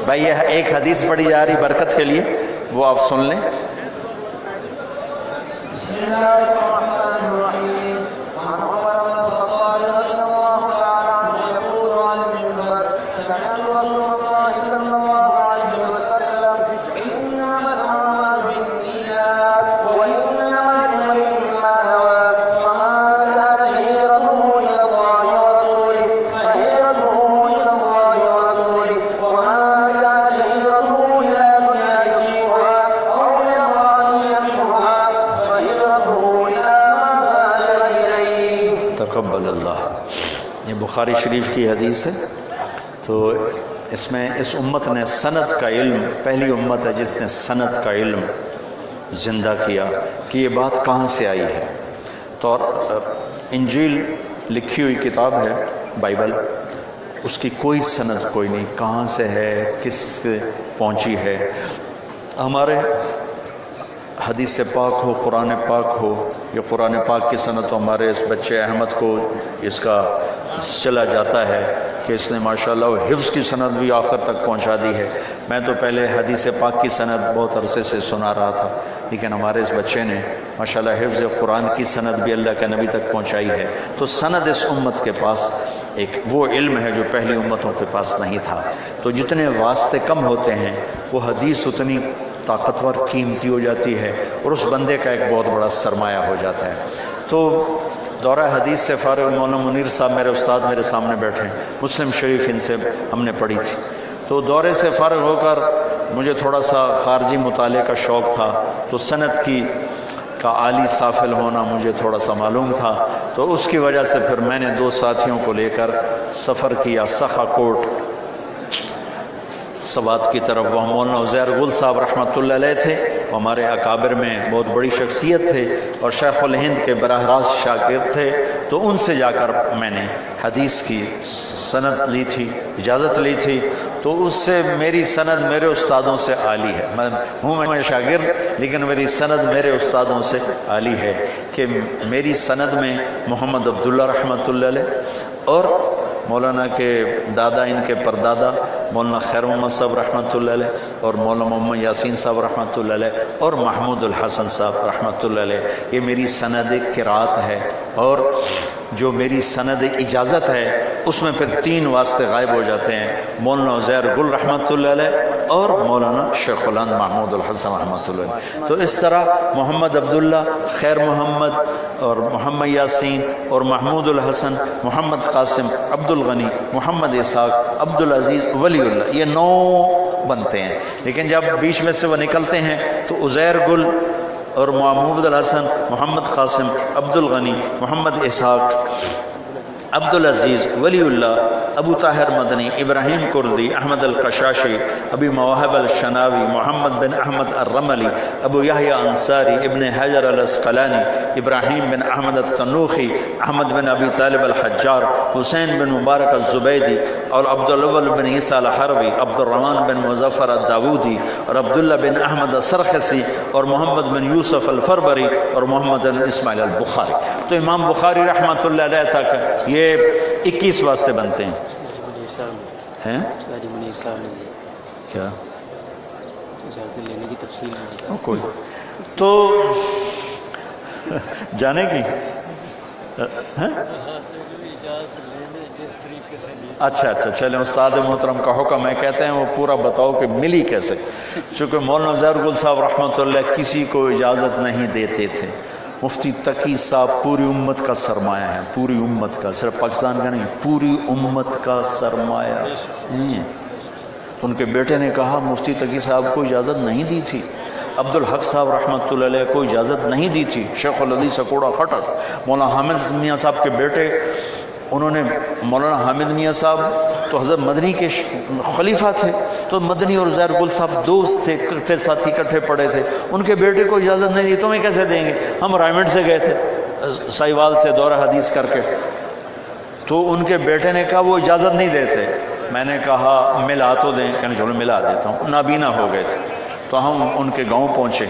بھائی یہ ایک حدیث پڑھی جا رہی برکت کے لیے، وہ آپ سن لیں. تقبل اللہ. یہ بخاری شریف کی حدیث ہے. تو اس میں اس امت نے سند کا علم، پہلی امت ہے جس نے سند کا علم زندہ کیا کہ یہ بات کہاں سے آئی ہے. تو انجیل لکھی ہوئی کتاب ہے بائبل، اس کی کوئی سند کوئی نہیں، کہاں سے ہے، کس سے پہنچی ہے. ہمارے حدیث پاک ہو، قرآن پاک ہو، یہ قرآن پاک کی سند تو ہمارے اس بچے احمد کو اس کا چلا جاتا ہے کہ اس نے ماشاءاللہ حفظ کی سند بھی آخر تک پہنچا دی ہے. میں تو پہلے حدیث پاک کی سند بہت عرصے سے سنا رہا تھا، لیکن ہمارے اس بچے نے ماشاءاللہ حفظ قرآن کی سند بھی اللہ کے نبی تک پہنچائی ہے. تو سند اس امت کے پاس ایک وہ علم ہے جو پہلی امتوں کے پاس نہیں تھا. تو جتنے واسطے کم ہوتے ہیں وہ حدیث اتنی طاقتور قیمتی ہو جاتی ہے اور اس بندے کا ایک بہت بڑا سرمایہ ہو جاتا ہے. تو دورہ حدیث سے فارغ مولانا منیر صاحب میرے استاد میرے سامنے بیٹھے ہیں، مسلم شریف ان سے ہم نے پڑھی تھی. تو دورے سے فارغ ہو کر مجھے تھوڑا سا خارجی مطالعے کا شوق تھا، تو سند کا عالی سافل ہونا مجھے تھوڑا سا معلوم تھا. تو اس کی وجہ سے پھر میں نے 2 ساتھیوں کو لے کر سفر کیا سخا کوٹ سوات کی طرف. وہ مولانا عزیر گل صاحب رحمۃ اللہ علیہ تھے، وہ ہمارے اکابر میں بہت بڑی شخصیت تھے اور شیخ الہند کے براہ راست شاگرد تھے. تو ان سے جا کر میں نے حدیث کی سند لی تھی، اجازت لی تھی. تو اس سے میری سند میرے استادوں سے عالی ہے. میں شاگرد، لیکن میری سند میرے استادوں سے عالی ہے کہ میری سند میں محمد عبداللہ رحمۃ اللہ علیہ اور مولانا کے دادا ان کے پردادا مولانا خیر محمد صاحب رحمۃ اللہ علیہ اور مولانا محمد یاسین صاحب رحمۃ اللہ علیہ اور محمود الحسن صاحب رحمۃ اللہ علیہ، یہ میری سند قرات ہے. اور جو میری سند اجازت ہے اس میں پھر 3 واسطے غائب ہو جاتے ہیں، مولانا عزیر گل رحمۃ اللہ علیہ اور مولانا شیخ الہند محمود الحسن رحمۃ اللہ علیہ. تو اس طرح محمد عبداللہ، خیر محمد اور محمد یاسین اور محمود الحسن، محمد قاسم، عبد الغنی، محمد اسحاق، عبد العزیز، ولی اللہ، یہ 9 بنتے ہیں. لیکن جب بیچ میں سے وہ نکلتے ہیں تو عزیر گل اور محمود الحسن، محمد قاسم، عبد الغنی، محمد اسحاق، عبد العزیز، ولی اللہ، ابو طاہر مدنی، ابراہیم کردی، احمد القشاشی، ابی مواہب الشناوی، محمد بن احمد الرملی، ابو یحییٰ انصاری، ابن حجر الاسقلانی، ابراہیم بن احمد التنوخی، احمد بن ابی طالب الحجار، حسین بن مبارک الزبیدی اور عبدالاول بن عیسیٰ الحروی، عبد الرحمن بن مظفر الداودی اور عبداللہ بن احمد السرخسی اور محمد بن یوسف الفربری اور محمد بن اسماعیل البخاری. تو امام بخاری رحمۃ اللہ علیہ تک یہ 21 واسطے بنتے ہیں. کیا کوئی تو جانے کی اچھا چلیں، استاد محترم کا حکم ہے، کہتے ہیں وہ پورا بتاؤ کہ ملی کیسے. چونکہ مولانا عزیر گل صاحب رحمۃ اللہ کسی کو اجازت نہیں دیتے تھے. مفتی تقی صاحب پوری امت کا سرمایہ ہے، پوری امت کا، صرف پاکستان کا نہیں، پوری امت کا سرمایہ. ان کے بیٹے نے کہا مفتی تقی صاحب کو اجازت نہیں دی تھی، عبد الحق صاحب رحمۃ اللہ علیہ کو اجازت نہیں دی تھی، شیخ الحدیث کوڑا خٹک، مولانا حامد میاں صاحب کے بیٹے انہوں نے مولانا حامد میاں صاحب تو حضرت مدنی کے خلیفہ تھے، تو مدنی اور زہر گل صاحب دوست تھے، اکٹھے ساتھی اکٹھے پڑھے تھے، ان کے بیٹے کو اجازت نہیں دی، تمہیں کیسے دیں گے؟ ہم رائمنڈ سے گئے تھے سائیوال سے دورہ حدیث کر کے، تو ان کے بیٹے نے کہا وہ اجازت نہیں دیتے۔ میں نے کہا ملا تو دیں، کہنے چلو ملا دیتا ہوں، نابینا ہو گئے تھے، تو ہم ان کے گاؤں پہنچے۔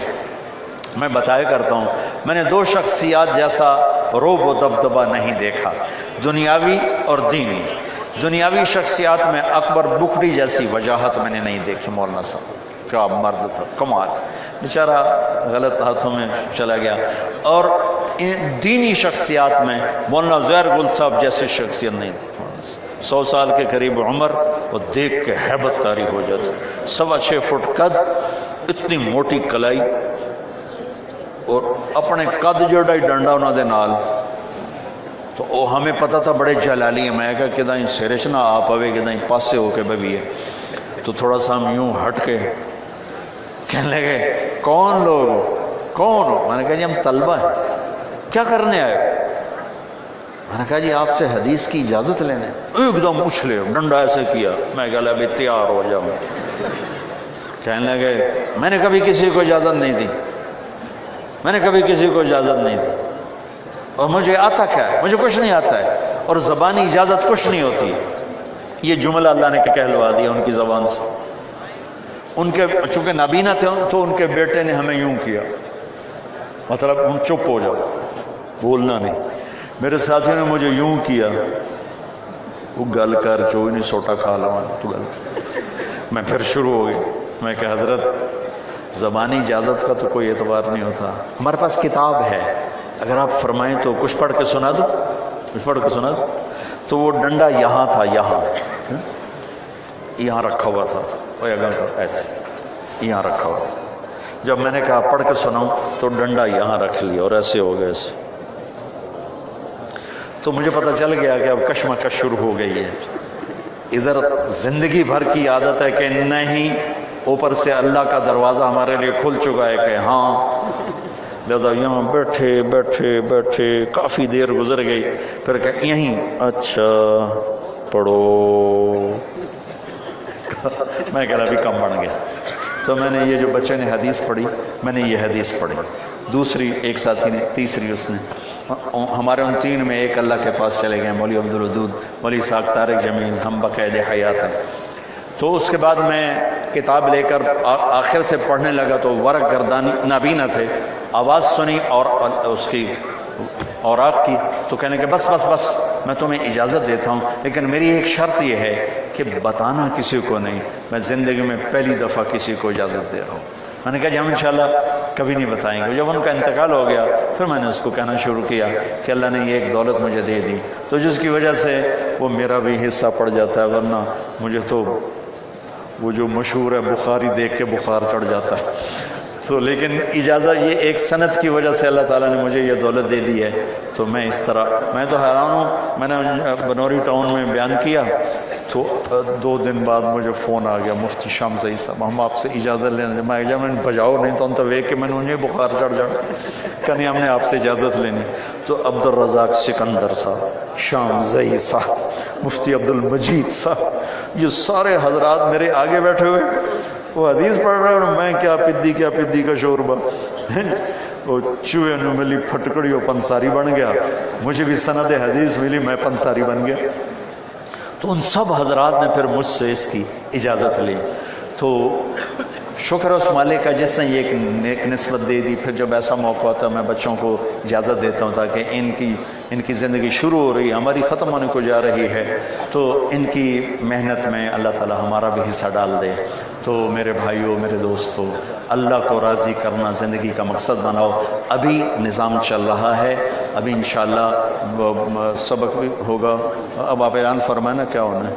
میں بتایا کرتا ہوں، میں نے دو شخصیات جیسا روب و دبدبہ نہیں دیکھا، دنیاوی اور دینی۔ دنیاوی شخصیات میں اکبر بکری جیسی وجاہت میں نے نہیں دیکھی۔ مولانا صاحب کیا مرد تھا، کمال، بیچارہ غلط ہاتھوں میں چلا گیا۔ اور دینی شخصیات میں مولانا زہر گل صاحب جیسی شخصیت نہیں دیکھی۔ 100 سال کے قریب عمر، وہ دیکھ کے ہیبت طاری ہو جاتی، 6.25 فٹ قد، اتنی موٹی کلائی، اور اپنے قد جوڑا ہی ڈنڈا انہوں دے نال، تو وہ ہمیں پتہ تھا بڑے جلالی ہیں۔ میں کہا کہ دائیں سیرش نہ آپ ہوئے کہ دائیں پاسے ہو کے بھئی ہے، تو تھوڑا سا ہم یوں ہٹ کے کہنے لگے کون لوگ ہو، کون ہو؟ میں نے کہا جی ہم طلبہ ہیں، کیا کرنے آئے؟ میں نے کہا جی آپ سے حدیث کی اجازت لینے۔ ایک دم اچھلے ڈنڈا ایسے کیا، میں کہا ابھی تیار ہو جاؤں۔ کہنے لگے میں نے کبھی کسی کو اجازت نہیں دی، میں نے کبھی کسی کو اجازت نہیں دی، اور مجھے آتا کیا ہے؟ مجھے کچھ نہیں آتا ہے، اور زبانی اجازت کچھ نہیں ہوتی۔ یہ جملہ اللہ نے کہلوا دیا ان کی زبان سے۔ ان کے چونکہ نابینا تھے تو ان کے بیٹے نے ہمیں یوں کیا، مطلب ہم چپ ہو جاؤ، بولنا نہیں۔ میرے ساتھیوں نے مجھے یوں کیا، وہ گل کر چوئی نہیں سوٹا کھا لوا تو گل۔ میں پھر شروع ہو گئی، میں کہ حضرت زبانی اجازت کا تو کوئی اعتبار نہیں ہوتا، ہمارے پاس کتاب ہے، اگر آپ فرمائیں تو کچھ پڑھ کے سنا دو، کچھ پڑھ کے سنا دو۔ تو وہ ڈنڈا یہاں تھا، یہاں رکھا ہوا تھا، ایسے یہاں رکھا ہوا تھا۔ جب میں نے کہا پڑھ کے سناؤں تو ڈنڈا یہاں رکھ لیا اور ایسے ہو گئے ایسے۔ تو مجھے پتہ چل گیا کہ اب کشمکش شروع ہو گئی ہے۔ ادھر زندگی بھر کی عادت ہے کہ نہیں، اوپر سے اللہ کا دروازہ ہمارے لیے کھل چکا ہے کہ ہاں، لہذا یہاں بیٹھے بیٹھے بیٹھے کافی دیر گزر گئی، پھر کہ یہیں اچھا پڑھو۔ میں کہہ رہا ابھی کم بن گیا، تو میں نے یہ جو بچے نے حدیث پڑھی، میں نے یہ حدیث پڑھی، دوسری ایک ساتھی نے، تیسری اس نے۔ ہمارے ان تین میں ایک اللہ کے پاس چلے گئے، مولوی عبدالودود، مولوی اسحاق طارق جمیل، ہم بقید حیات ہیں۔ تو اس کے بعد میں کتاب لے کر آخر سے پڑھنے لگا تو ورق گردانی نابینا تھے، آواز سنی اور اس کی اوراق کی، تو کہنے کہ بس بس بس میں تمہیں اجازت دیتا ہوں، لیکن میری ایک شرط یہ ہے کہ بتانا کسی کو نہیں، میں زندگی میں پہلی دفعہ کسی کو اجازت دے رہا ہوں۔ میں نے کہا جی ہم انشاءاللہ کبھی نہیں بتائیں گے۔ جب ان کا انتقال ہو گیا پھر میں نے اس کو کہنا شروع کیا کہ اللہ نے یہ ایک دولت مجھے دے دی، تو جس کی وجہ سے وہ میرا بھی حصہ پڑ جاتا ہے، ورنہ مجھے تو وہ جو مشہور ہے بخاری دیکھ کے بخار چڑھ جاتا ہے۔ تو لیکن اجازت یہ ایک سند کی وجہ سے اللہ تعالیٰ نے مجھے یہ دولت دے دی ہے، تو میں اس طرح، میں تو حیران ہوں۔ میں نے بنوری ٹاؤن میں بیان کیا تو 2 دن بعد مجھے فون آ گیا، مفتی شامزئی صاحب ہم آپ سے اجازت لینا۔ میں جب میں بجاؤ نہیں تو ہم تو ویک کے میں نے انہیں بخار چڑھ جانا، کہیں ہم نے آپ سے اجازت لینی۔ تو عبدالرزاق سکندر صاحب، شامزئی صاحب، مفتی عبدالمجید صاحب، یہ سارے حضرات میرے آگے بیٹھے ہوئے، وہ حدیث پڑھ رہے اور میں کیا پدی کا شوربہ، وہ چوہے نے ملی پھٹکڑی، وہ پنساری بن گیا، مجھے بھی سند حدیث ملی، میں پنساری بن گیا۔ تو ان سب حضرات نے پھر مجھ سے اس کی اجازت لی۔ تو شکر ہے اس مالک کا جس نے یہ ایک نیک نسبت دے دی۔ پھر جب ایسا موقع ہوتا ہے میں بچوں کو اجازت دیتا ہوں تاکہ ان کی زندگی شروع ہو رہی ہے، ہماری ختم ہونے کو جا رہی ہے، تو ان کی محنت میں اللہ تعالی ہمارا بھی حصہ ڈال دے۔ تو میرے بھائیوں، میرے دوستوں، اللہ کو راضی کرنا زندگی کا مقصد بناؤ۔ ابھی نظام چل رہا ہے، ابھی انشاءاللہ سبق بھی ہوگا۔ اب آپ اعلان فرمائیں نا کیا ہونا ہے۔